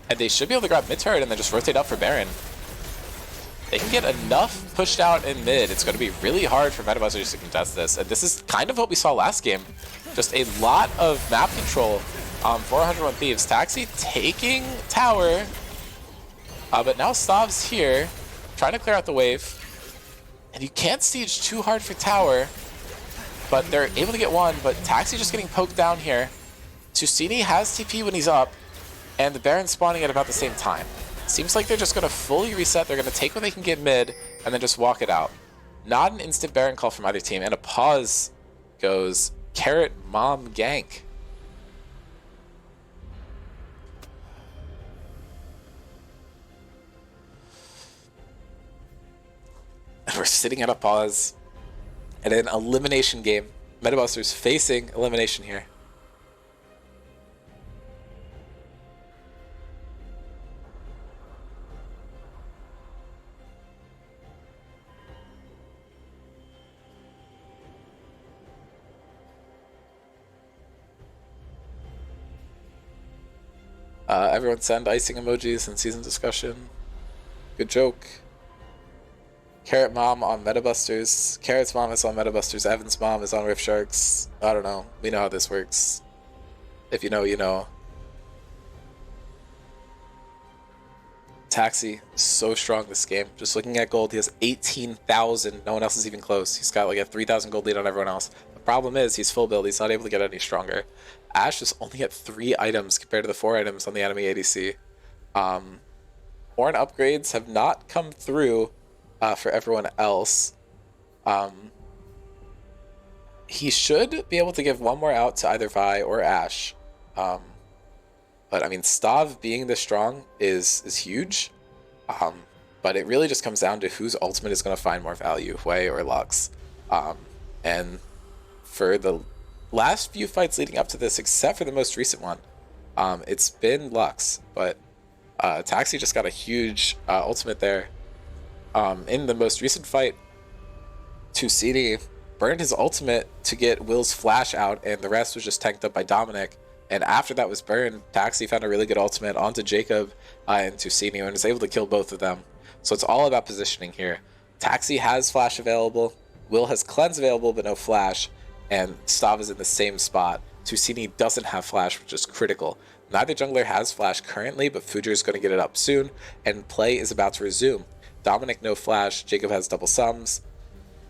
And they should be able to grab mid turret and then just rotate up for Baron. They can get enough pushed out in mid. It's going to be really hard for Metabusters to contest this. And this is kind of what we saw last game. Just a lot of map control for 101 Thieves. Taxi taking tower. But now Stav's here, trying to clear out the wave. And you can't siege too hard for tower. But they're able to get one. But Taxi just getting poked down here. Tusini has TP when he's up. And the Baron spawning at about the same time. Seems like they're just going to fully reset. They're going to take what they can get mid and then just walk it out. Not an instant Baron call from either team. And a pause goes Carrot Mom gank. And we're sitting at a pause at an elimination game. Metabusters facing elimination here. Everyone send icing emojis in season discussion. Good joke. Carrot Mom on Metabusters. Carrot's mom is on Metabusters. Evan's mom is on Rift Sharks. I don't know. We know how this works. If you know, you know. Taxi, so strong this game. Just looking at gold, he has 18,000. No one else is even close. He's got like a 3,000 gold lead on everyone else. The problem is he's full build. He's not able to get any stronger. Ash is only at 3 items compared to the 4 items on the enemy ADC. Horn upgrades have not come through for everyone else. He should be able to give one more out to either Vi or Ash. But I mean, Stav being this strong is huge. But it really just comes down to whose ultimate is going to find more value, Hui or Lux. And for the last few fights leading up to this, except for the most recent one, it's been Lux. But Taxi just got a huge ultimate there. In the most recent fight, Tusini burned his ultimate to get Will's flash out, and the rest was just tanked up by Dominic. And after that was burned, Taxi found a really good ultimate onto Jacob and Tusini and was able to kill both of them. So it's all about positioning here. Taxi has flash available, Will has cleanse available but no flash, and Stav is in the same spot. Tusini doesn't have flash, which is critical. Neither jungler has flash currently, but Fujer is going to get it up soon, and play is about to resume. Dominic no flash, Jacob has double sums.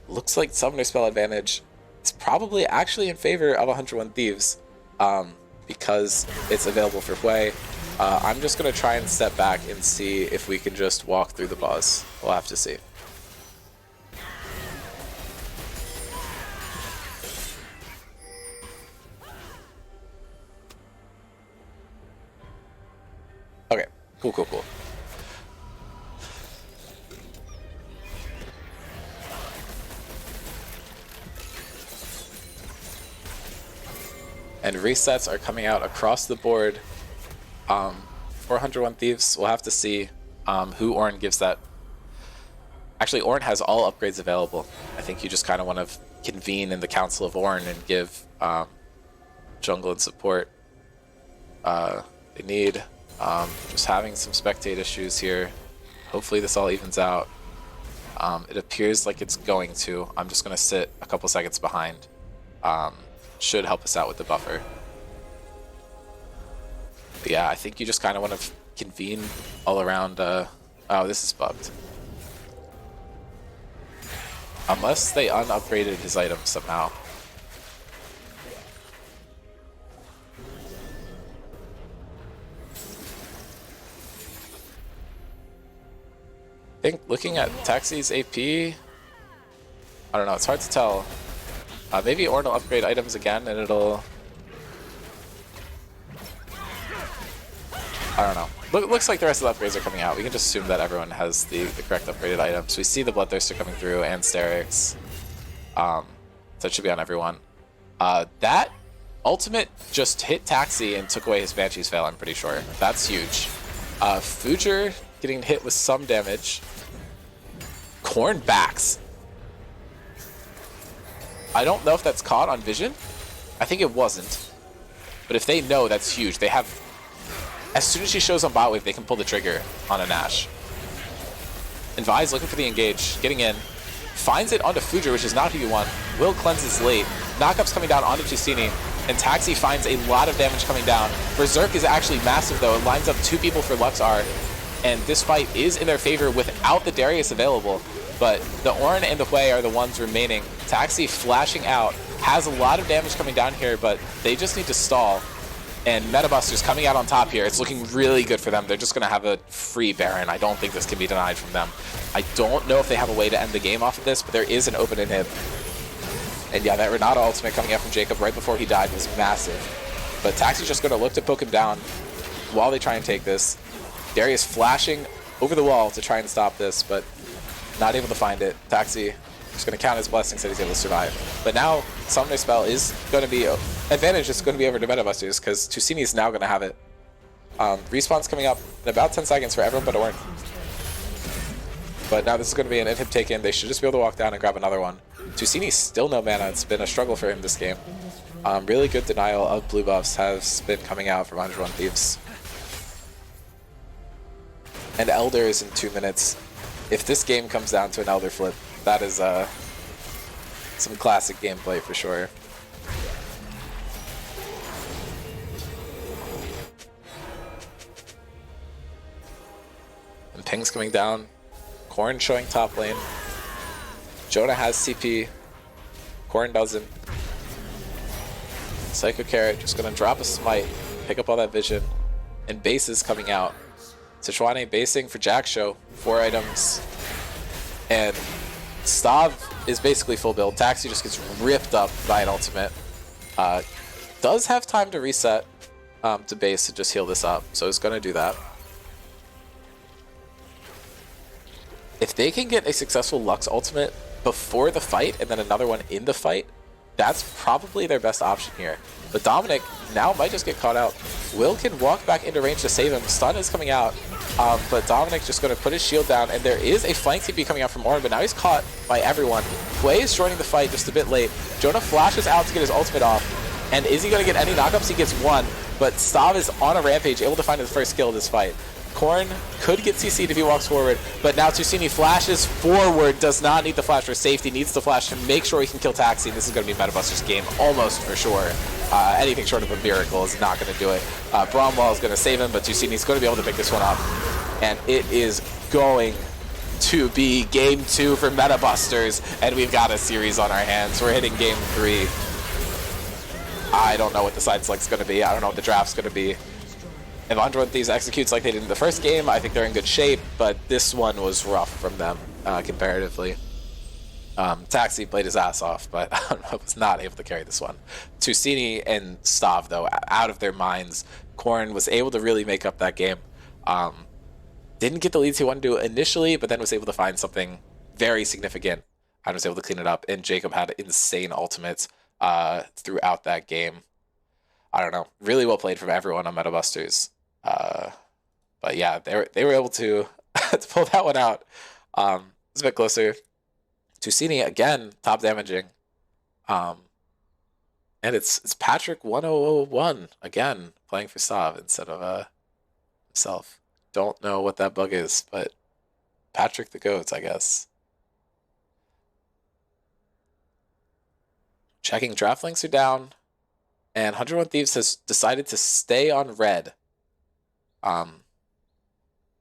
Looks like Summoner spell advantage is probably actually in favor of 101 Thieves. Because it's available for Hui. I'm just going to try and step back and see if we can just walk through the boss. We'll have to see. Okay, cool. And resets are coming out across the board. 401 Thieves, we'll have to see who Ornn gives that. Actually, Ornn has all upgrades available. I think you just kind of want to convene in the Council of Ornn and give jungle and support. They need just having some spectate issues here. Hopefully this all evens out. It appears like it's going to. I'm just going to sit a couple seconds behind. Should help us out with the buffer. But yeah, I think you just kind of want to convene all around. Oh, this is bugged. Unless they unupgraded his item somehow. I think looking at Taxi's AP, I don't know, it's hard to tell. Maybe Ornn will upgrade items again and it'll... I don't know. Looks like the rest of the upgrades are coming out. We can just assume that everyone has the correct upgraded items. We see the Bloodthirster coming through and Sterix. So it should be on everyone. That ultimate just hit Taxi and took away his Banshee's Veil, I'm pretty sure. That's huge. Fujer getting hit with some damage. Corn backs. I don't know if that's caught on vision. I think it wasn't. But if they know, that's huge. They have... As soon as she shows on bot wave, they can pull the trigger on a Nash. And Vi's looking for the engage, getting in. Finds it onto Fujer, which is not who you want. Will cleanses late. Knockup's coming down onto Tusini. And Taxi finds a lot of damage coming down. Berserk is actually massive, though. It lines up 2 people for Luxar. And this fight is in their favor without the Darius available. But the Ornn and the Hui are the ones remaining. Taxi flashing out. Has a lot of damage coming down here, but they just need to stall. And Metabuster's coming out on top here. It's looking really good for them. They're just going to have a free Baron. I don't think this can be denied from them. I don't know if they have a way to end the game off of this, but there is an open inhib. And yeah, that Renata ultimate coming out from Jacob right before he died was massive. But Taxi's just going to look to poke him down while they try and take this. Darius flashing over the wall to try and stop this, but not able to find it. Taxi just going to count his blessings that he's able to survive. But now, Summoner Spell is going to be... Advantage is going to be over to Metabusters, because Tusini is now going to have it. Respawn's coming up in about 10 seconds for everyone but Ornn. But now this is going to be an inhib taken. They should just be able to walk down and grab another one. Tusini's still no mana. It's been a struggle for him this game. Really good denial of blue buffs has been coming out from 101 Thieves. and Elders in 2 minutes. If this game comes down to an Elder flip, that is some classic gameplay for sure. And Ping's coming down. Corn showing top lane. Jonah has CP. Corn doesn't. Psycho Carrot just gonna drop a smite, pick up all that vision, and base is coming out. Sichuane basing for Jack Show, 4 items, and Stav is basically full build. Taxi just gets ripped up by an ultimate. Does have time to reset to base to just heal this up, so it's gonna do that. If they can get a successful Lux ultimate before the fight and then another one in the fight, that's probably their best option here. But Dominic now might just get caught out. Will can walk back into range to save him. Stun is coming out, but Dominic's just going to put his shield down, and there is a flank TP coming out from Orin, but now he's caught by everyone. Quay is joining the fight just a bit late. Jonah flashes out to get his ultimate off, and is he going to get any knockups? He gets one, but Stav is on a rampage, able to find his first kill of this fight. Corn could get CC'd if he walks forward, but now Tusini flashes forward, does not need the flash for safety, needs the flash to make sure he can kill Taxi. This is going to be Metabuster's game, almost for sure. Anything short of a miracle is not going to do it. Bromwell is going to save him, but Tusini's going to be able to pick this one up. And it is going to be game 2 for Metabusters, and we've got a series on our hands. We're hitting game 3. I don't know what the side select's going to be. I don't know what the draft's going to be. If 101 Thieves executes like they did in the first game, I think they're in good shape, but this one was rough from them comparatively. Taxi played his ass off, but I was not able to carry this one. Tusini and Stav, though, out of their minds. Corn was able to really make up that game. Didn't get the leads he wanted to initially, but then was able to find something very significant and was able to clean it up. And Jacob had insane ultimates throughout that game. I don't know. Really well played from everyone on Metabusters. But yeah, they were able to, to pull that one out. It's a bit closer. Tusini again, top damaging. And it's Patrick 1001 again playing for Stav instead of himself. Don't know what that bug is, but Patrick the GOAT, I guess. Checking draft links are down, and 101 Thieves has decided to stay on red.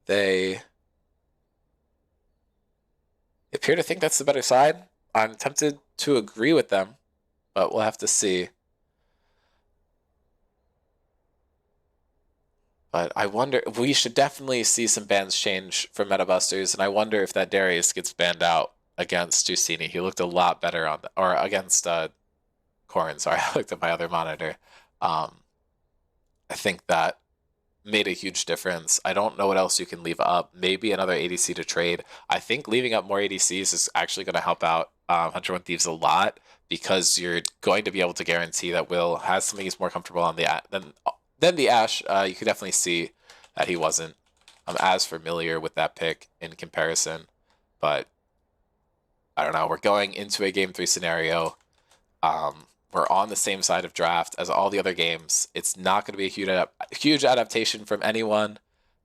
They appear to think that's the better side. I'm tempted to agree with them, but we'll have to see. But I wonder, we should definitely see some bans change for Metabusters, and I wonder if that Darius gets banned out against Tusini. He looked a lot better on, or against Corrin, sorry, I looked at my other monitor. I think that made a huge difference. I don't know what else you can leave up. Maybe another ADC to trade. I think leaving up more ADCs is actually going to help out 101 Thieves a lot, because you're going to be able to guarantee that Will has something he's more comfortable on than the Ashe. You could definitely see that he wasn't as familiar with that pick in comparison. But I don't know. We're going into a game 3 scenario. We're on the same side of draft as all the other games. It's not going to be a huge adaptation from anyone,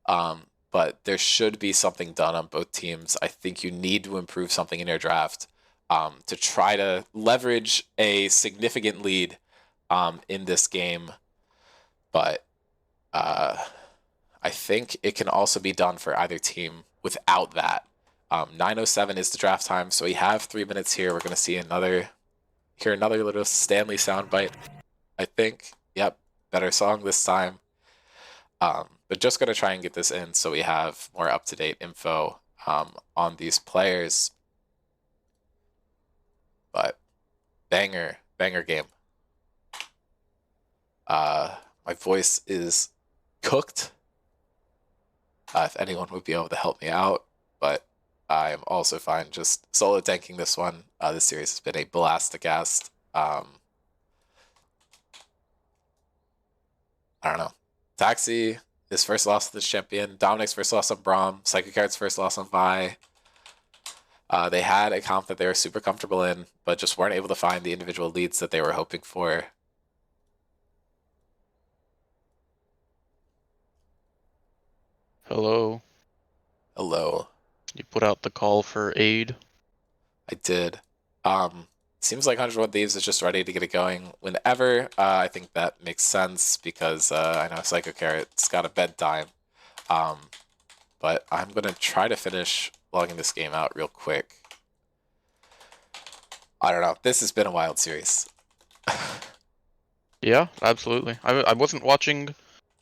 but there should be something done on both teams. I think you need to improve something in your draft to try to leverage a significant lead in this game. But I think it can also be done for either team without that. 9:07 is the draft time, so we have 3 minutes here. We're going to see hear another little Stanley soundbite, I think. Yep, better song this time. But just going to try and get this in so we have more up-to-date info on these players. But banger game. My voice is cooked. If anyone would be able to help me out, but I am also fine just solo tanking this one. This series has been a blast to cast. I don't know. Taxi, his first loss to this champion. Dominic's first loss on Braum. Psychic Card's first loss on Vi. They had a comp that they were super comfortable in, but just weren't able to find the individual leads that they were hoping for. Hello. Hello. You put out the call for aid. I did. Seems like 101 Thieves is just ready to get it going whenever. I think that makes sense because I know Psycho Carrot's got a bedtime. Um, but I'm gonna try to finish logging this game out real quick. I don't know. This has been a wild series. Yeah, absolutely. I wasn't watching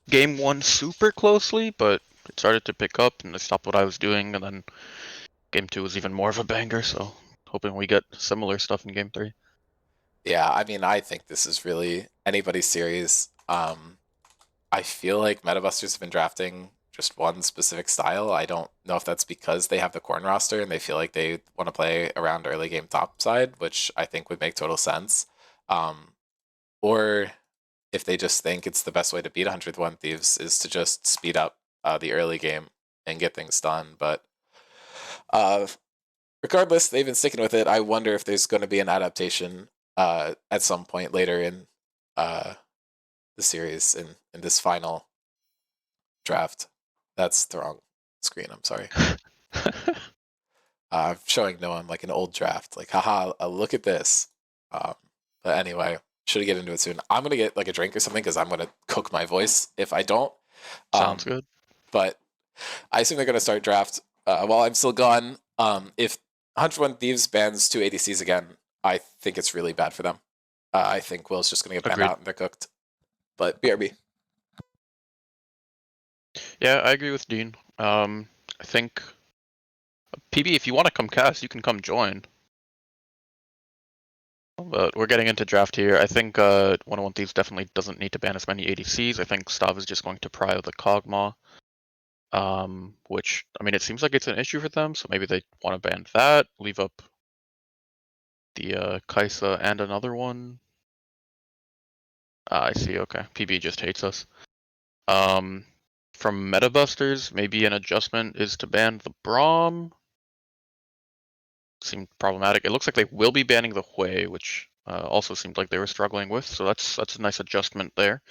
game one super closely, but it started to pick up and I stopped what I was doing, and then game two was even more of a banger, so hoping we get similar stuff in game three. Yeah, I mean, I think this is really anybody's series. I feel like Metabusters have been drafting just one specific style. I don't know if that's because they have the corn roster and they feel like they want to play around early game top side, which I think would make total sense. Um, or if they just think it's the best way to beat 101 Thieves is to just speed up the early game and get things done. But uh, regardless, they've been sticking with it. I wonder if there's going to be an adaptation at some point later in uh, the series in this final draft. That's the wrong screen. I'm sorry. I'm showing Noam like an old draft. Like, haha, look at this. Um, but anyway, should get into it soon. I'm gonna get like a drink or something because I'm gonna cook my voice if I don't. Sounds Um, good. but I assume they're gonna start draft while I'm still gone. If 101 Thieves bans two ADCs again, I think it's really bad for them. I think Will's just gonna get banned Agreed. out and they're cooked. But BRB. Yeah, I agree with Dean. I think PB, if you want to come cast, you can come join. But we're getting into draft here. I think 101 Thieves definitely doesn't need to ban as many ADCs. I think Stav is just going to prio the Kog'Maw. Which, I mean, it seems like it's an issue for them, so maybe they want to ban that, leave up the Kaisa and another one. I see, okay. PB just hates us. From Metabusters, maybe an adjustment is to ban the Braum. Seemed problematic. It looks like they will be banning the Hui, which also seemed like they were struggling with, so that's a nice adjustment there.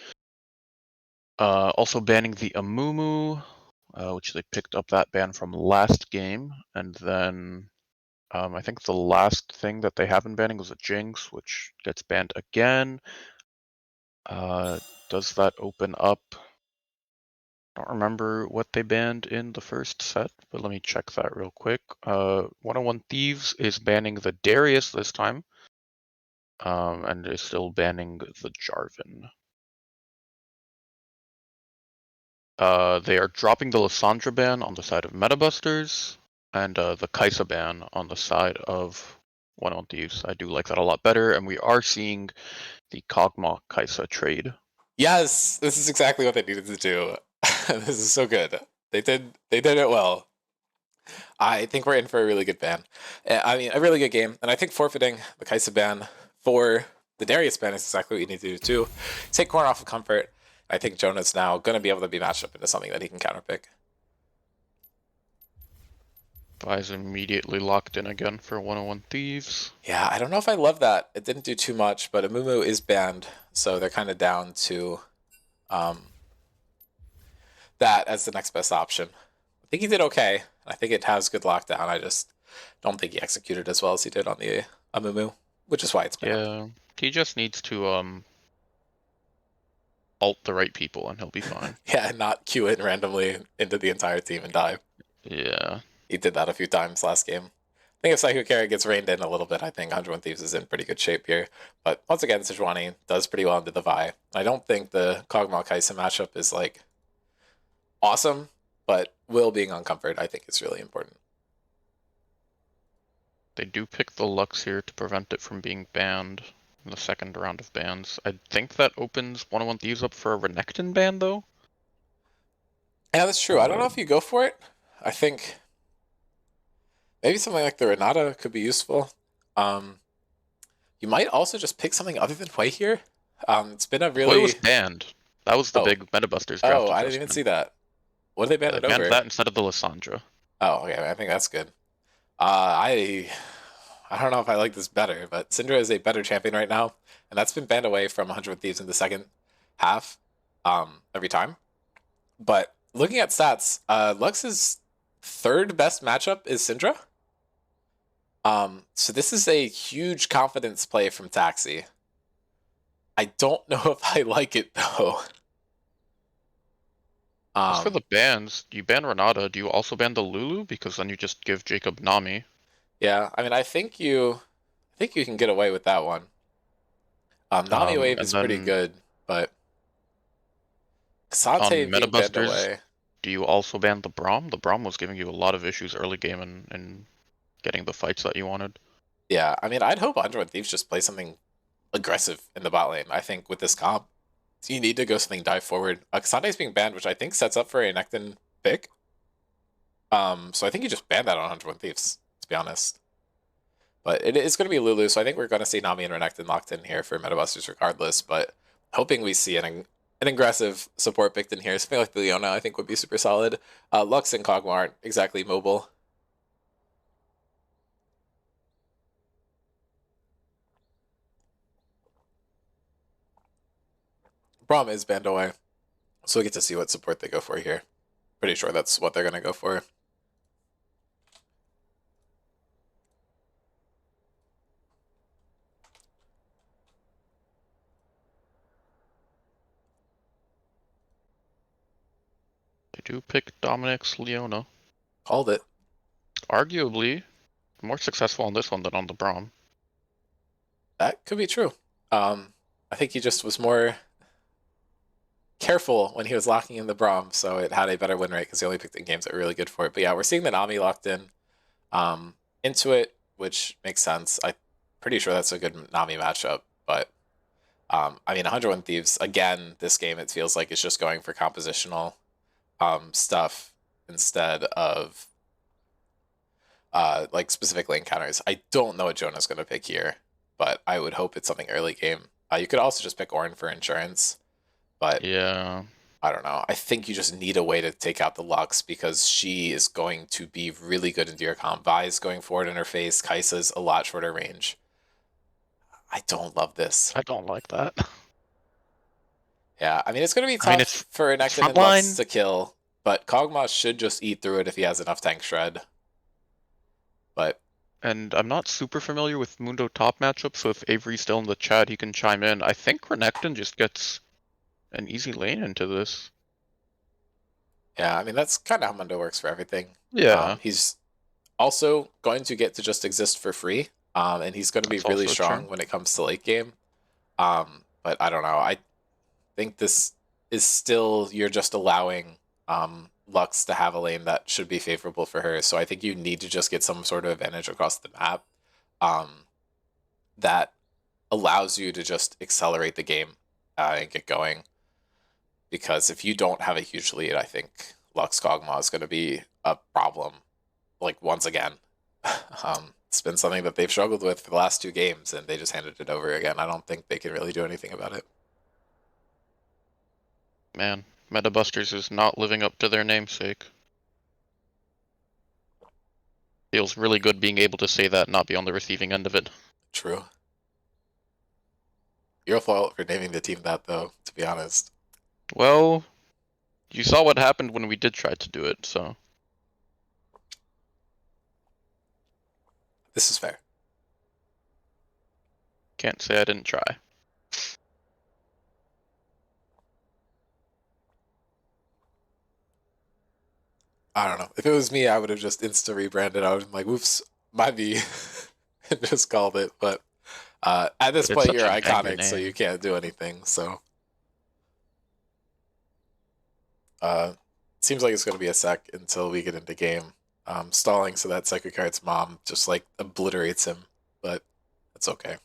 Also banning the Amumu, which they picked up that ban from last game, and then I think the last thing that they have been banning was a Jinx, which gets banned again. Does that open up? I don't remember what they banned in the first set, but let me check that real quick. 101 Thieves is banning the Darius this time, and is still banning the Jarvan. They are dropping the Lissandra ban on the side of Metabusters, and the Kaisa ban on the side of 101 Thieves. I do like that a lot better, and we are seeing the Kog'Maw Kaisa trade. Yes, this is exactly what they needed to do. This is so good. They did it well. I think we're in for a really good ban. I mean, a really good game, and I think forfeiting the Kaisa ban for the Darius ban is exactly what you need to do too. Take Corn off of comfort. I think Jonah's now going to be able to be matched up into something that he can counterpick. Vi's immediately locked in again for 101 Thieves. Yeah, I don't know if I love that. It didn't do too much, but Amumu is banned, so they're kind of down to that as the next best option. I think he did okay. I think it has good lockdown. I just don't think he executed as well as he did on the Amumu, which is why it's banned. Yeah, he just needs to ult the right people and he'll be fine. Yeah, and not queue it randomly into the entire team and die. Yeah. He did that a few times last game. I think if Psycho Carrot gets reined in a little bit, I think 101 Thieves is in pretty good shape here. But once again, Sejuani does pretty well into the Vi. I don't think the Kog'Maw Kaisa matchup is like awesome, but Will being on comfort, I think is really important. They do pick the Lux here to prevent it from being banned in the second round of bans. I think that opens 101 Thieves up for a Renekton ban, though. Yeah, that's true. I don't know if you go for it. I think maybe something like the Renata could be useful. You might also just pick something other than Hui here. It's been a Hui was really banned. That was the oh big Metabusters draft I didn't even adjustment. see that. What did they ban Yeah, it they banned over? that instead of the Lissandra. Oh, okay. I think that's good. I don't know if I like this better, but Syndra is a better champion right now, and that's been banned away from 100 Thieves in the second half every time. But looking at stats, Lux is third best matchup is Syndra. So this is a huge confidence play from Taxi. I don't know if I like it though. As for the bans, you ban Renata, do you also ban the Lulu? Because then you just give Jacob Nami. Yeah, I mean, I think you can get away with that one. Nami Wave And is pretty then good, but Sate on being banned Metabusters, away. do you also ban the Braum? The Braum was giving you a lot of issues early game and getting the fights that you wanted. Yeah, I mean, I'd hope Android and Thieves just play something aggressive in the bot lane. I think with this comp, you need to go something dive forward. Kasate's being banned, which I think sets up for a Nectin pick. So I think you just ban that on 101 Thieves, to be honest. But it is going to be Lulu, so I think we're going to see Nami and Renekton locked in here for Metabusters regardless, but hoping we see an aggressive support picked in here. Something like the Leona I think would be super solid. Lux and Kog'Maw aren't exactly mobile. Braum is banned away, so we get to see what support they go for here. Pretty sure that's what they're going to go for. They do pick Dominic's Leona. Called it. Arguably, more successful on this one than on the Braum. That could be true. I think he just was more careful when he was locking in the Braum, so it had a better win rate because he only picked in games that were really good for it. But yeah, we're seeing the Nami locked in into it, which makes sense. I'm pretty sure that's a good Nami matchup. But I mean, 101 Thieves, again, this game, it feels like it's just going for compositional stuff instead of like specific lane counters. I don't know what Jonah's going to pick here, but I would hope it's something early game. You could also just pick Ornn for insurance, but Yeah. I don't know. I think you just need a way to take out the Lux because she is going to be really good in your comp. Vi is going forward in her face. Kai'Sa's a lot shorter range. I don't love this. I don't like that. Yeah, I mean, it's going to be I mean, tough for it's Nectin front and Lux line. to kill, but Kog'Maw should just eat through it if he has enough tank shred. But And I'm not super familiar with Mundo top matchups, so if Avery's still in the chat, he can chime in. I think Renekton just gets an easy lane into this. yeah, I mean, that's kind of how Mundo works for everything. Yeah. He's also going to get to just exist for free, and he's going to be That's really also strong true. when it comes to late game. But I don't know. I think this is still, you're just allowing Lux to have a lane that should be favorable for her. So I think you need to just get some sort of advantage across the map that allows you to just accelerate the game and get going. Because if you don't have a huge lead, I think Lux Kog'Maw is going to be a problem. Like, once again. It's been something that they've struggled with for the last 2 games, and they just handed it over again. I don't think they can really do anything about it. Man, Metabusters is not living up to their namesake. Feels really good being able to say that and not be on the receiving end of it. True. Your fault for naming the team that, though, to be honest. Well, you saw what happened when we did try to do it, so. This is fair. Can't say I didn't try. I don't know. If it was me, I would have just insta rebranded. I would have been like, whoops, might be, and just called it. But at this But it's point, such you're an angry iconic, so you name. can't do anything. So seems like it's going to be a sec until we get into game. Stalling so that Secret Card's mom just like obliterates him, but it's okay.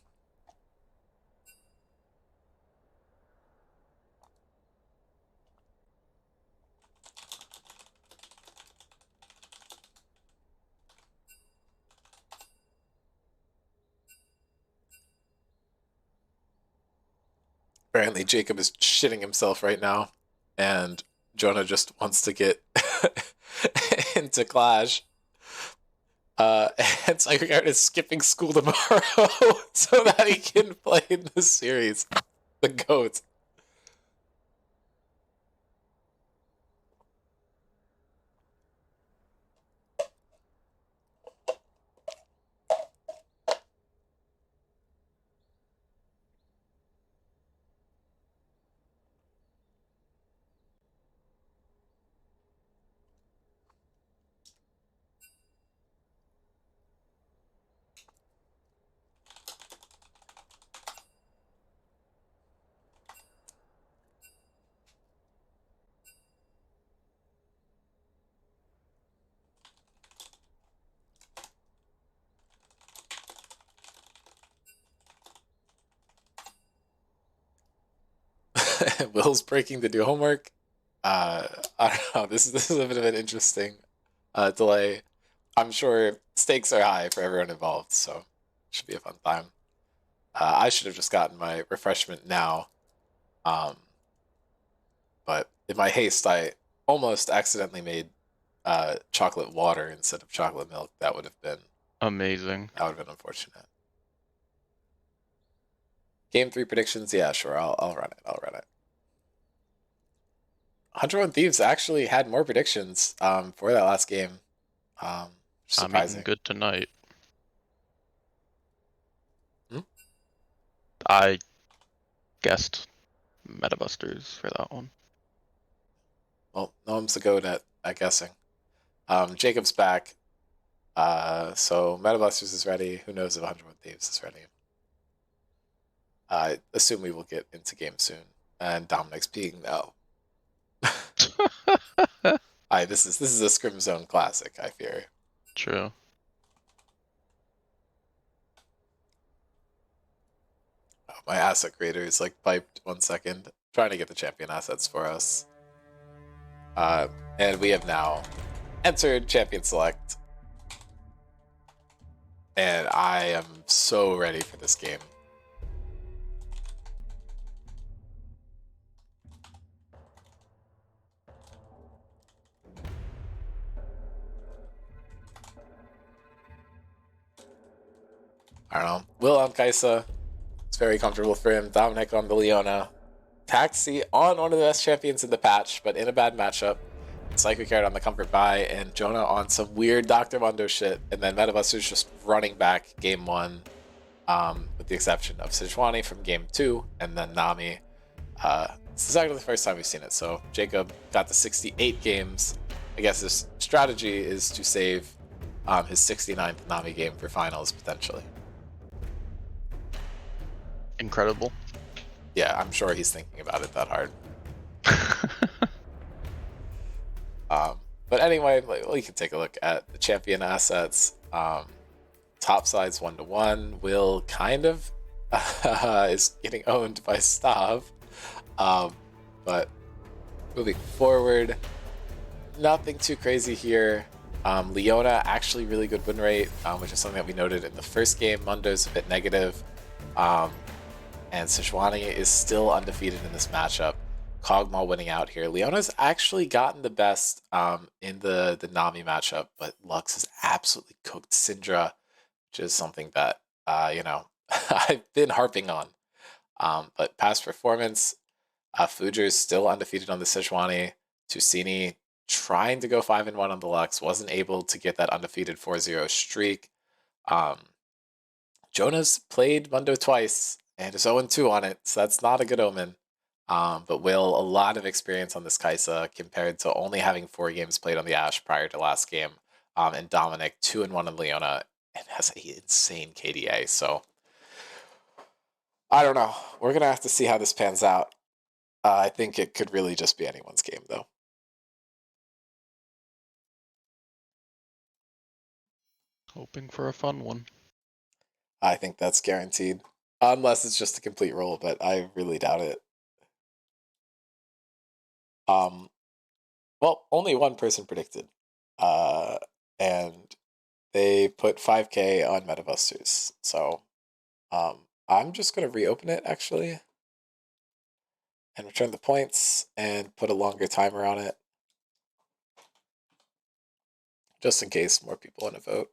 Apparently, Jacob is shitting himself right now, and Jonah just wants to get into Clash. And Secret Card is skipping school tomorrow so that he can play in the series. The GOAT. Will's breaking to do homework. I don't know. This is a bit of an interesting delay. I'm sure stakes are high for everyone involved, so it should be a fun time. I should have just gotten my refreshment now, but in my haste, I almost accidentally made chocolate water instead of chocolate milk. That would have been amazing. That would have been unfortunate. Game 3 predictions? Yeah, sure. I'll run it. 101 Thieves actually had more predictions for that last game. Surprising. I'm eating good tonight. Hmm? I guessed Metabusters for that one. Well, Noam's the goat at guessing. Jacob's back. So Metabusters is ready. Who knows if 101 Thieves is ready? I assume we will get into game soon. And Dominic's peeing now. This is a Scrim Zone classic, I fear. True. Oh, my asset creator is like piped 1 second, trying to get the champion assets for us. And we have now entered champion select. And I am so ready for this game. I don't know. Will on Kaisa. It's very comfortable for him. Dominic on the Leona. Taxi on one of the best champions in the patch, but in a bad matchup. Psycho Carrot on the Comfort Buy, and Jonah on some weird Dr. Mundo shit, and then Metabuster's just running back game 1, with the exception of Sejuani from game 2, and then Nami. This is actually the first time we've seen it, so Jacob got the 68 games. I guess his strategy is to save his 69th Nami game for finals, potentially. Incredible. Yeah, I'm sure he's thinking about it that hard. But anyway, we can take a look at the champion assets. Top sides 1-1. Will kind of is getting owned by Stav. But moving forward, nothing too crazy here. Leona, actually really good win rate, which is something that we noted in the first game. Mundo's a bit negative. And Sejuani is still undefeated in this matchup. Kog'Maw winning out here. Leona's actually gotten the best in the Nami matchup, but Lux has absolutely cooked Syndra, which is something that, I've been harping on. But past performance, Fujer's still undefeated on the Sejuani. Tusini trying to go 5-1 on the Lux, wasn't able to get that undefeated 4-0 streak. Jonah's played Mundo twice and is 0-2 on it, so that's not a good omen. But Will, a lot of experience on this Kaisa compared to only having 4 games played on the Ashe prior to last game. And Dominic, 2-1 on Leona, and has an insane KDA. So, I don't know. We're going to have to see how this pans out. I think it could really just be anyone's game, though. Hoping for a fun one. I think that's guaranteed. Unless it's just a complete roll, but I really doubt it. Well, only one person predicted. And they put 5K on Metabusters. So I'm just going to reopen it, actually. And return the points and put a longer timer on it. Just in case more people want to vote.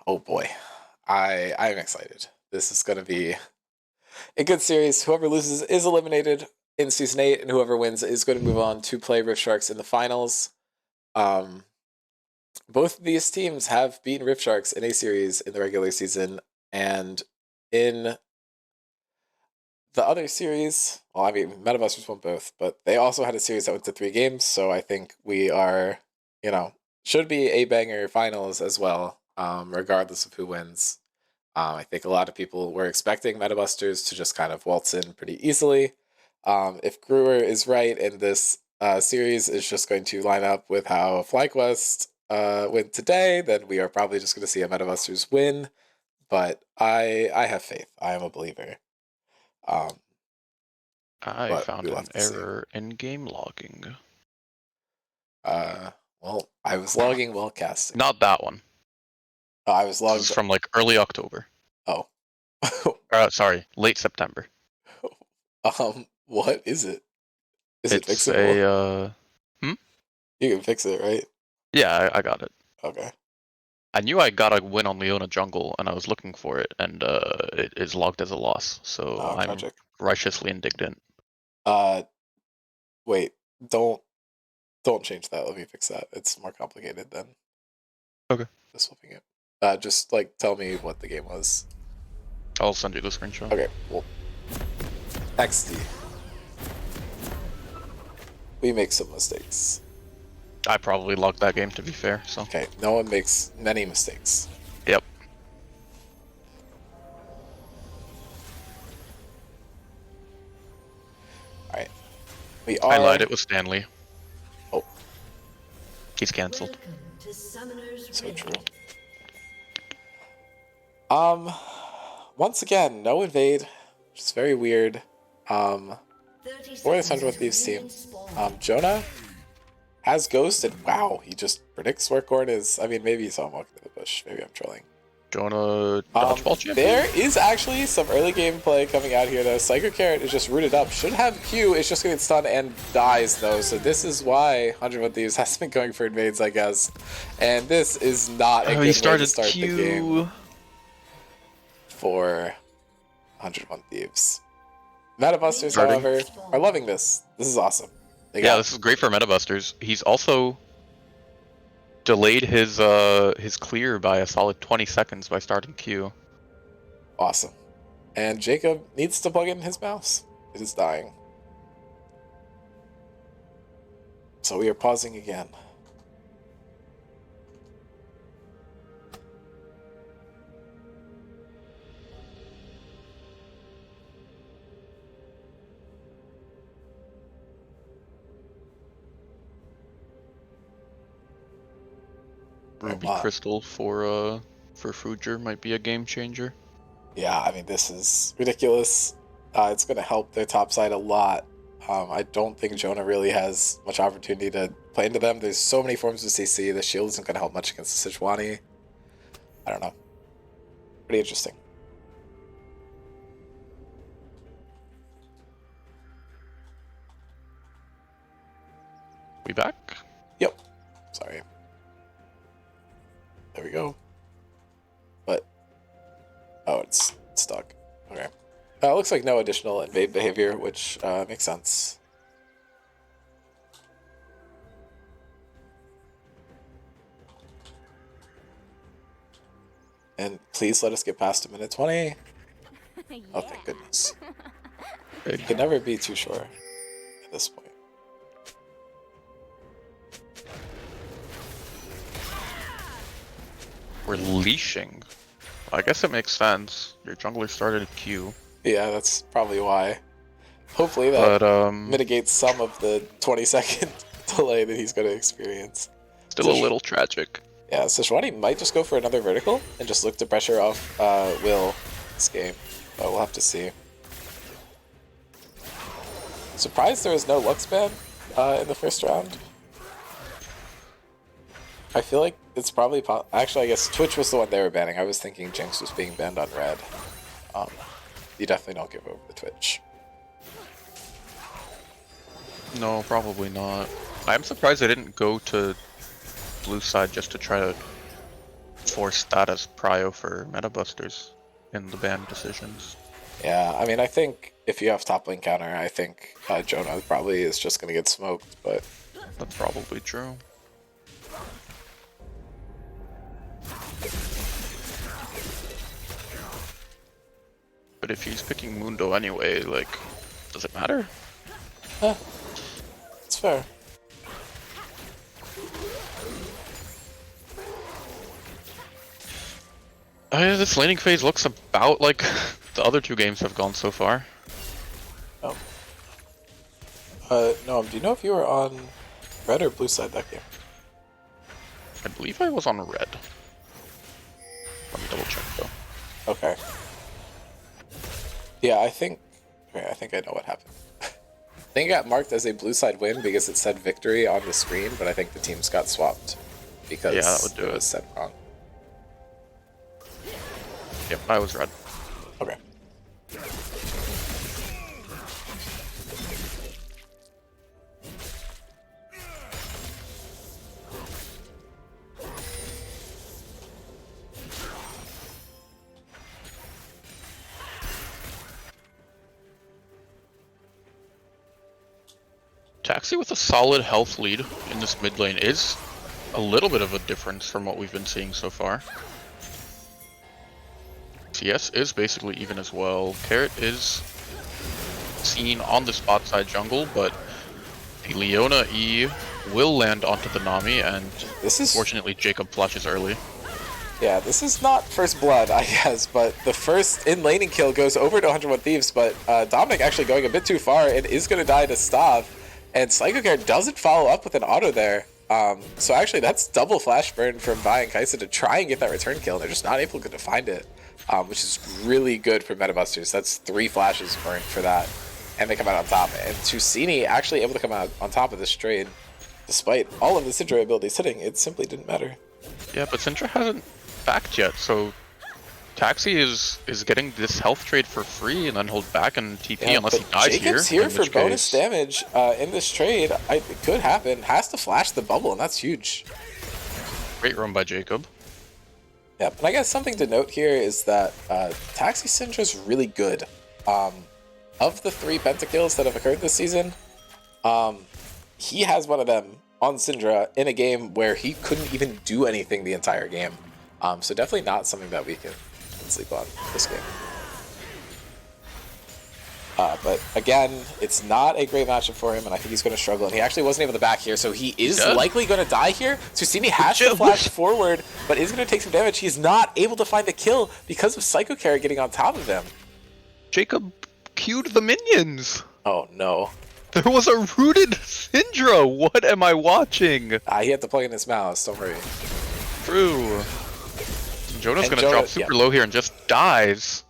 Oh boy. I'm excited. This is going to be a good series. Whoever loses is eliminated in Season 8, and whoever wins is going to move on to play Rift Sharks in the finals. Both of these teams have beaten Rift Sharks in a series in the regular season, and in the other series, well, I mean, Metabusters won both, but they also had a series that went to 3 games, so I think we are, should be a banger finals as well, regardless of who wins. I think a lot of people were expecting Metabusters to just kind of waltz in pretty easily. If Brewer is right and this series is just going to line up with how FlyQuest went today, then we are probably just going to see a MetaBusters win. But I have faith. I am a believer. I But found we'll an have to see. error in game logging. Well, I was logging while casting. Not that one. I was This is logged. from like early October. Oh. Sorry, late September. What is it? Is it It's fixable? a You can fix it, right? Yeah, I got it. Okay. I knew I got a win on Leona Jungle, and I was looking for it, and it is logged as a loss. So Oh, I'm tragic. righteously indignant. Wait. Don't change that. Let me fix that. It's more complicated than Okay. just flipping it. Just like tell me what the game was. I'll send you the screenshot. Okay. Well, XD. We make some mistakes. I probably logged that game, to be fair. So. Okay. No one makes many mistakes. Yep. All right. We are. I lied. It was Stanley. Oh. He's cancelled. So true. Once again, no invade, which is very weird. For this 100 Thieves team, Jonah has ghosted. Wow, he just predicts where Corn is. I mean, maybe he saw him walking to the bush. Maybe I'm trolling. Jonah dodgeball champion? There is actually some early gameplay coming out here though. Psycho Carrot is just rooted up. Should have Q. It's just getting stunned and dies though. So this is why 101 Thieves has been going for invades, I guess. And this is not a good way to start Q. the game for 101 Thieves. MetaBusters, however, are loving this. This is awesome. This is great for MetaBusters. He's also delayed his clear by a solid 20 seconds by starting Q. Awesome. And Jacob needs to plug in his mouse. It is dying. So we are pausing again. Ruby Crystal for Fruger might be a game changer. Yeah, I mean, this is ridiculous. It's going to help their top side a lot. I don't think Jonah really has much opportunity to play into them. There's so many forms of CC. The shield isn't going to help much against the Sejuani. I don't know. Pretty interesting. We back? Yep. Sorry. There we go. But oh, it's stuck. Okay. Looks like no additional invade behavior, which makes sense. And please let us get past a minute 20. Yeah. Oh, thank goodness. You can never be too sure at this point. We're leashing. I guess it makes sense. Your jungler started a Q. Yeah, that's probably why. Hopefully that mitigates some of the 20-second delay that he's going to experience. Still a little tragic. Yeah, Sejuani might just go for another vertical and just look to pressure off Will this game. But we'll have to see. Surprised there was no Lux ban in the first round. I feel like it's probably... Actually, I guess Twitch was the one they were banning. I was thinking Jinx was being banned on red. You definitely don't give over the Twitch. No, probably not. I'm surprised they didn't go to blue side just to try to force that as prio for MetaBusters in the ban decisions. Yeah, I mean, I think if you have top lane counter, I think Jonah probably is just going to get smoked, but... That's probably true. But if he's picking Mundo anyway, like, does it matter? It's fair. This laning phase looks about like the other two games have gone so far. Oh. No, do you know if you were on red or blue side that game? I believe I was on red. Let me double check though. Okay. Yeah, I think I know what happened. I think it got marked as a blue side win because it said victory on the screen, but I think the teams got swapped because that would do it was set wrong. Yep, I was red. Okay. Taxi with a solid health lead in this mid lane is a little bit of a difference from what we've been seeing so far. CS is basically even as well. Carrot is seen on the spot side jungle, but the Leona E will land onto the Nami, and fortunately Jacob flushes early. Yeah, this is not first blood, I guess, but the first in-laning kill goes over to 101 Thieves, but Dominic actually going a bit too far and is going to die to stop, and Psychocare doesn't follow up with an auto there. So actually that's double flash burn from Vi and Kaisa to try and get that return kill, and they're just not able to find it, which is really good for Metabusters. That's 3 flashes burnt for that, and they come out on top. And Tusini actually able to come out on top of this trade, despite all of the Syndra abilities hitting. It simply didn't matter. Yeah, but Syndra hasn't backed yet, so Taxi is getting this health trade for free and then hold back and TP unless he dies Jacob's here for bonus damage in this trade. It could happen. Has to flash the bubble, and that's huge. Great roam by Jacob. Yep, and I guess something to note here is that Taxi Syndra is really good. Of the 3 pentakills that have occurred this season, he has one of them on Syndra in a game where he couldn't even do anything the entire game. So definitely not something that we can sleep on this game. But again, it's not a great matchup for him, and I think he's going to struggle. And he actually wasn't able to back here, so he is likely going to die here. Tusini has to flash forward, but is going to take some damage. He's not able to find the kill because of Psychocare getting on top of him. Jacob queued the minions. Oh no. There was a rooted Syndra. What am I watching? He had to plug in his mouse. Don't worry. True. Jonah's going to drop super low here and just dies.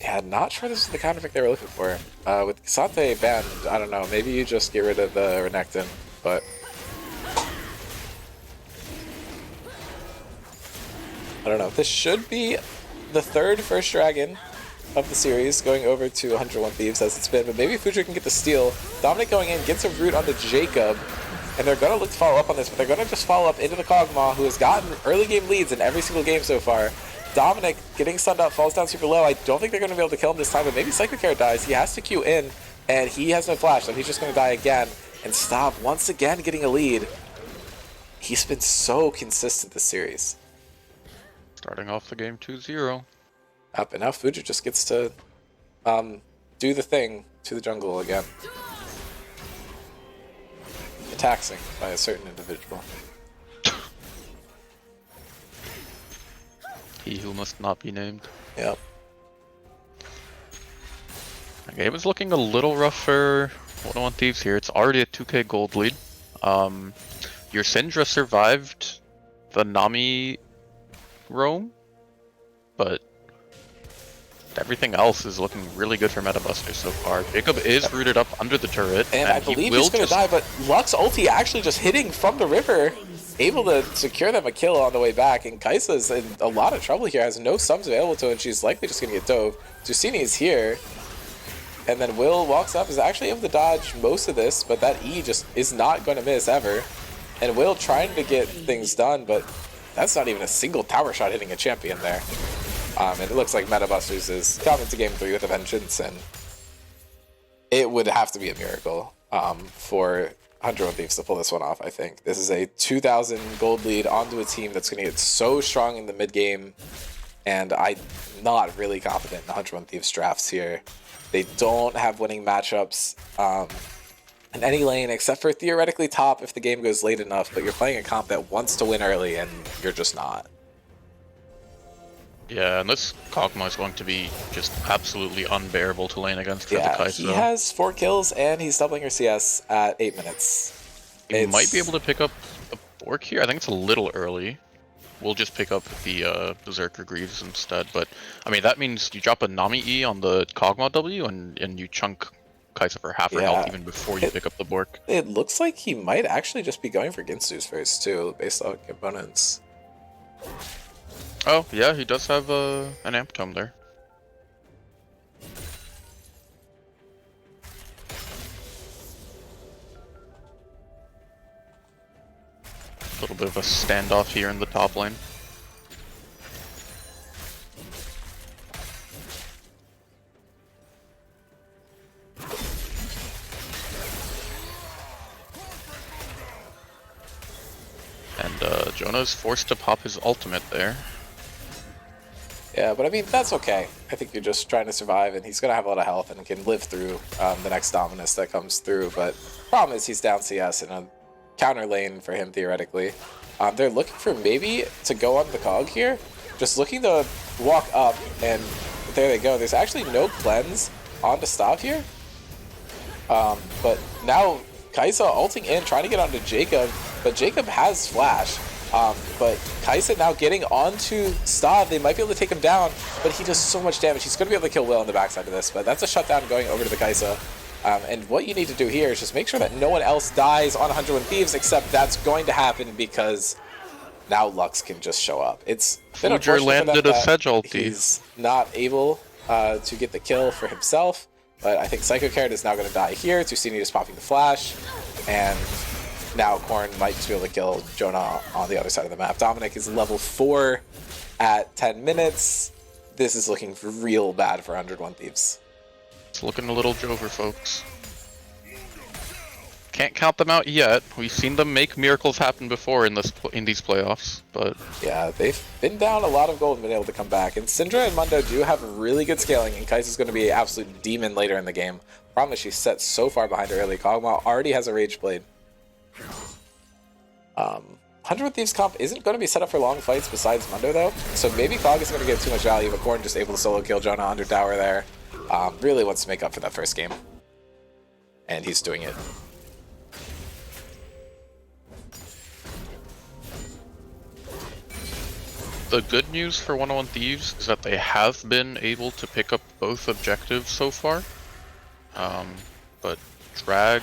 Yeah, not sure this is the counter pick they were looking for. With Kasate banned, I don't know, maybe you just get rid of the Renekton, but... I don't know. This should be the 3rd first dragon of the series going over to 101 Thieves as it's been, but maybe Future can get the steal. Dominic going in, gets a root onto Jacob, and they're going to look to follow up on this, but they're going to just follow up into the Kog'Maw, who has gotten early game leads in every single game so far. Dominic getting stunned up, falls down super low. I don't think they're going to be able to kill him this time, but maybe Psychocare dies. He has to queue in, and he has no flash, so he's just going to die again and stop once again getting a lead. He's been so consistent this series. Starting off the game 2-0. Up, and now Fuji just gets to do the thing to the jungle again. Taxing by a certain individual. He who must not be named. Yep. The game is looking a little rough for 101 Thieves here. It's already a 2k gold lead. Your Syndra survived the Nami roam, but everything else is looking really good for Metabusters so far. Jacob is rooted up under the turret, and I believe he's going to die, but Lux ulti actually just hitting from the river, able to secure them a kill on the way back, and Kaisa's in a lot of trouble here, has no subs available to her, and she's likely just going to get dove. Tusini is here, and then Will walks up, is actually able to dodge most of this, but that E just is not going to miss ever, and Will trying to get things done, but that's not even a single tower shot hitting a champion there. And it looks like Metabusters is coming to game 3 with a vengeance, and it would have to be a miracle for 101 Thieves to pull this one off, I think. This is a 2,000 gold lead onto a team that's going to get so strong in the mid-game, and I'm not really confident in 101 Thieves drafts here. They don't have winning matchups in any lane except for theoretically top if the game goes late enough, but you're playing a comp that wants to win early, and you're just not. Yeah, and this Kog'Maw is going to be just absolutely unbearable to lane against for the Yeah, Kai'Sa. he has 4 kills and he's doubling her CS at 8 minutes. He might be able to pick up a Bork here. I think it's a little early. We'll just pick up the Berserker Greaves instead. But, I mean, that means you drop a Nami E on the Kog'Maw W and you chunk Kai'Sa for half her health even before you pick up the Bork. It looks like he might actually just be going for Ginsu's first too, based on components. Oh, yeah, he does have an Amp Tome there. A little bit of a standoff here in the top lane. And Jonah is forced to pop his ultimate there. Yeah, but I mean, that's okay. I think you're just trying to survive, and he's going to have a lot of health and can live through the next Dominus that comes through. But problem is he's down CS in a counter lane for him, theoretically. They're looking for maybe to go on the Cog here. Just looking to walk up, and there they go. There's actually no cleanse on to stop here. But now Kai'Sa ulting in, trying to get onto Jacob, but Jacob has flash. But Kai'Sa now getting onto Stav. They might be able to take him down, but he does so much damage. He's going to be able to kill Will on the backside of this, but that's a shutdown going over to the Kai'Sa. And what you need to do here is just make sure that no one else dies on 101 Thieves, except that's going to happen because now Lux can just show up. It's been Fuger landed a Sedge ulti. He's not able to get the kill for himself, but I think Psycho Carrot is now going to die here. Tusini is popping the flash, and now Korn might just be able to kill Jonah on the other side of the map. Dominic is level 4 at 10 minutes. This is looking real bad for 101 Thieves. It's looking a little Jover, folks. Can't count them out yet. We've seen them make miracles happen before in these playoffs, but yeah, they've been down a lot of gold and been able to come back. And Syndra and Mundo do have really good scaling, and Kai'Sa's going to be an absolute demon later in the game. Problem is she's set so far behind her early. Kog'Maw already has a Rage Blade. 100 Thieves comp isn't going to be set up for long fights besides Mundo though, so maybe Kog is going to get too much value, but Korn just able to solo kill Jonah under tower there. Really wants to make up for that first game, and he's doing it. The good news for 101 Thieves is that they have been able to pick up both objectives so far, but Drag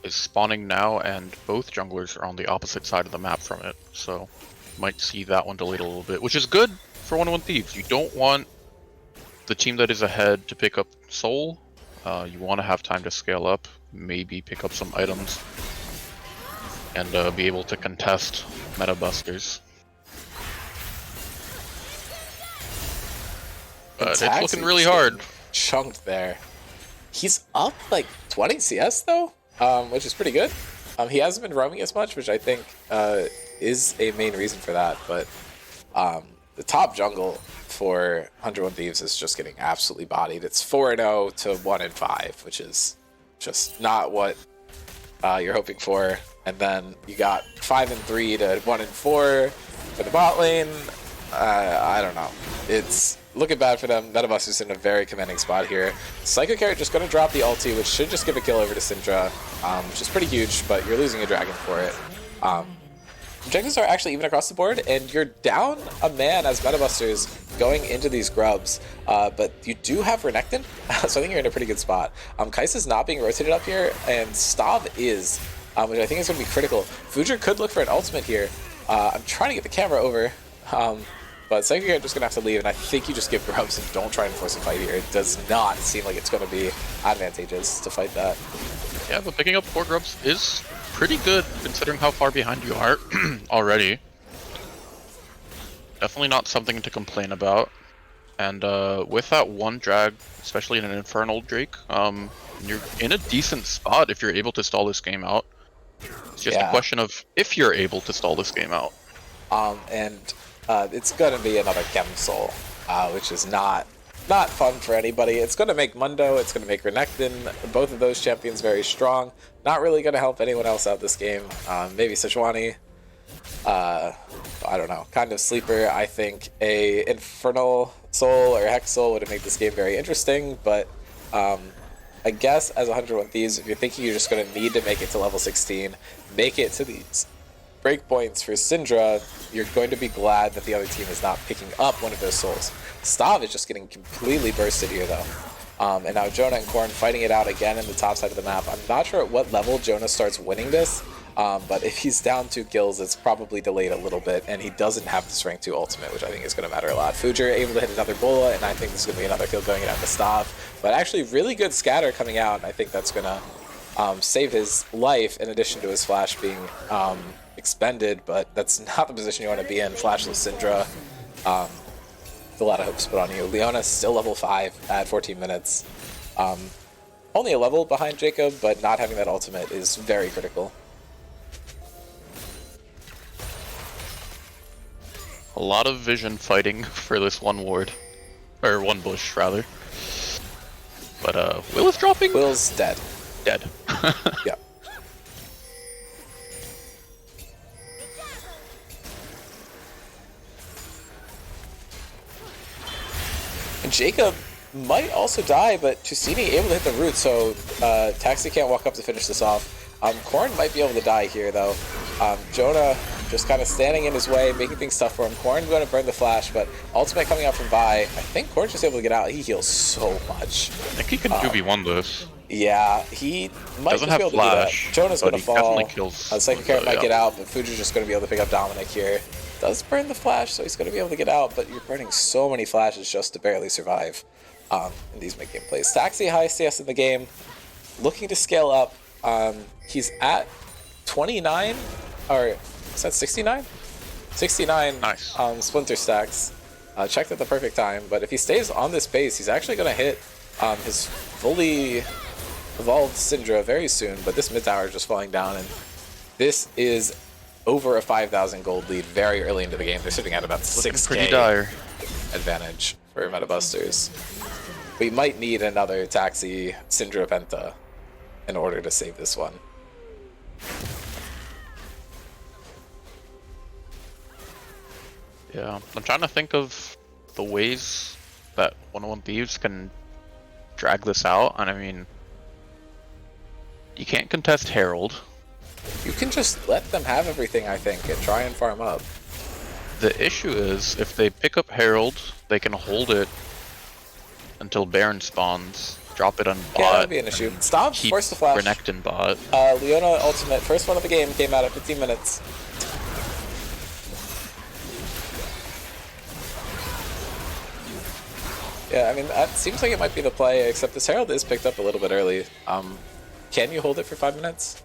is spawning now, and both junglers are on the opposite side of the map from it, so might see that one delayed a little bit, which is good for 101 Thieves. You don't want the team that is ahead to pick up Soul. You want to have time to scale up, maybe pick up some items, and be able to contest meta busters. But it's looking really hard. Chunked there. He's up like 20 CS though, which is pretty good. He hasn't been roaming as much, which I think is a main reason for that. But the top jungle for 101 Thieves is just getting absolutely bodied. It's 4-0 to 1-5, which is just not what you're hoping for. And then you got 5-3 to 1-4 for the bot lane. I don't know. It's looking bad for them. Metabuster's in a very commanding spot here. Psycho Carrot just going to drop the ulti, which should just give a kill over to Syndra, which is pretty huge, but you're losing a dragon for it. Objectives are actually even across the board, and you're down a man as Metabusters going into these grubs, but you do have Renekton, so I think you're in a pretty good spot. Kai'Sa's not being rotated up here, and Stav is, which I think is going to be critical. Fuger could look for an ultimate here. I'm trying to get the camera over, but Psycho Carrot just going to have to leave, and I think you just give grubs and don't try and force a fight here. It does not seem like it's going to be advantageous to fight that. Yeah, but picking up 4 grubs is pretty good considering how far behind you are already. Definitely not something to complain about. And with that one drag, especially in an Infernal Drake, you're in a decent spot if you're able to stall this game out. It's just a question of if you're able to stall this game out. It's going to be another Chem Soul, which is not fun for anybody. It's going to make Mundo, it's going to make Renekton, both of those champions very strong. Not really going to help anyone else out this game. Maybe Sejuani. I don't know, kind of sleeper. I think a Infernal Soul or Hex Soul would have made this game very interesting, but I guess as 101 Thieves, if you're thinking you're just going to need to make it to level 16, make it to these breakpoints for Syndra, you're going to be glad that the other team is not picking up one of those souls. Stav is just getting completely bursted here, though. And now Jonah and Korn fighting it out again in the top side of the map. I'm not sure at what level Jonah starts winning this, but if he's down 2 kills, it's probably delayed a little bit, and he doesn't have this rank 2 ultimate, which I think is going to matter a lot. Fujer able to hit another bullet, and I think this is going to be another kill going out to Stav. But actually, really good scatter coming out, and I think that's going to save his life, in addition to his flash being expended, but that's not the position you want to be in. Flashless Syndra. A lot of hopes put on you. Leona still level 5 at 14 minutes. Only a level behind Jacob, but not having that ultimate is very critical. A lot of vision fighting for this one ward. Or one bush, rather. But, Will is dropping? Will's dead. Dead. Yeah. Jacob might also die, but Tusini able to hit the root, so Taxi can't walk up to finish this off. Korn might be able to die here, though. Jonah just kind of standing in his way, making things tough for him. Korn's going to burn the flash, but ultimate coming out from Vi. I think Korn's just able to get out. He heals so much. I think he can 2v1 this. Yeah, he might Doesn't just be have able to flash, do that. Jonah's going to fall. Kills Second Carrot might get out, but Fuji's just going to be able to pick up Dominic here. Does burn the flash, so he's going to be able to get out, but you're burning so many flashes just to barely survive in these mid-game plays. Taxi, high CS in the game, looking to scale up. He's at 29, or is that 69? 69 nice. Splinter stacks. Checked at the perfect time, but if he stays on this pace, he's actually going to hit his fully evolved Syndra very soon, but this mid tower is just falling down, and this is over a 5,000 gold lead very early into the game. They're sitting at about 6k pretty dire advantage for Metabusters. We might need another Taxi Syndra Penta in order to save this one. Yeah, I'm trying to think of the ways that 101 Thieves can drag this out, and I mean, you can't contest Herald. You can just let them have everything, I think, and try and farm up. The issue is, if they pick up Herald, they can hold it until Baron spawns, drop it on bot. Yeah, that'd be an issue. Stop, force the flash. Renekton bot. Leona ultimate, first one of the game, came out at 15 minutes. Yeah, I mean, that seems like it might be the play, except this Herald is picked up a little bit early. Can you hold it for 5 minutes?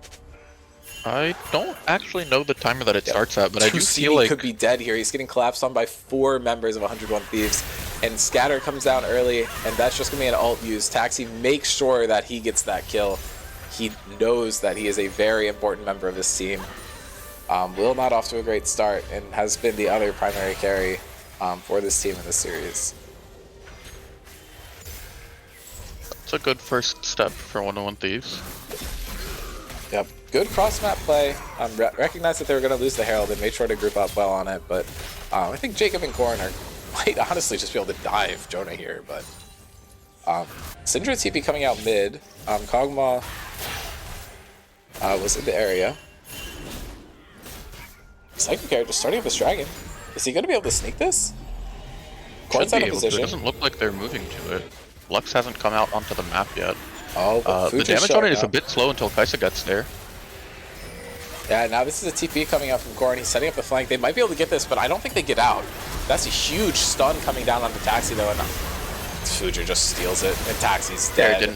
I don't actually know the timer that it starts at, but I do feel he like could be dead here. He's getting collapsed on by 4 members of 101 Thieves, and Scatter comes down early, and that's just gonna be an ult use. Taxi makes sure that he gets that kill. He knows that he is a very important member of this team. Will not off to a great start, and has been the other primary carry for this team in this series. it's a good first step for 101 Thieves. Yep, good cross-map play. Recognized that they were going to lose the Herald and made sure to group up well on it, but I think Jacob and Korn might honestly just be able to dive Jonah here, but Syndra TP coming out mid. Kog'Maw was in the area. Second character starting up this dragon. Is he going to be able to sneak this? Korn's out of position. It doesn't look like they're moving to it. Lux hasn't come out onto the map yet. Oh, but the damage on it is a bit slow until Kaisa gets there. Yeah, now this is a TP coming out from Korn. He's setting up the flank. They might be able to get this, but I don't think they get out. That's a huge stun coming down on the Taxi, though, and Fujer just steals it, and Taxi's dead.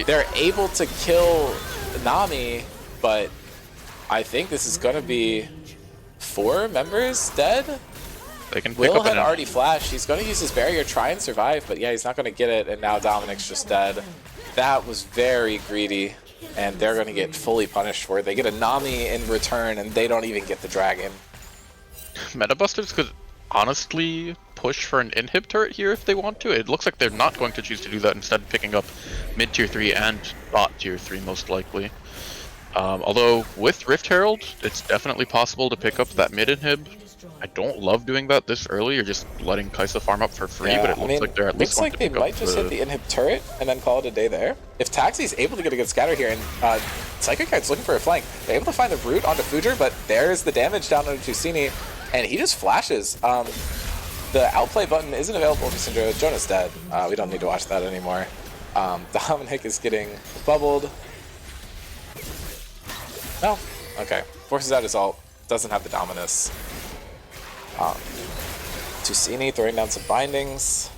They're able to kill Nami, but I think this is going to be 4 members dead. They can pick Will up had already flashed. He's going to use his barrier, try and survive, but yeah, he's not going to get it, and now Dominic's just dead. That was very greedy, and they're going to get fully punished for it. They get a Nami in return, and they don't even get the dragon. Metabusters could honestly push for an inhib turret here if they want to. It looks like they're not going to choose to do that, instead picking up mid tier 3 and bot tier 3 most likely. Although with Rift Herald, it's definitely possible to pick up that mid inhib I don't love doing that this early. You're just letting Kaisa farm up for free, but it looks like they're at least looks going like to they pick up might just hit the inhib turret and then call it a day there. If Taxi's able to get a good scatter here, and Psycho Cat's looking for a flank, they're able to find the root onto Fujer, but there's the damage down onto Tusini, and he just flashes. The outplay button isn't available for Syndra. Jonah's dead. We don't need to watch that anymore. Dominic is getting bubbled. No. Okay. Forces out his ult. Doesn't have the Dominus. Tusini throwing down some bindings.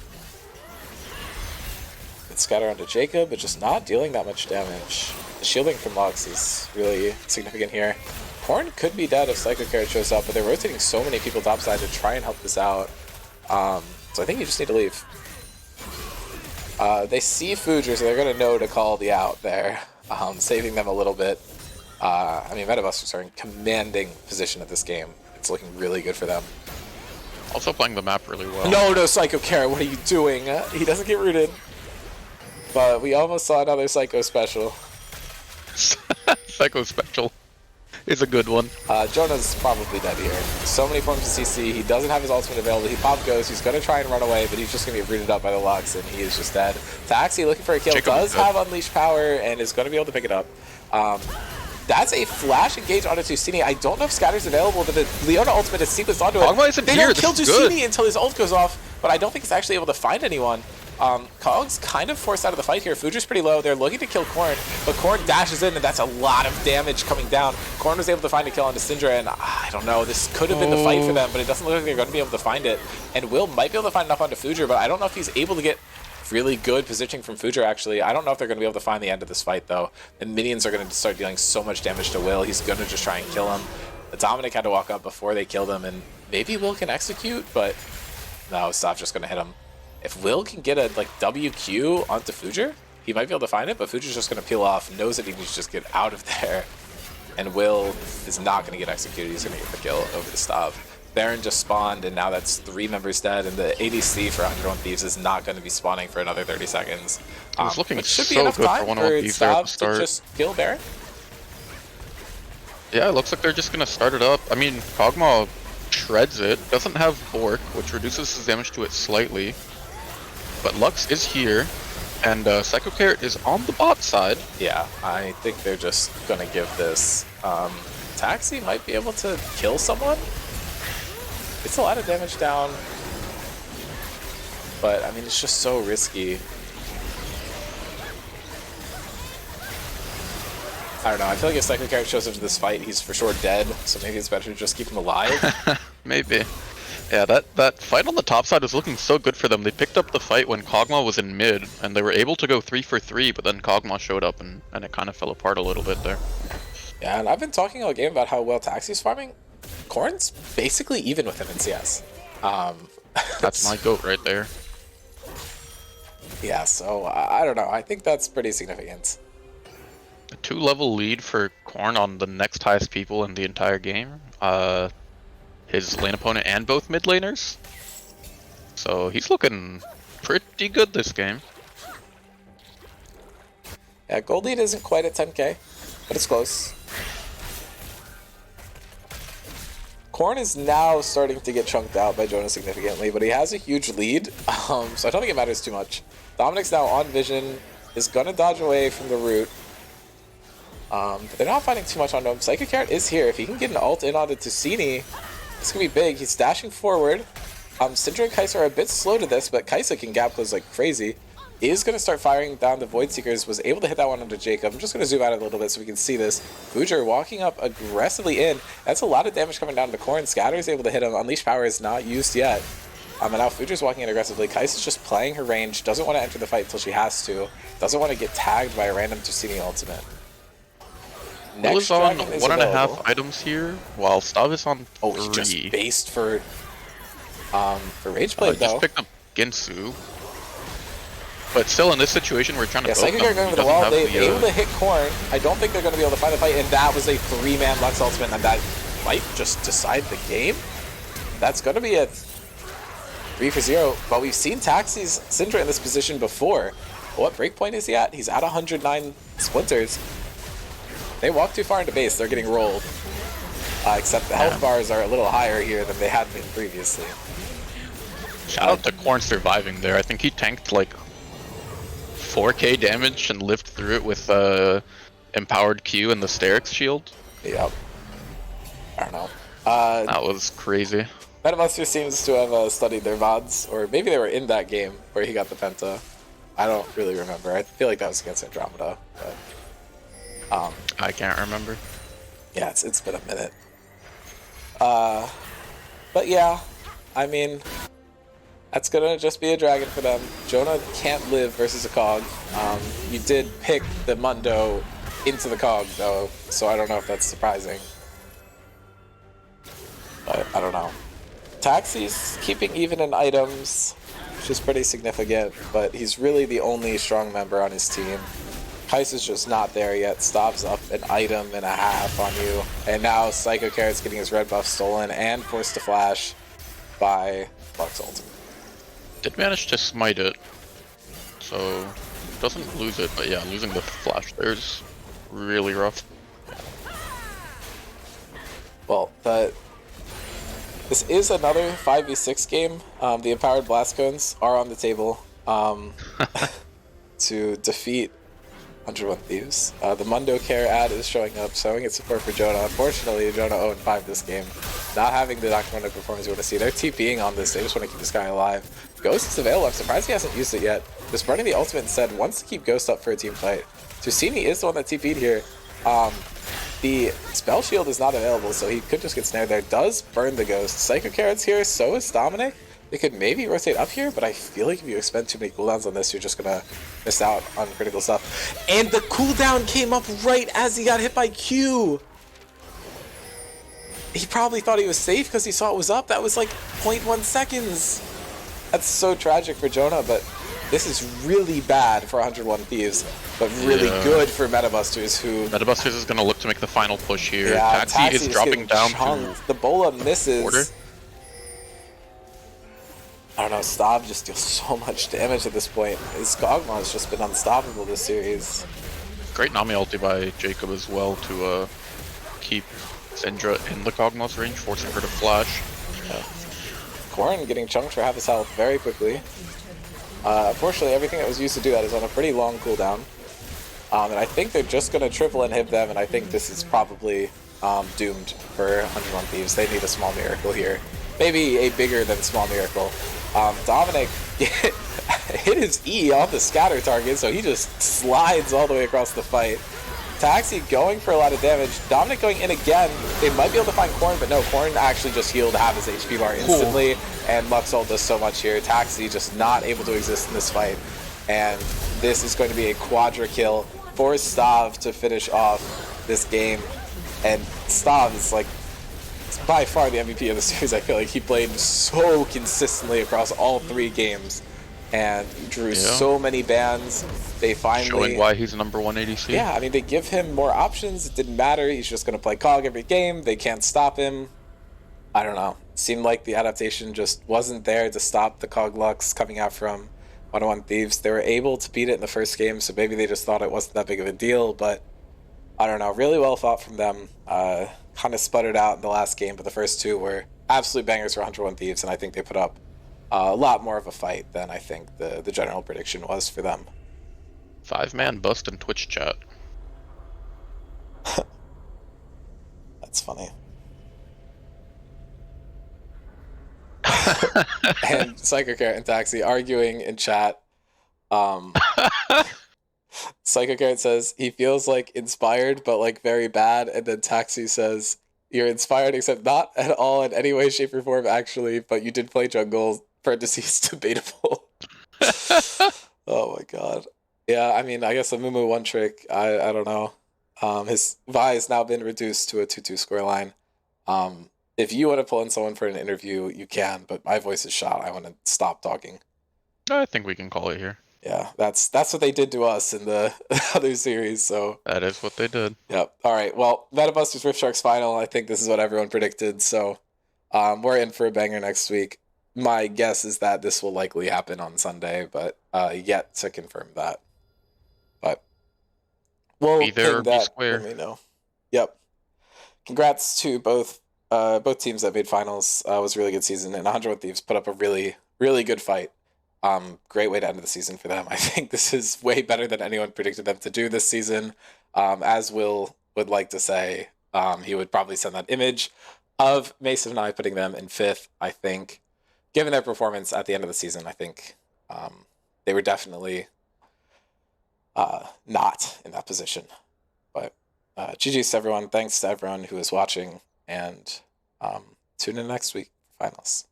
It's scatter onto Jacob, but just not dealing that much damage. The shielding from Lux is really significant here. Korn could be dead if Psycho Carrot shows up, but they're rotating so many people topside to try and help this out. So I think you just need to leave. They see Fujer, so they're going to know to call the out there, saving them a little bit. I mean, Metabusters are in commanding position at this game. It's looking really good for them. Also playing the map really well. No, Psycho Carrot, what are you doing? He doesn't get rooted. But we almost saw another Psycho special. Psycho special is a good one. Jonah's probably dead here. So many forms of CC. He doesn't have his ultimate available. He pop goes. He's going to try and run away, but he's just going to get rooted up by the Lux, and he is just dead. Taxi looking for a kill. Jacob does have Unleashed Power and is going to be able to pick it up. That's a flash engage onto Tusini. I don't know if Scatter's available, but the Leona ultimate is sequenced onto it. Kog'Maw isn't they here. don't kill Tusini until his ult goes off, but I don't think it's actually able to find anyone. Kog's kind of forced out of the fight here. Fujer's pretty low. They're looking to kill Korn, but Korn dashes in, and that's a lot of damage coming down. Korn was able to find a kill onto Syndra, and I don't know. This could have been the fight for them, but it doesn't look like they're going to be able to find it. And Will might be able to find enough onto Fujer, but I don't know if he's able to get really good positioning from Fujer, actually. I don't know if they're going to be able to find the end of this fight, though. The minions are going to start dealing so much damage to Will. He's going to just try and kill him. Dominic had to walk up before they killed him, and maybe Will can execute, but no, Staff's just going to hit him. If Will can get a WQ onto Fujer, he might be able to find it, but Fujer's just going to peel off, knows that he needs to just get out of there, and Will is not going to get executed. He's going to get the kill over the Stav. Baron just spawned, and now that's 3 members dead, and the ADC for 101 Thieves is not going to be spawning for another 30 seconds. It's looking should so be enough good time for 101 Thieves there at the to start. just kill Baron. Yeah, it looks like they're just going to start it up. I mean, Kog'Maw shreds it, doesn't have Bork, which reduces his damage to it slightly. But Lux is here, and Psycho Carrot is on the bot side. Yeah, I think they're just going to give this. Taxi might be able to kill someone. It's a lot of damage down, but I mean, it's just so risky. I don't know, I feel like if Psycho Carrot shows up to this fight, he's for sure dead, so maybe it's better to just keep him alive. Maybe. Yeah, that fight on the top side was looking so good for them. They picked up the fight when Kog'Maw was in mid, and they were able to go 3 for 3, but then Kog'Maw showed up, and it kind of fell apart a little bit there. Yeah, and I've been talking all game about how well Taxi's farming. Korn's basically even with him in CS. That's my goat right there. Yeah, so I don't know. I think that's pretty significant. A 2-level lead for Korn on the next highest people in the entire game. His lane opponent and both mid laners. So he's looking pretty good this game. Yeah, gold lead isn't quite at 10k, but it's close. Korn is now starting to get chunked out by Jonah significantly, but he has a huge lead, so I don't think it matters too much. Dominic's now on vision, is gonna dodge away from the root. But they're not fighting too much on him. Psycho Carrot is here. If he can get an ult in onto Tusini, it's gonna be big. He's dashing forward. Syndra and Kaisa are a bit slow to this, but Kaisa can gap close like crazy. He is going to start firing down the Void Seekers, was able to hit that one onto Jacob. I'm just going to zoom out a little bit so we can see this. Fujer walking up aggressively in. That's a lot of damage coming down to Korn. Scatter is able to hit him. Unleashed Power is not used yet. And now Fujer's walking in aggressively. Kaisa's just playing her range. Doesn't want to enter the fight until she has to. Doesn't want to get tagged by a random Tusini ultimate. Will is on 1.5 items here, while Stav is on 3. He just based for Rage Blade though. Just picked up Ginsu. But still, in this situation, we're trying to Psycho Carrot going for the wall. They're able to hit Korn. I don't think they're going to be able to find the fight, and that was a 3-man Lux ultimate, and that might just decide the game. That's going to be a 3 for 0, but we've seen Taxi's Syndra in this position before. What breakpoint is he at? He's at 109 splinters. They walk too far into base, they're getting rolled. Except the health bars are a little higher here than they had been previously. Shout out to Korn surviving there. I think he tanked like 4k damage and lived through it with empowered Q and the Sterix shield. Yep. I don't know. That was crazy. MetaBuster seems to have studied their VODs, or maybe they were in that game where he got the Penta. I don't really remember. I feel like that was against Andromeda, but I can't remember. Yeah, it's been a minute. But yeah, I mean, that's gonna just be a dragon for them. Jonah can't live versus a Cog. You did pick the Mundo into the Cog though, so I don't know if that's surprising. But I don't know. Taxi's keeping even in items, which is pretty significant, but he's really the only strong member on his team. Kais is just not there yet. Stops up an item and a half on you. And now Psycho Carrot's getting his red buff stolen and forced to flash by Lux ult. Did manage to smite it, so doesn't lose it, but yeah, losing the flash there's really rough. Well, this is another 5v6 game. The Empowered Blast Cones are on the table to defeat 101 Thieves. The Mundo Care ad is showing up, showing its support for Jonah. Unfortunately, Jonah 0-5 this game. Not having the Dr. Mundo performance you want to see. They're TPing on this. They just want to keep this guy alive. Ghost is available. I'm surprised he hasn't used it yet. Just running the ultimate instead wants to keep Ghost up for a team fight. Tusini is the one that TP'd here. The spell shield is not available, so he could just get snared there. Does burn the Ghost. Psycho Carrot's here, so is Dominic. They could maybe rotate up here, but I feel like if you expend too many cooldowns on this, you're just gonna miss out on critical stuff. And the cooldown came up right as he got hit by Q. He probably thought he was safe because he saw it was up. That was like 0.1 seconds. That's so tragic for Jonah, but this is really bad for 101 Thieves, but really good for MetaBusters, who... MetaBusters is going to look to make the final push here. Yeah, Taxi is dropping down to... The Bola misses. Order. I don't know, Stav just deals so much damage at this point. His Gogma has just been unstoppable this series. Great Nami ulti by Jacob as well to keep Syndra in the Cognos range, forcing her to flash. Yeah. Corrin getting chunked for half his health very quickly. Unfortunately, everything that was used to do that is on a pretty long cooldown. And I think they're just going to triple inhib them, and I think this is probably doomed for 101 Thieves. They need a small miracle here. Maybe a bigger than small miracle. Dominic hit his E on the scatter target, so he just slides all the way across the fight. Taxi going for a lot of damage. Dominic going in again. They might be able to find Corrin, but no, Corrin actually just healed half his HP bar instantly, and Luxol does so much here. Taxi just not able to exist in this fight, and this is going to be a quadra kill for Stav to finish off this game. And Stav is like by far the MVP of the series. I feel like he played so consistently across all 3 games and drew so many bans. They finally... Showing why he's number 1 ADC. Yeah, I mean, they give him more options. It didn't matter. He's just going to play Cog every game. They can't stop him. I don't know. It seemed like the adaptation just wasn't there to stop the Cog Lux coming out from 101 Thieves. They were able to beat it in the first game, so maybe they just thought it wasn't that big of a deal, but I don't know. Really well fought from them. Kind of sputtered out in the last game, but the first 2 were absolute bangers for 101 Thieves, and I think they put up a lot more of a fight than I think the general prediction was for them. 5-man bust in Twitch chat. That's funny. And Psycho Carrot and Taxi arguing in chat. Psycho Carrot says he feels like inspired, but like very bad, and then Taxi says you're inspired, except not at all in any way, shape, or form, actually. But you did play jungle. Parentheses debatable. Oh my god. Yeah, I mean, I guess a Mumu one trick. I don't know. His Vi has now been reduced to a 2-2 scoreline. If you want to pull in someone for an interview, you can, but my voice is shot. I want to stop talking. I think we can call it here. Yeah, that's what they did to us in the other series, so... That is what they did. Yep. Alright, well, MetaBusters Rift Sharks final. I think this is what everyone predicted, so we're in for a banger next week. My guess is that this will likely happen on Sunday, but yet to confirm that. But we'll be there or ping that be square. when we know. Yep. congrats to both teams that made finals. It was a really good season, and 101 Thieves put up a really, really good fight. Great way to end the season for them. I think this is way better than anyone predicted them to do this season. As Will would like to say, he would probably send that image of Mason and I putting them in 5th. I think, given their performance at the end of the season, I think they were definitely not in that position. But GG's to everyone. Thanks to everyone who is watching, and tune in next week for finals.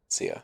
See ya.